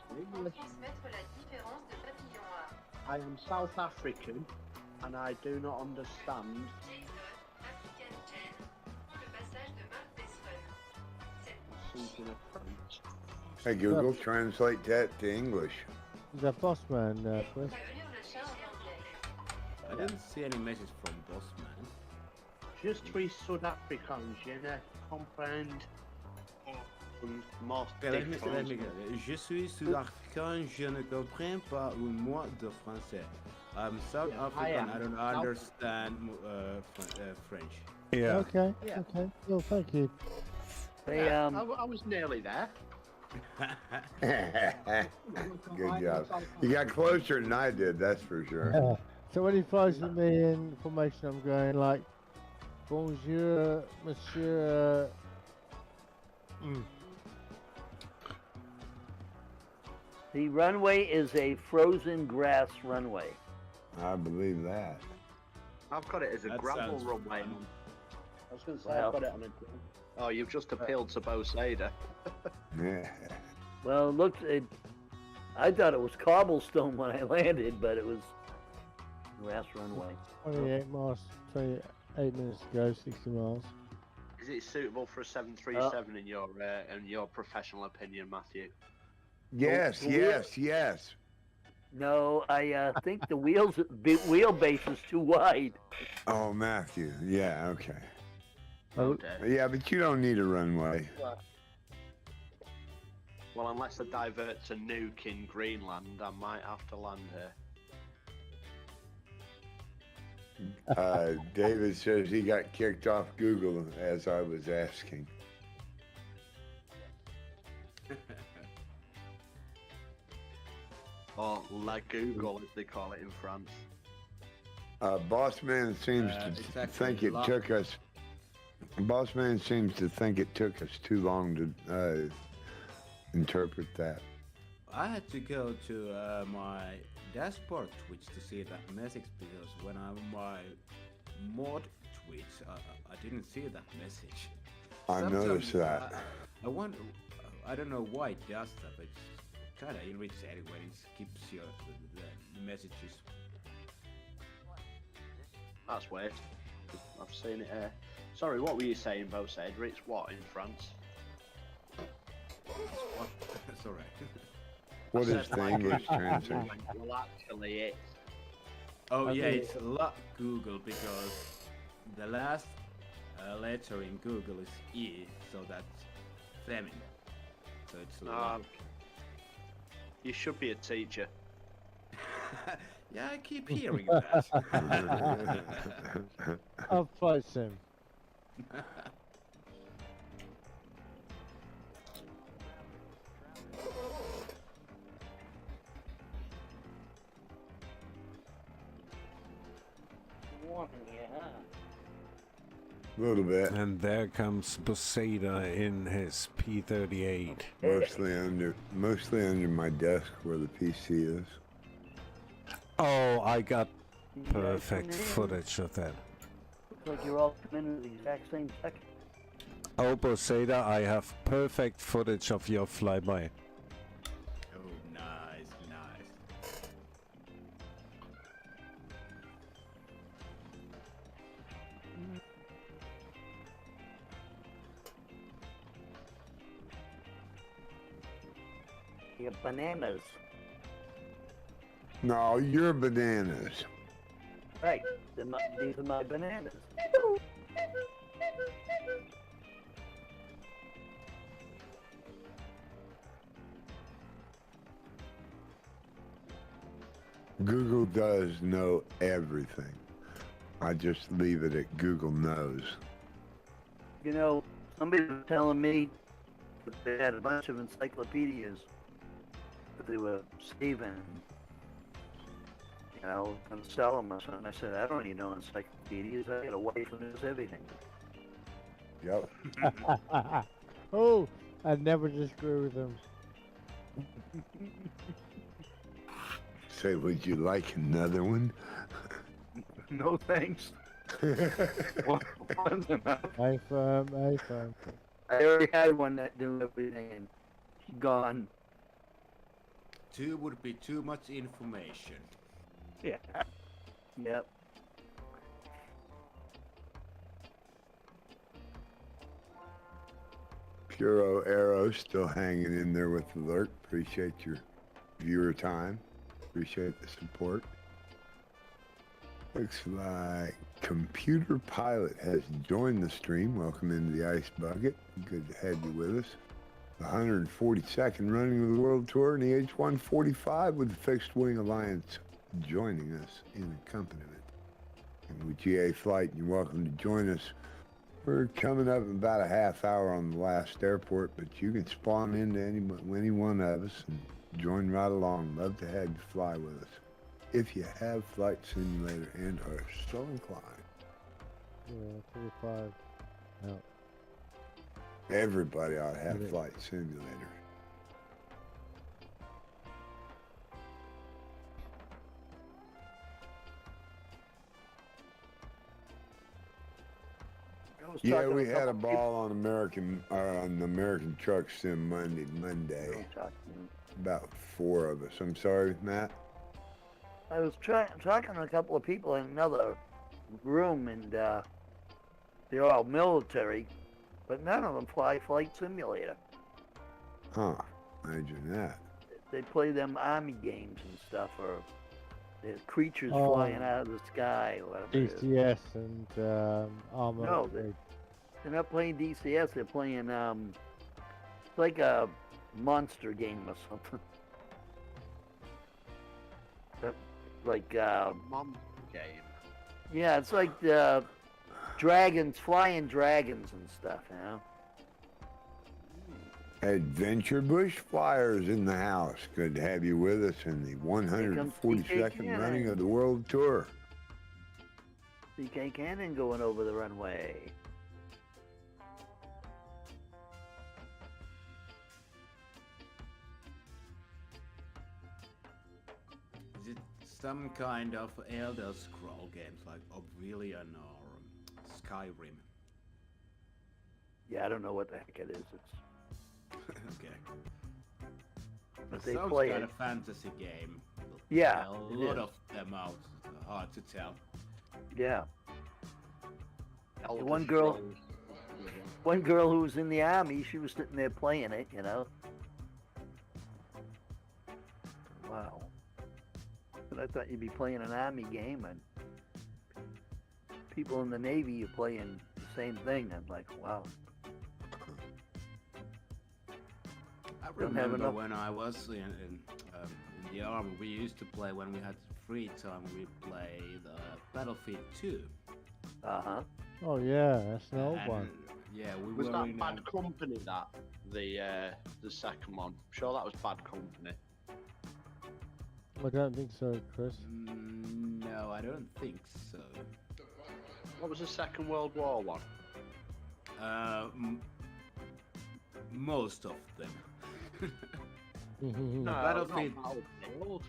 I am South African and I do not understand. Something of French. Hey Google, translate that to English. Is that Boss Man, Chris? I didn't see any message from Boss Man. Je suis Sud-Africain, je ne comprends most Okay, let me get it. Je suis Sud-Africain, je ne comprends pas un mot de français. I'm South African, I don't understand French. Yeah. Okay, Yeah. okay. Well, thank you. They, I was nearly there. Good job. You got closer than I did, that's for sure. So when he flies with me in formation, I'm going like, bonjour, monsieur. The runway is a frozen grass runway. I believe that. I've got it as a That gravel sounds runway. fun. I was going to say Well. I've got it on a. Oh, you've just appealed to Bo Sada. Yeah. Well, it looks. I thought it was cobblestone when I landed, but it was grass runway. 28 miles, 28 minutes ago, 60 miles. Is it suitable for a 737 in your professional opinion, Matthew? Yes, the yes, yes. No, I think the wheelbase is too wide. Oh, Matthew. Yeah, okay. Oh, Okay. Yeah, but you don't need a runway. Well, unless I divert to Nuke in Greenland, I might have to land here. David says he got kicked off Google as I was asking. Or La Google, as they call it in France. Boss man seems to it's actually think it took us. Boss man seems to think it took us too long to interpret that. I had to go to my dashboard Twitch to see that message because when I'm my mod Twitch, I didn't see that message. I noticed Sometimes that. I wonder, I don't know why it does that, but it's kind of irritating when it skips your the messages. That's weird. I've seen it here. Sorry, what were you saying, Bo said? It's what in France? Sorry. What I is said the like English Google. translation? Well, actually, it's Oh yeah, Okay. it's La Google because the last letter in Google is E, so that's feminine. So it's La. you should be a teacher. Yeah, I keep hearing that. I've flight sim. A little bit. And there comes Posada in his P-38. Mostly under my desk where the PC is. Oh, I got You guys perfect coming in? footage of that. Looks like you're all coming in at the exact same second. Oh, Posada, I have perfect footage of your flyby. Oh, nice, nice. You got bananas. No, you're bananas. Right. These are my bananas. Google does know everything. I just leave it at Google knows. You know, somebody was telling me that they had a bunch of encyclopedias that they were saving. You know, and sell them or something. I said, I don't need no encyclopedias. I got a wife who knows everything. Yep. Oh, I never disagree with them. Say, would you like another one? No thanks. One's enough. Hey firm, hey firm. I already had one that knew everything and she's gone. 2 would be too much information. Yeah. Yep. Puro Arrow still hanging in there with the lurk. Appreciate your viewer time. Appreciate the support. Looks like Computer Pilot has joined the stream. Welcome into the Ice Bucket. Good to have you with us. The 142nd running of the World Tour and the H145 with the Fixed Wing Alliance joining us in accompaniment. And with GA Flight, you're welcome to join us. We're coming up in about a half hour on the last airport, but you can spawn into any one of us and join right along. Love to have you fly with us. If you have Flight Simulator and are so inclined. Yeah, 45. No. Everybody ought to have Yeah. Flight Simulator. I was Yeah, talking we to had a couple ball on the American Truck Sim Monday. people. About 4 of us. I'm sorry, Matt. I was talking to a couple of people in another room, and they're all military, but none of them fly Flight Simulator. Huh. Imagine that. They play them army games and stuff, or there's creatures Oh. flying out of the sky, or whatever it is. DCS and armor. No, upgrade. They're not playing DCS. They're playing it's like a monster game or something. Like Mom game. Yeah, it's like dragons, flying dragons and stuff, you know. Adventure Bush Flyers in the house. Good to have you with us in the 142nd running of the World Tour. CK Cannon going over the runway. Is it some kind of Elder Scroll games like Oblivion or Skyrim? Yeah, I don't know what the heck it is. It's Okay. but It they sounds play kind it. of fantasy game. Yeah, A it lot is. of them out. Hard to tell. Yeah. Elder One girl, Scrolls. one girl who was in the army, she was sitting there playing it, you know. Wow. But I thought you'd be playing an army game, and people in the Navy are playing the same thing. I'm like, wow. I Don't have remember enough. when I was in the army, we used to play when we had free time. We played Battlefield 2. Uh-huh. Oh yeah, that's an old And, one. Yeah, we Was were that in Bad Company? That the second one. I'm sure that was Bad Company. I don't think so, Chris. No, I don't think so. What was the Second World War one? Most of them. No, Battlefield. not Battlefield.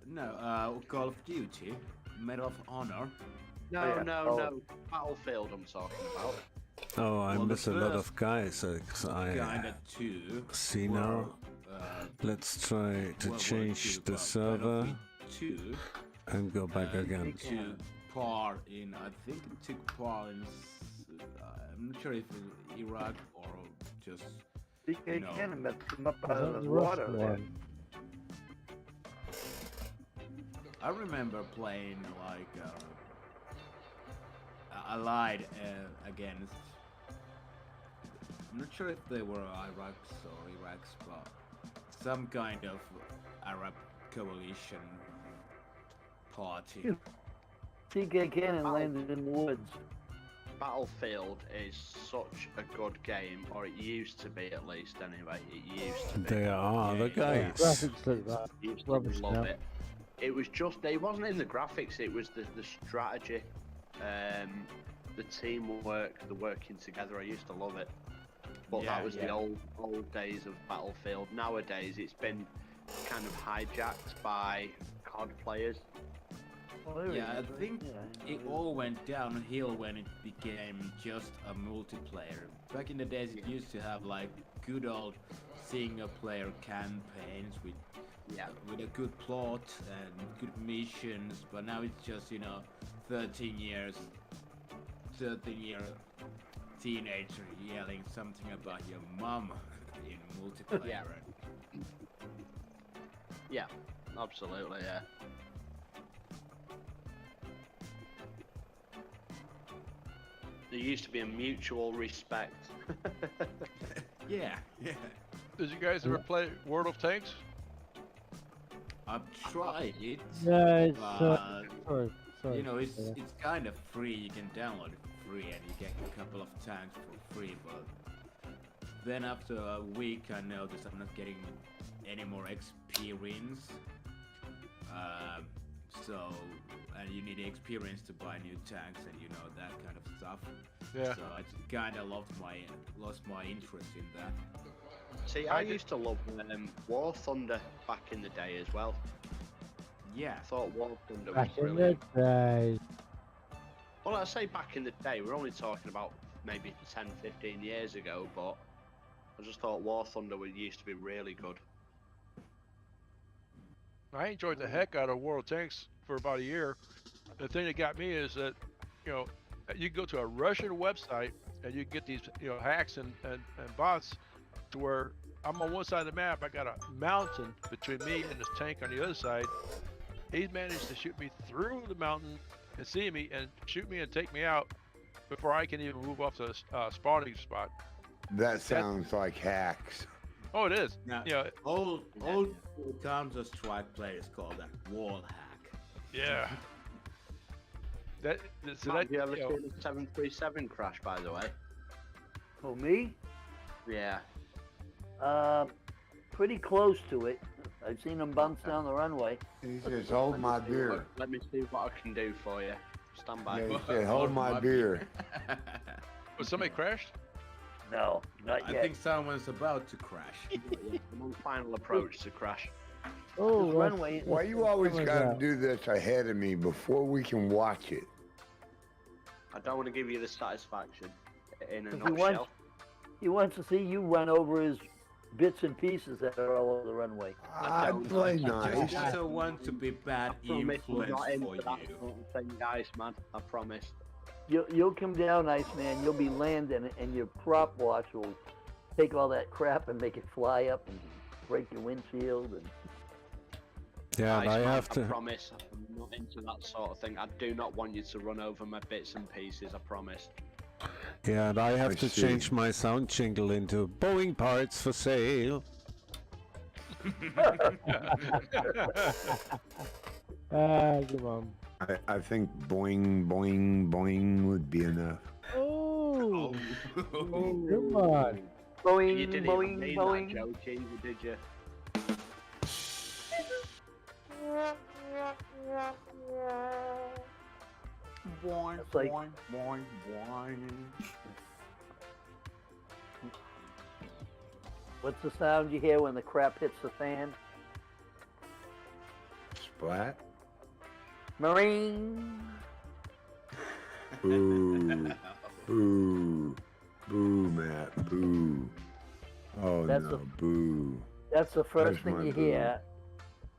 No, Call of Duty, Medal of Honor. No, Oh, yeah. no. Battlefield I'm talking about. Oh, I Well, the miss a lot first of guys. Kinda two. See were, now. Let's try to World War change II, the but server Battlefield 2 and go back again. took part in, I think it took part in, I'm not sure if it was Iraq or just, CK No. Cannon messed them up Was out that of the the Russian water. there. one? I remember playing like Allied against, I'm not sure if they were Iraqs or Iraqs, but some kind of Arab coalition party. CK Cannon landed in the woods. Battlefield is such a good game, or it used to be at least anyway. It used to be. They are the guys. Graphics look like Used to rubbish love now. it. It was just, it wasn't in the graphics, it was the strategy, the teamwork, the working together. I used to love it. But Yeah, that was the yeah. old days of Battlefield. Nowadays it's been kind of hijacked by COD players. Yeah, I think it all went downhill when it became just a multiplayer. Back in the days, it used to have like good old single-player campaigns with a good plot and good missions, but now it's just 13-year teenager yelling something about your mum in multiplayer. Yeah, absolutely, yeah. There used to be a mutual respect. Yeah. Did you guys ever play World of Tanks? I've tried it. Yeah, it's but sorry. it's kind of free. You can download it for free, and you get a couple of tanks for free. But then after a week, I noticed I'm not getting any more experience. And you need experience to buy new tanks and that kind of stuff. Yeah. So I kind of lost my interest in that. See, I used to love War Thunder back in the day as well. Yeah. I thought War Thunder was Back in the brilliant. day. Well, I say back in the day, we're only talking about maybe 10, 15 years ago, but I just thought War Thunder used to be really good. I enjoyed the heck out of World of Tanks for about a year. The thing that got me is that, you go to a Russian website and you get these, hacks and bots to where I'm on one side of the map, I got a mountain between me and this tank on the other side. He's managed to shoot me through the mountain and see me and shoot me and take me out before I can even move off the spawning spot. That sounds like hacks. Oh, it is. Now, Yeah. old Counter-Strike players call that wall hack. Yeah. So Have you ever you know, seen a 737 crash, by the way? For me, Yeah. pretty close to it. I've seen them bounce down the runway. He says, hold my beer. Let me see what I can do for you. Stand by. Yeah, he said, hold my beer. was somebody crashed? No, not I yet. think someone's about to crash. I'm on final approach to crash. Oh, This runway. Why you always Someone's gotta out. do this ahead of me before we can watch it? I don't want to give you the satisfaction in a If he nutshell. wants, he wants to see you run over his bits and pieces that are all over the runway. I play nice. Just don't want to be bad I promise I'm influence not into for that you. sort of thing, guys, man. I promise. You'll come down, Iceman. You'll be landing, and your prop wash will take all that crap and make it fly up and break your windshield. And Yeah, and Nice, I man, have to. promise. I'm not into that sort of thing. I do not want you to run over my bits and pieces. I promise. Yeah, and I have I to see. change my sound jingle into Boeing parts for sale. Come on. I think boing, boing, boing would be enough. Oh, come on. You Boing, didn't even boing, mean boing. that, Joe Cheesy, did you? Boing, That's like- boing, boing, boing. What's the sound you hear when the crap hits the fan? Splat? Marine. Boo. Boo. Boo, Matt. Boo. Oh, That's no. the- Boo. That's the first There's thing my you boo. hear.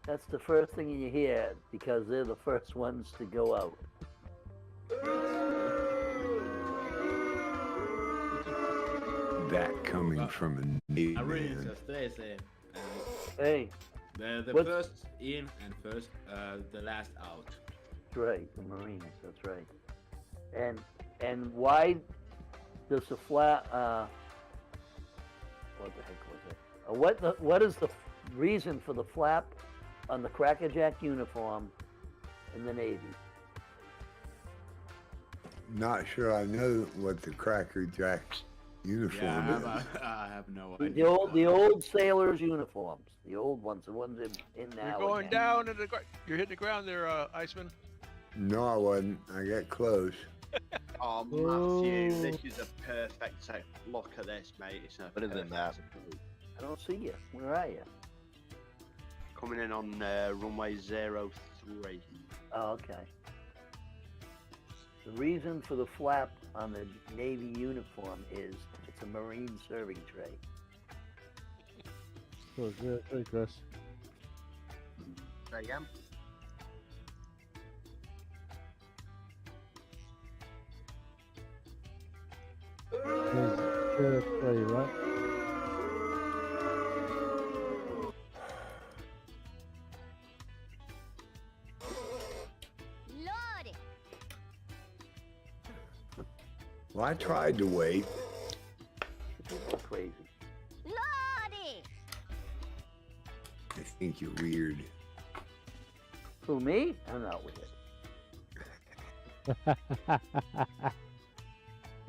That's the first thing you hear because they're the first ones to go out. That coming from a Navy Marines, man. as they say. Hey, The What's- first in and first, the last out. that's right, the Marines. That's right. And why does the flat? What the heck was it? What is the reason for the flap on the crackerjack uniform in the Navy? Not sure I know what the Cracker Jack's uniform Yeah, is. I have no The idea. old sailors' uniforms, the old ones, the ones in now. You're and going then. down to the. You're hitting the ground there, Iceman. No, I wasn't. I got close. Oh, Matthew, this is a perfect look at this, mate. It's a Better than perfect that. approach. I don't see you. Where are you? Coming in on runway 03. Oh, okay. The reason for the flap on the Navy uniform is it's a Marine serving tray. So, very Chris. Say again? There's 3, right? Lordy. Well, I tried to wait. It's crazy. Lordy. I think you're weird. Who, me? I'm not with it.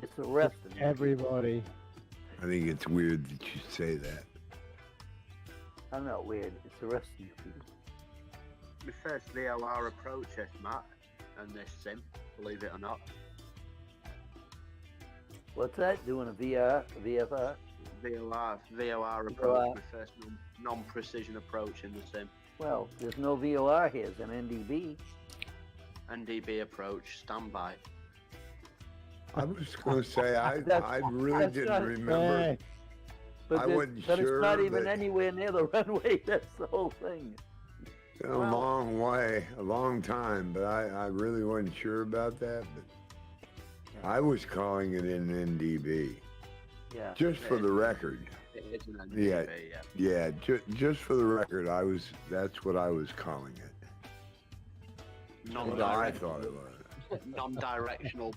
It's the rest of me. Everybody. I think it's weird that you say that. I'm not weird. It's the rest of you people. My first VOR approach, yes, Matt, and this sim, believe it or not. What's that? Doing a VR, a VFR? VOR approach, my first non-precision approach in the sim. Well, there's no VOR here. It's an NDB. NDB approach, standby. I was going to say, I really that's didn't not- remember. Hey, I wasn't but it's not sure, even but- anywhere near the runway. That's the whole thing. Been a long way, a long time, but I really wasn't sure about that. But I was calling it an NDB, Yeah. just for the record. It is an NDB, Yeah. yeah. Yeah, just for the record, that's what I was calling it. What I thought it was. Non-directional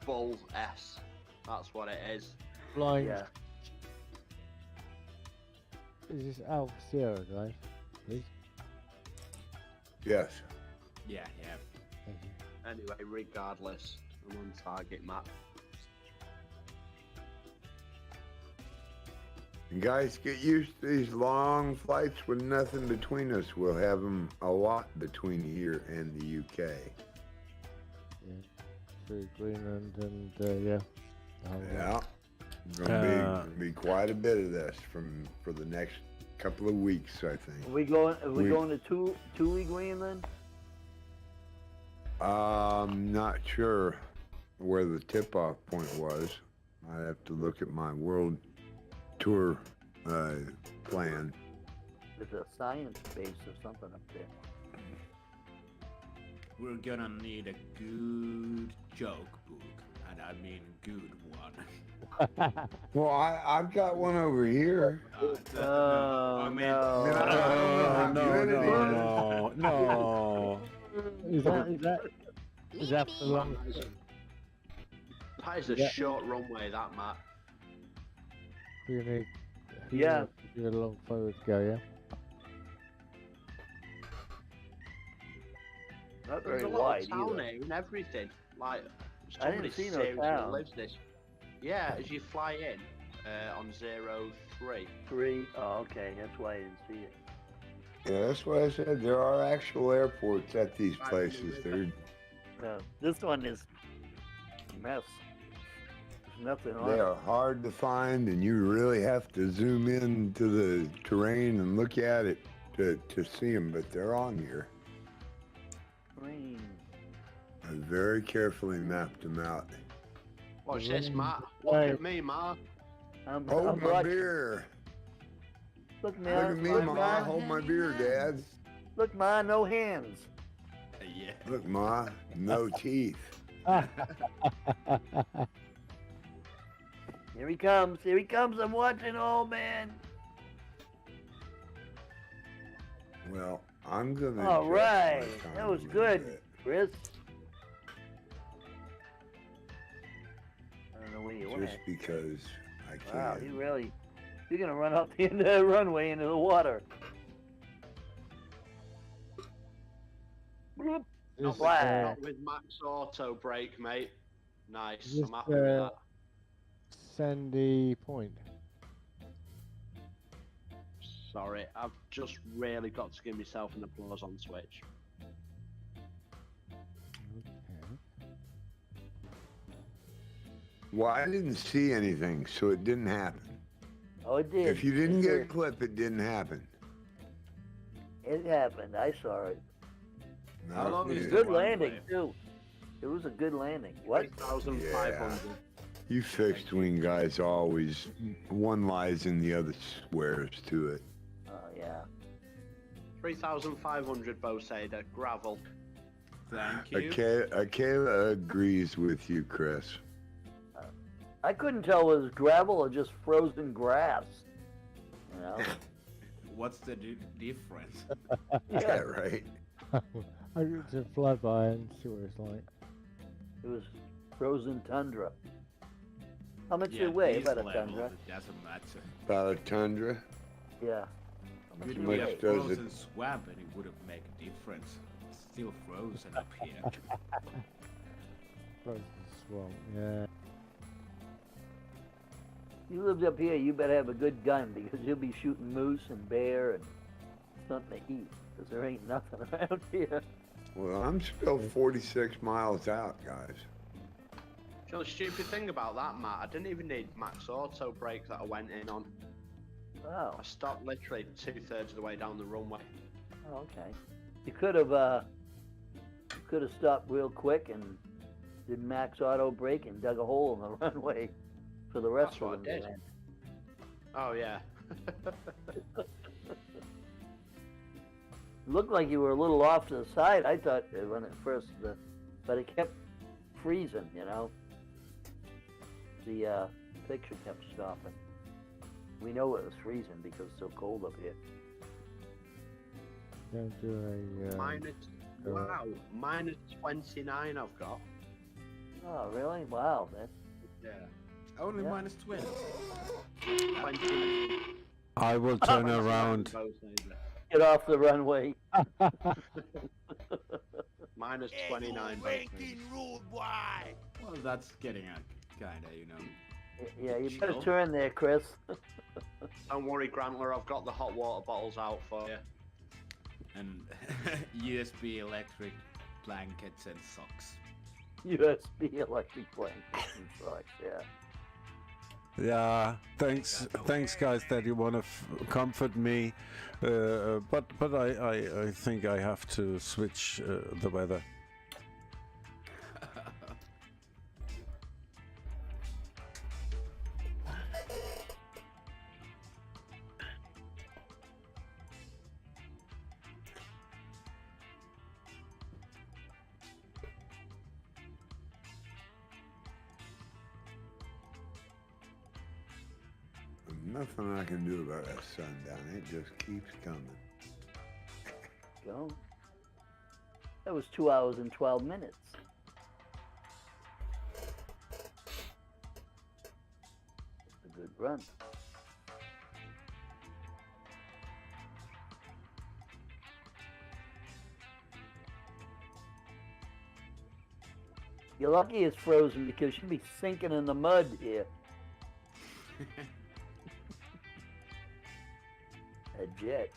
bull S. That's what it is. blind. Yeah. Is this Alpha Sierra, guys? Please. Yes. Yeah. Thank you. Anyway, regardless, I'm on target map. And guys, get used to these long flights with nothing between us. We'll have them a lot between here and the UK. Yeah. Through Greenland and yeah. Yeah. Gonna be quite a bit of this for the next couple of weeks, I think. Are we going to Thule Greenland? Not sure where the tip-off point was. I have to look at my world tour plan. There's a science base or something up there. We're gonna need a good joke book, and I mean good one. Well, I've got one over here. No. Is that for long? That is a short runway, that map. You need. Yeah. You got a long forward to go, yeah. Not There's very a lot wide of town either. here and everything. Like, I somebody didn't see no seriously town. lives this. Yeah, as you fly in on 03. 3. Oh, okay. That's why I didn't see it. Yeah, that's what I said. There are actual airports at these places. This one is a mess. There's nothing on They it. are hard to find, and you really have to zoom in to the terrain and look at it to see them, but they're on here. Green. I very carefully mapped them out. Watch this, Matt. Look at me, Matt. I'm Hold my watching. beer. Look, Look man. at me, Look, Ma. man. Hold my beer, Dad. Look, man. No hands. Yeah. Look, Ma. No teeth. Here he comes. Here he comes. I'm watching, old man. Well, I'm gonna. All adjust my right. time That a was little good, bit. Chris. I don't know where you went. Just because I can't. Wow, you're gonna run up the end of the runway into the water. Bloop. Just, Flag. Not with Max Auto Brake, mate. Nice. Just, I'm happy with that. Sandy Point. Sorry, I've just really got to give myself an applause on Switch. Okay. Well, I didn't see anything, so it didn't happen. Oh, it did. If you didn't It get a did. clip, it didn't happen. It happened. I saw it. How long It is was a the good runway? landing too. It was a good landing. What? 3,500. You fixed wing guys always, one lies and the other swears to it. Oh yeah. 3,500 Bosader, gravel. Thank you. Akela agrees with you, Chris. I couldn't tell it was gravel or just frozen grass. You know? What's the difference? Yeah, right. I get to fly by and see what it's like. It was frozen tundra. How much Yeah, it weigh? these About a levels, tundra. it doesn't matter. About a tundra. Yeah. How much Could it be much a weigh? does it- frozen swamp and it wouldn't make a difference. It's still frozen up here. Frozen swamp, yeah. You lived up here, you better have a good gun because you'll be shooting moose and bear and something to eat because there ain't nothing around here. Well, I'm still 46 miles out, guys. You know the stupid thing about that, Matt? I didn't even need Max Auto Brake that I went in on. Wow. I stopped literally 2/3 of the way down the runway. Oh, okay. You could have stopped real quick and did max auto brake and dug a hole in the runway for the rest That's of what I them. did. to land. Oh yeah. Looked like you were a little off to the side. I thought when it first, but it kept freezing. You know, the picture kept stopping. We know it was freezing because it's so cold up here. Don't do a. Wow, minus 29 I've got. Oh, really? Wow. That's Yeah. Only Yeah. minus 20. 29. I will turn around. Bosader. get off the runway. Minus 29. Well, that's getting a kinda, you know. Yeah, you better Chill. turn there, Chris. Don't worry, Grantler, I've got the hot water bottles out for you. And USB electric blankets and socks. USB electric blankets and socks, yeah. Yeah, thanks guys that you want to comfort me, but I think I have to switch the weather. Nothing I can do about that sundown. It just keeps coming. Go. That was 2 hours and 12 minutes. That's a good run. You're lucky it's frozen because you'd be sinking in the mud here. A jet.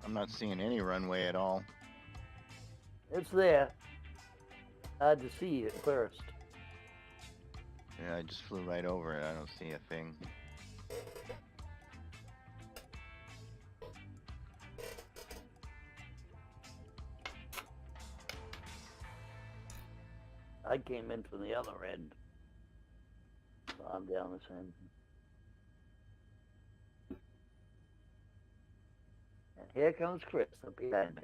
I'm not seeing any runway at all. It's there. Hard to see at first. Yeah, I just flew right over it. I don't see a thing. I came in from the other end. So I'm down this end. And here comes Chris up behind me.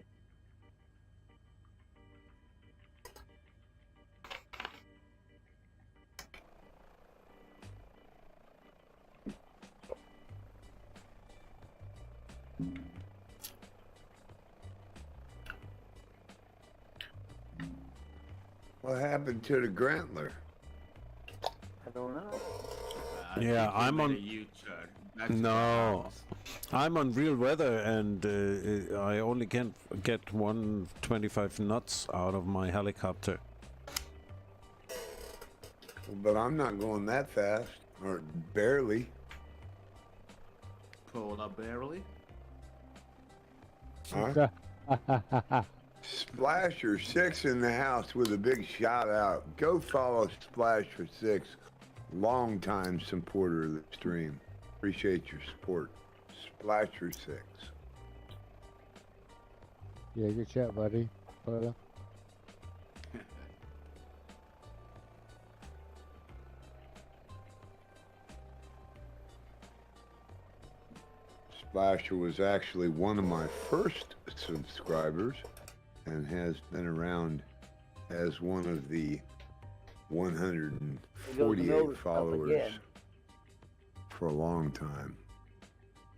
What happened to the Grantler? I don't know. Yeah, I'm on. No, I'm on real weather, and I only can get 125 knots out of my helicopter. But I'm not going that fast, or barely. Pull up barely. Huh? Splasher 6 in the house with a big shout out. Go follow Splasher 6, longtime supporter of the stream. Appreciate your support. Splasher 6. Yeah, good chat, buddy. Brother. Splasher was actually one of my first subscribers and has been around as one of the 148 followers for a long time.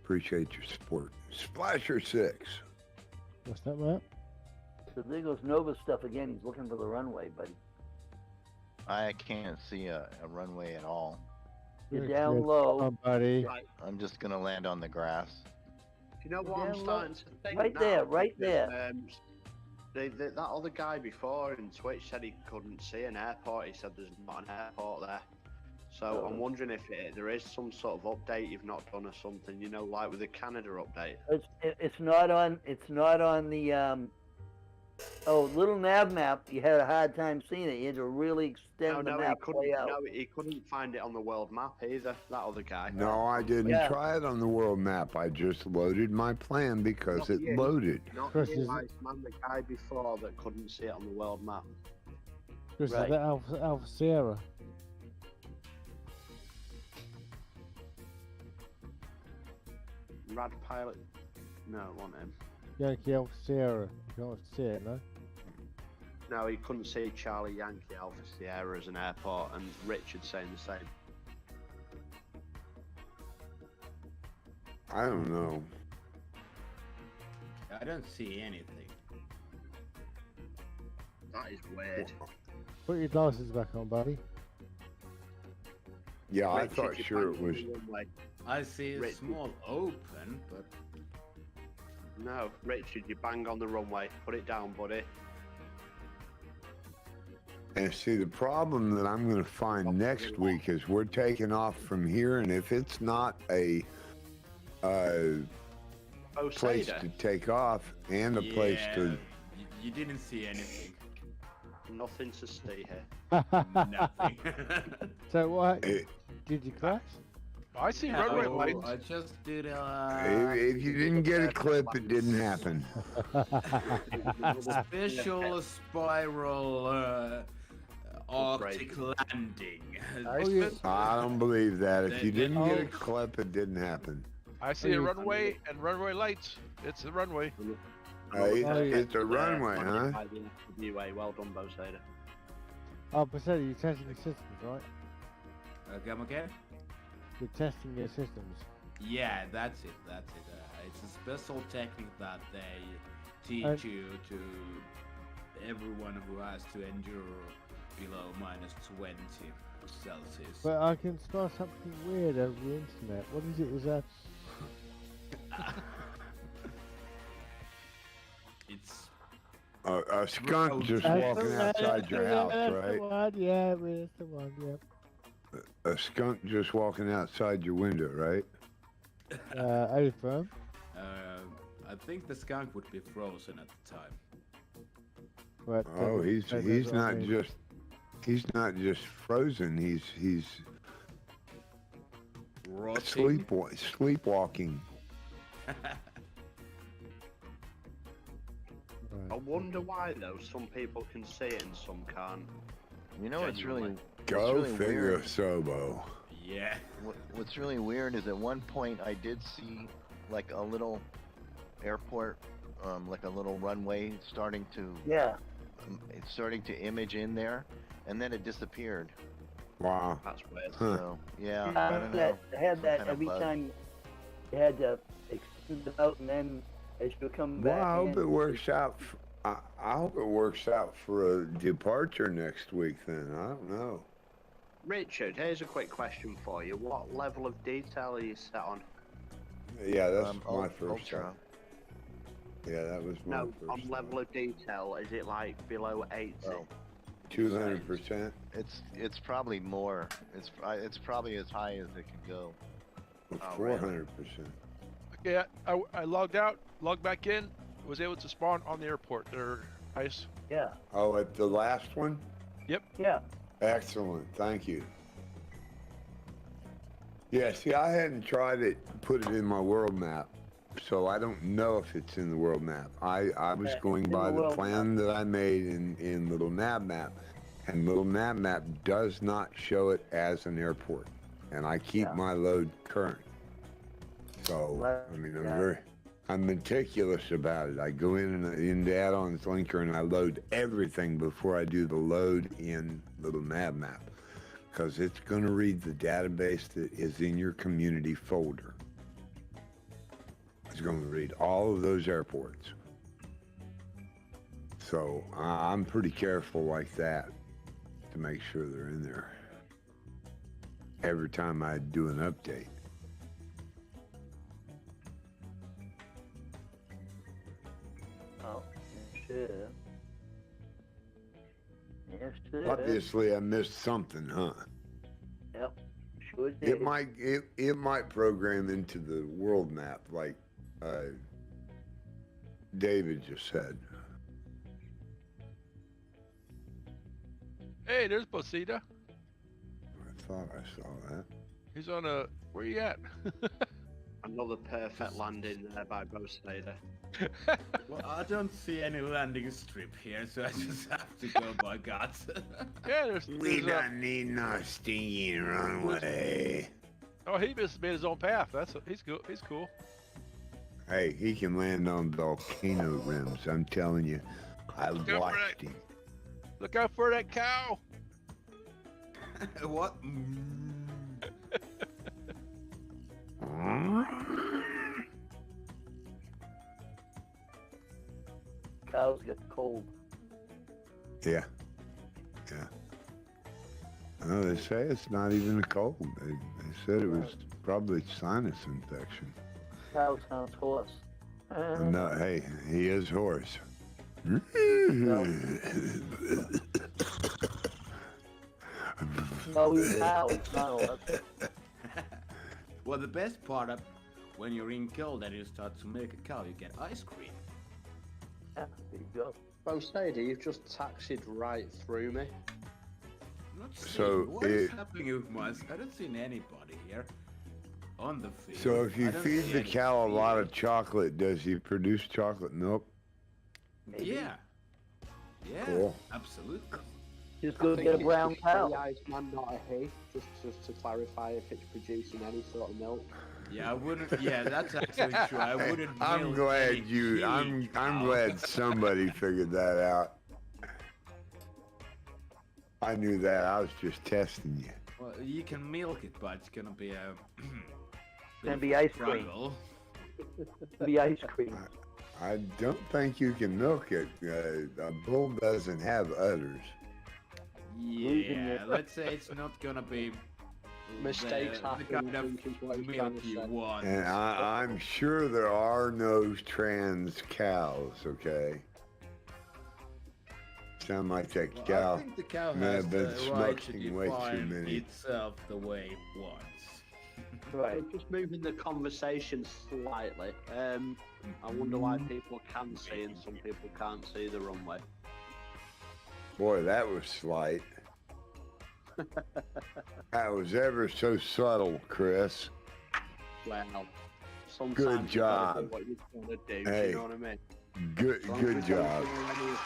Appreciate your support. Splasher 6. What's that, Matt? So there goes Nova stuff again. He's looking for the runway, buddy. I can't see a runway at all. You're down low. Come on, buddy. Right. I'm just gonna land on the grass. You know what I'm starting to think Right now? there, right Because, there. that other guy before in Twitch said he couldn't see an airport. He said there's not an airport there. So I'm wondering if there is some sort of update you've not done or something. You know, like with the Canada update. It's not on. It's not on the. Little nav map. You had a hard time seeing it. You had to really extend the he map couldn't. way out. No, he couldn't find it on the world map either. That other guy. No, I didn't Yeah. try it on the world map. I just loaded my plan because Not it you. loaded. Not Chris, you, is it- Iceman, the guy before that couldn't see it on the world map. Chris, Right. is that Alpha Sierra? Rad pilot. No, it wasn't him. Yankee Alpha Sierra. You can't see it, no? No, he couldn't see Charlie Yankee Alpha Sierra as an airport, and Richard saying the same. I don't know. I don't see anything. That is weird. Put your glasses back on, buddy. Yeah, I Richard, thought you sure it find was. the runway. I see a Rich- small open, but No, Richard, you bang on the runway. Put it down, buddy. And see, the problem that I'm going to find next week is we're taking off from here, and if it's not a place Osada, to take off and a place to... You didn't see anything. nothing to see here. Nothing. So what? If, Did you crash? I see runway Oh, lights. I just did if you didn't get a clip, it didn't happen. special spiral Arctic landing. Oh, yeah. I don't believe that. If you didn't get a Oh. clip, it didn't happen. I see a runway and runway lights. It's the runway. It's a runway, huh? By the FWA. Well done, Bosada. Oh, but so you're testing your systems, right? Come again? You're testing your systems. Yeah, that's it. That's it. It's a special technique that they teach And- you to everyone who has to endure below -20 Celsius. But I can spell something weird over the internet. What is it? Is that? It's A skunk just walking outside your house, right? The one, yeah, that's the one, yeah. A skunk just walking outside your window, right? Over. I think the skunk would be frozen at the time. But, Oh, he's that's what I not mean. just frozen. He's Rotting. sleepwalking. I wonder why, though. Some people can see it and some can't. You know what's really Go really figure, weird. Sobo. Yeah. What's really weird is at one point I did see like a little airport, like a little runway starting to it's starting to image in there, and then it disappeared. Wow. That's weird. Huh. So yeah, Yeah, I don't know. I had Some that kind of every bug. time you had to extend it out and then as you come Well, back I hope in, it works out. I hope it works out for a departure next week. Then I don't know. Richard, here's a quick question for you. What level of detail are you set on? Yeah, that's my Ul- first Ultra. time. Yeah, that was my No, on first. level of detail, is it like below 80? Oh. 200%. It's probably more. It's probably as high as it can go. Oh, really? 400%. Okay, I logged out, logged back in, was able to spawn on the airport. There, ice. yeah, Oh, at the last one? yeah. Excellent. Thank you. Yeah, see, I hadn't tried it, put it in my world map, so I don't know if it's in the world map. I was Yeah, going it's in by the the world plan that I made in Little Nav Map, and Little Nav Map does not show it as an airport, and I keep Yeah. my load current. So, I mean, I'm meticulous about it. I go in the add-ons linker and I load everything before I do the load in Little Nav Map, because it's going to read the database that is in your community folder. It's going to read all of those airports. So I'm pretty careful like that to make sure they're in there every time I do an update. Oh, sure. Yes, sir. Obviously, I missed something, huh? Yep, sure did. It might program into the world map like David just said. Hey, there's Bosita. I thought I saw that. He's on a. Where you at? Another perfect landing there by Bosada. Well, I don't see any landing strip here, so I just have to go by guts. Yeah, there's. We there's don't need no stingy runway. oh, he just made his own path. He's cool. He's cool. Hey, he can land on volcano rims. I'm telling you, I Look out for watched that. him. Look out for that cow. What? Cows get cold. Yeah, yeah. Oh, they say it's not even a cold. They said it was probably sinus infection. Cow sounds hoarse. No, hey, he is hoarse. No, he's cow. He's not hoarse. Well, the best part of when you're in cold and you start to milk a cow, you get ice cream. Yeah, there you go. Well, Sadie, you've just taxied right through me. I'm not So seeing what is happening with us. I don't see anybody here on the field. So if you I don't feed see the any cow a lot field. of chocolate, does he produce chocolate milk? Maybe. Yeah. Yeah, Cool. absolutely. Just I go think get a it's brown just cow. three-eyes man, not a he. Just to clarify if it's producing any sort of milk. Yeah, I wouldn't. Yeah, that's actually true. I wouldn't. I'm milk glad any you. chili I'm cow. glad somebody figured that out. I knew that. I was just testing you. Well, you can milk it, but it's gonna be a. Gonna be ice cream. struggle. Be ice cream. I don't think you can milk it. A bull doesn't have udders. Yeah, let's say it's not gonna be Mistakes the happen, kind I of think is what he's milk trying to you say. want. And I'm sure there are no trans cows, okay? Sound like that Well, I cow think the cow may has have been the right to smoking way too define many. itself the way it wants. Right. So just moving the conversation slightly. I wonder why people can see and some people can't see the runway. Boy, that was slight. That was ever so subtle, Chris. Well, sometimes Good you've gotta do job. what you're trying to do. Hey. You know what I mean? Good, As long good as you don't job. do any-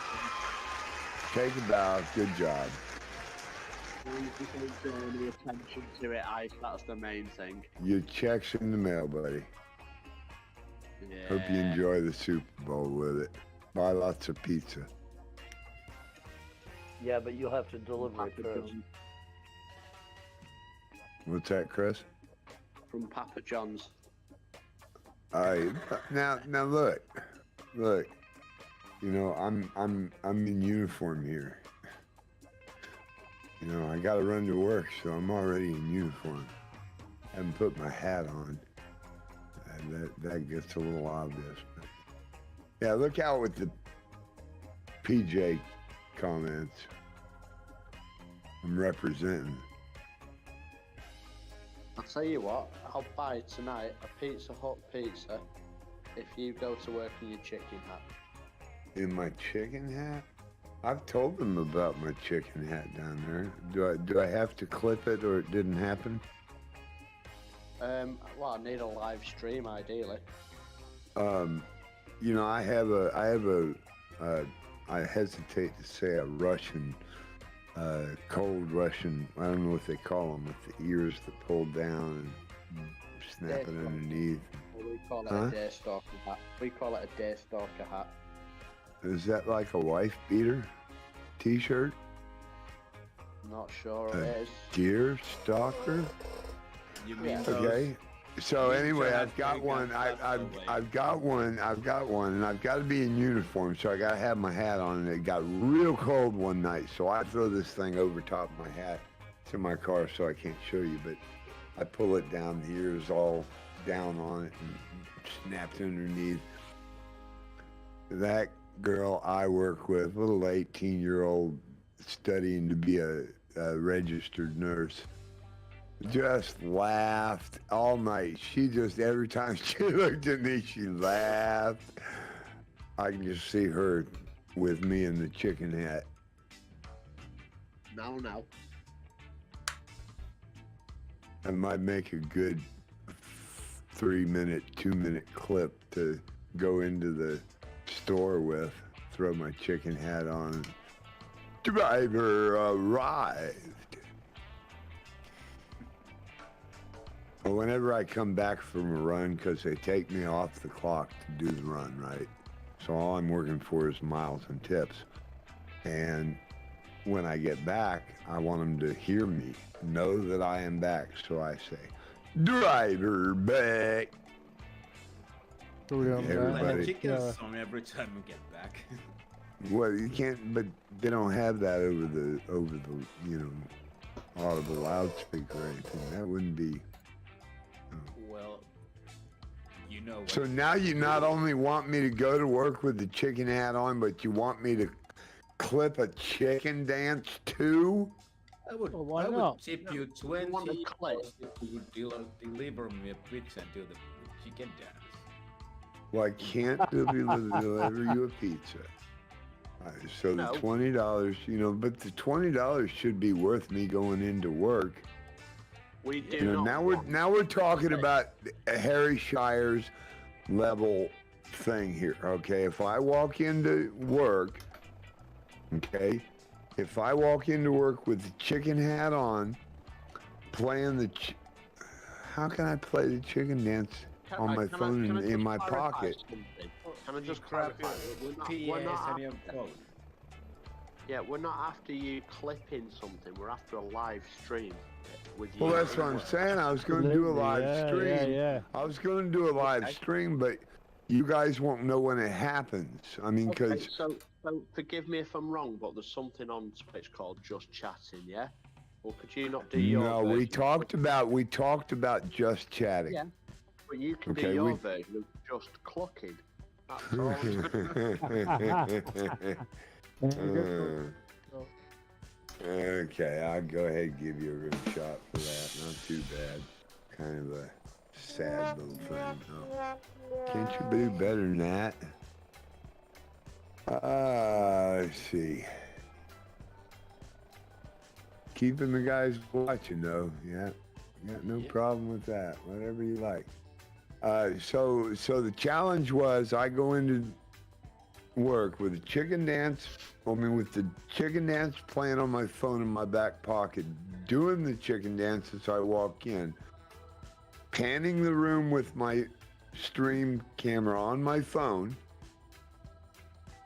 Take a bow. Good job. as long as you don't draw any attention to it, that's the main thing. Your check's in the mail, buddy. Yeah. Hope you enjoy the Super Bowl with it. Buy lots of pizza. Yeah, but you'll have to deliver it first. What's that, Chris? From Papa John's. All right. Now look. You know, I'm in uniform here. You know, I got to run to work, so I'm already in uniform. Haven't put my hat on. And that gets a little obvious. But yeah, look out with the PJ comments. I'm representing. I'll tell you what, I'll buy tonight a Pizza Hut pizza if you go to work in your chicken hat. In my chicken hat? I've told them about my chicken hat down there. Do I have to clip it or it didn't happen? Well, I need a live stream ideally. You know, I hesitate to say a Russian, cold Russian, I don't know what they call them, with the ears that pull down and snapping underneath. We call it Huh? a day stalker hat. We call it a day stalker hat. Is that like a wife beater t-shirt? Not sure A it is. deer stalker? You mean Okay. So You anyway, try I've to got take one. out that away. I've got one, and I've got to be in uniform, so I got to have my hat on. And it got real cold one night, so I throw this thing over top of my hat. It's in my car, so I can't show you, but I pull it down. The ears all down on it and snapped underneath. That girl I work with, little 18-year-old studying to be a registered nurse, just laughed all night. She just, every time she looked at me, she laughed. I can just see her with me in the chicken hat. No. I might make a good 3-minute, 2-minute clip to go into the store with, throw my chicken hat on. Driver arrived. Whenever I come back from a run, because they take me off the clock to do the run, right? So all I'm working for is miles and tips. And when I get back, I want them to hear me, know that I am back. So I say, driver back. Everybody. chicken song every time we get back. Well, you can't, but they don't have that over the, you know, audible loudspeaker or anything. That wouldn't be. Well, you know. So now you not only want me to go to work with the chicken hat on, but you want me to clip a chicken dance too? I would, Well, why I not? would tip you $20 if you would deliver me a pizza and do the chicken dance. Well, I can't deliver you a pizza. All right, so No. the $20, you know, but the $20 should be worth me going into work. We do You know, not. now we're talking about a Harry Shires level thing here. Okay, if I walk into work, okay, if I walk into work with the chicken hat on, playing the, how can I play the chicken dance on my phone in my pocket? Can I just clarify? We're not yeah, we're not after you clipping something. We're after a live stream with you. Well, that's what I'm saying. I was going to do a live stream. Yeah. I was going to do a live stream, but you guys won't know when it happens. I mean, because Okay, so forgive me if I'm wrong, but there's something on Twitch called Just Chatting, yeah? Well, could you not do your no, version? we talked about just chatting. Yeah, but you can do Okay, your version of just clucking. That's all. Okay, I'll go ahead and give you a rim shot for that. Not too bad. Kind of a sad little thing. Oh. Can't you do better than that? Let's see. Keeping the guys watching though, yeah. Got no problem with that. Whatever you like. So the challenge was I go into work with the chicken dance. With the chicken dance playing on my phone in my back pocket, doing the chicken dance as I walk in, panning the room with my stream camera on my phone,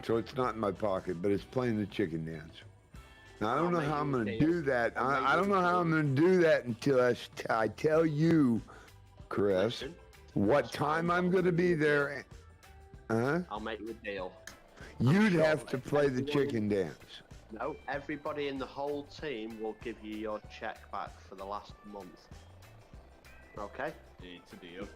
so it's not in my pocket, but it's playing the chicken dance. Now, I don't know how I'm going to do that. I don't know how I'm going to do that until I tell you, Chris, what time I'm going to be there. I'll make you a deal. You'd have to play the chicken dance. No, everybody in the whole team will give you your check back for the last month. Okay? It's a deal.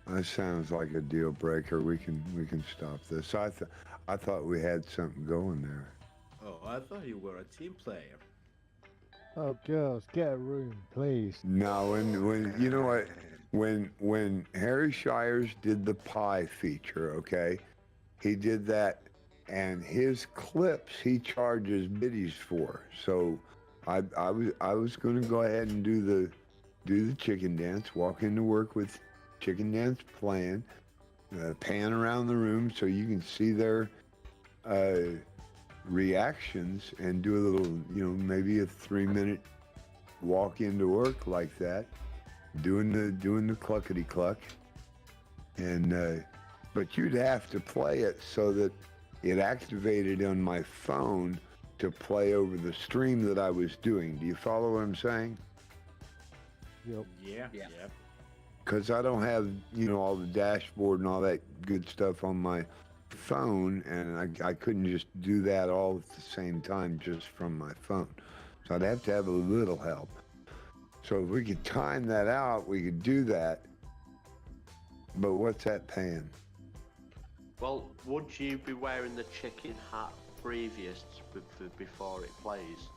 That sounds like a deal breaker. We can stop this. I thought we had something going there. Oh, I thought you were a team player. Oh, girls, get a room, please. No, when you know what? When Harry Shires did the pie feature, okay, he did that, and his clips he charges biddies for. So I was going to go ahead and do the chicken dance, walk into work with chicken dance playing, pan around the room so you can see their reactions, and do a little, you know, maybe a 3-minute walk into work like that. Doing the cluckety cluck, and but you'd have to play it so that it activated on my phone to play over the stream that I was doing. Do you follow what I'm saying? Yep. Yeah. Because I don't have, you know, all the dashboard and all that good stuff on my phone, and I couldn't just do that all at the same time just from my phone. So I'd have to have a little help. So if we could time that out, we could do that. But what's that paying? Well, would you be wearing the chicken hat previous before it plays?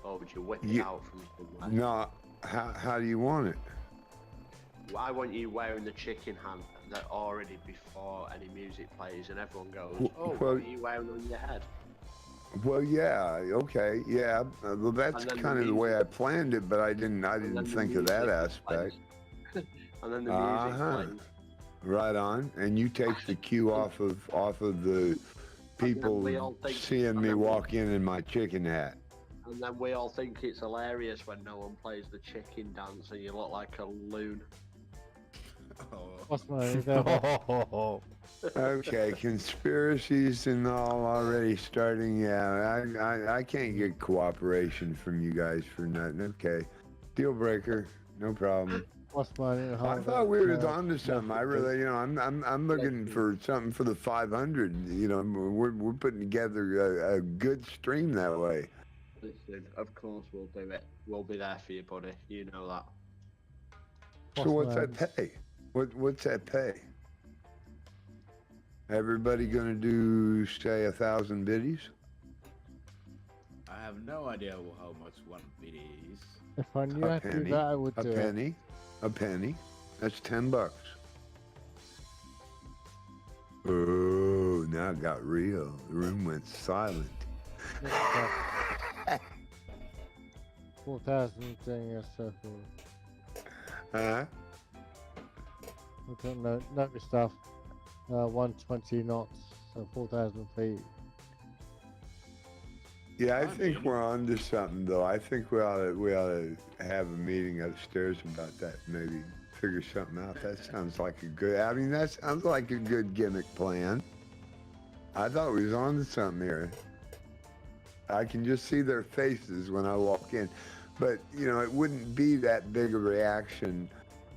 Or would you whip it out from somewhere? No, how do you want it? Well, I want you wearing the chicken hat that already before any music plays, and everyone goes, "Oh, what are you wearing on your head?" Well, yeah, okay, yeah. Well, that's kind of the way I planned it, but I didn't think of that aspect. And then the music plays. Right on. And you take the cue off of the people seeing me walk in my chicken hat. And then we all think it's hilarious when no one plays the chicken dance and you look like a loon. Okay, conspiracies and all already starting. Yeah, I can't get cooperation from you guys for nothing. Okay, deal breaker, no problem. What's my I thought we were onto something. I really, you know, I'm looking for something for the 500. You know, we're putting together a good stream that way. Listen, of course we'll do it. We'll be there for you, buddy. You know that. So what's that pay? What's that pay? Everybody gonna do, say, 1,000 biddies? I have no idea how much one biddy is. If I knew how to do that, I would do it. A penny. That's $10. Oh, now it got real. The room went silent. 4,000 thing, yes, so Huh? we don't know stuff. 120 knots, so 4,000 feet. Yeah, I think we're on to something, though. I think we ought to have a meeting upstairs about that. Maybe figure something out. That sounds like a good. I mean, that sounds like a good gimmick plan. I thought we was on to something here. I can just see their faces when I walk in, but you know, it wouldn't be that big a reaction,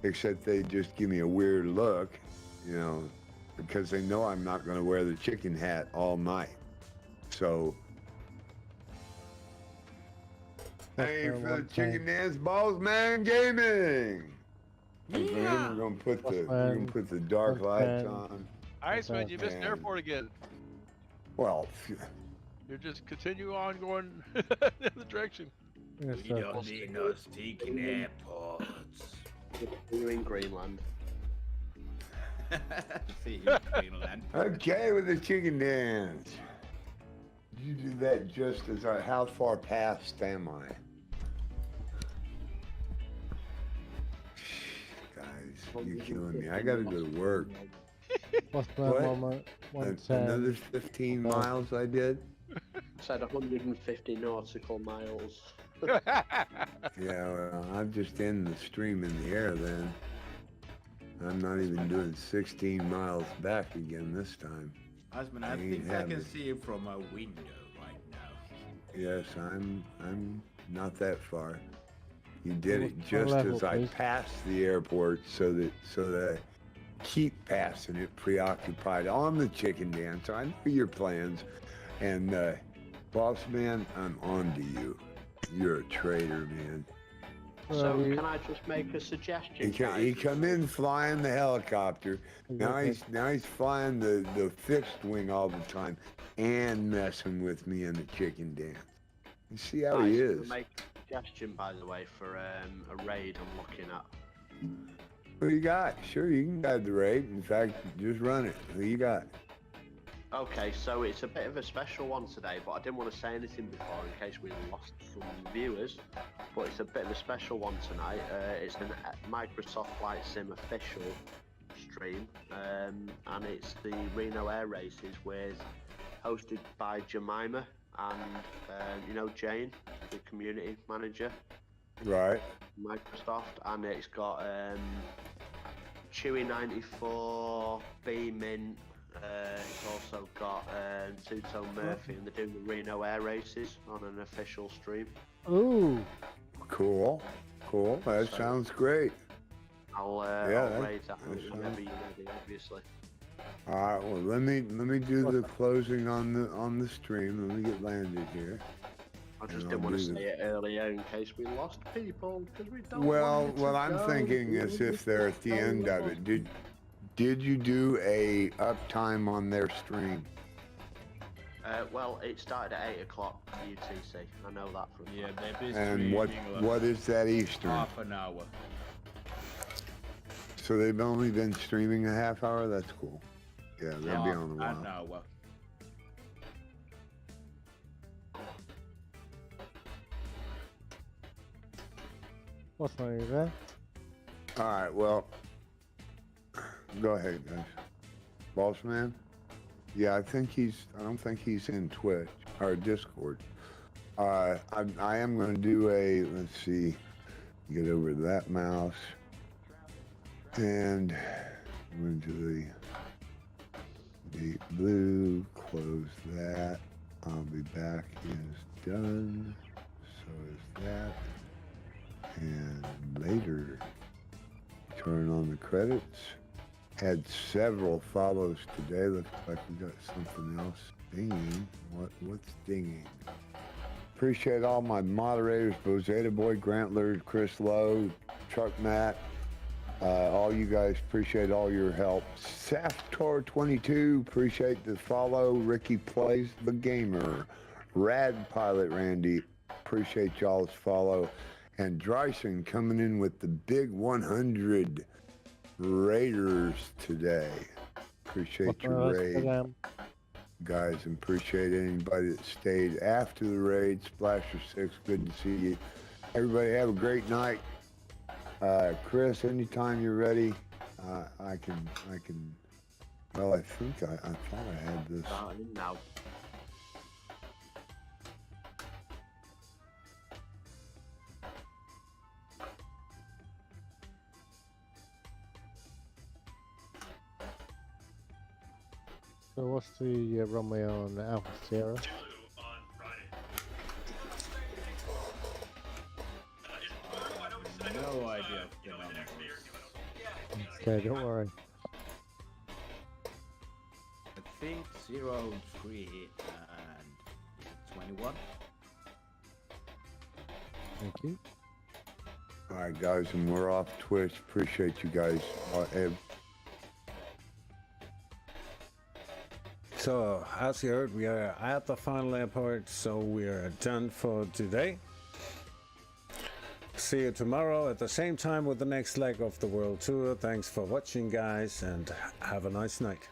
except they just give me a weird look, you know, because they know I'm not going to wear the chicken hat all night. So. Hey, for the Chicken Dance Balls Man Gaming. Yeah. We're gonna put the dark lights on. Iceman, you missed the airport again. Well, you just continue on going in the direction. We don't need no stinking airports. You're in Greenland. See you in Greenland. Okay, with the Chicken Dance. You do that just as how far past am I? Guys, you're killing me. I gotta go to work. What's What? Another 15 miles I did? Said 150 nautical miles. Yeah, well, I'm just in the stream in the air then. I'm not even doing 16 miles back again this time. Husband, I think I can see you from a window right now. Yes, I'm not that far. You did it just as I passed the airport, so that I keep passing it, preoccupied on the Chicken Dance. I know your plans, and boss man, I'm on to you. You're a traitor, man. So can I just make a suggestion? He come in flying the helicopter. Now he's flying the fixed wing all the time, and messing with me in the Chicken Dance. You see how he is. Make a suggestion, by the way, for a raid I'm looking at. Who you got? Sure, you can guide the raid. In fact, just run it. Who you got? Okay, so it's a bit of a special one today, but I didn't want to say anything before in case we lost some viewers. But it's a bit of a special one tonight. It's a Microsoft Flight Sim official stream, and it's the Reno Air Races, hosted by Jemima and you know Jane, the community manager. Right. Microsoft, and it's got Chewy 94, Beaming. It's also got Two-Tone Murphy, and they're doing the Reno Air Races on an official stream. Ooh. Cool. That sounds great. I'll raise that whenever you're ready, obviously. All right. Well, let me do the closing on the stream. Let me get landed here. I just didn't want to say it earlier in case we lost people, because we don't. Well, what I'm thinking is if they're at the end of it, did you do a uptime on their stream? Well, it started at 8 o'clock UTC. I know that from. Yeah, they've been and what is that Eastern? Half an hour. So they've only been streaming a half hour. That's cool. Yeah, they'll be on a while. An hour. What's my name there? All right. Well, go ahead, guys. Boss man. Yeah, I don't think he's in Twitch or Discord. I am going to do let's see, get over that mouse, and I'm going to do the deep blue, close that. I'll be back is done. So is that. And later. Turn on the credits. Had several follows today. Looks like we got something else dinging. What's dinging? Appreciate all my moderators, Bozeta Boy, Grant Lord, Chris Lowe, Truck Matt, all you guys. Appreciate all your help. Saftor22, appreciate the follow. Ricky Plays the Gamer. Rad Pilot Randy, appreciate y'all's follow. And Dryson coming in with the big 100 Raiders today. Appreciate your raid. Guys, appreciate anybody that stayed after the raid. Splasher6, good to see you. Everybody have a great night. Chris, anytime you're ready, I can. Well, I think I thought I had this. Now. So what's the runway on Alpha Sierra? No idea of the numbers. Okay, don't worry. I think 03 and 21. Thank you. All right, guys, and we're off Twitch. Appreciate you guys. So, as you heard, we are at the final airport, so we are done for today. See you tomorrow at the same time with the next leg of the world tour. Thanks for watching, guys, and have a nice night.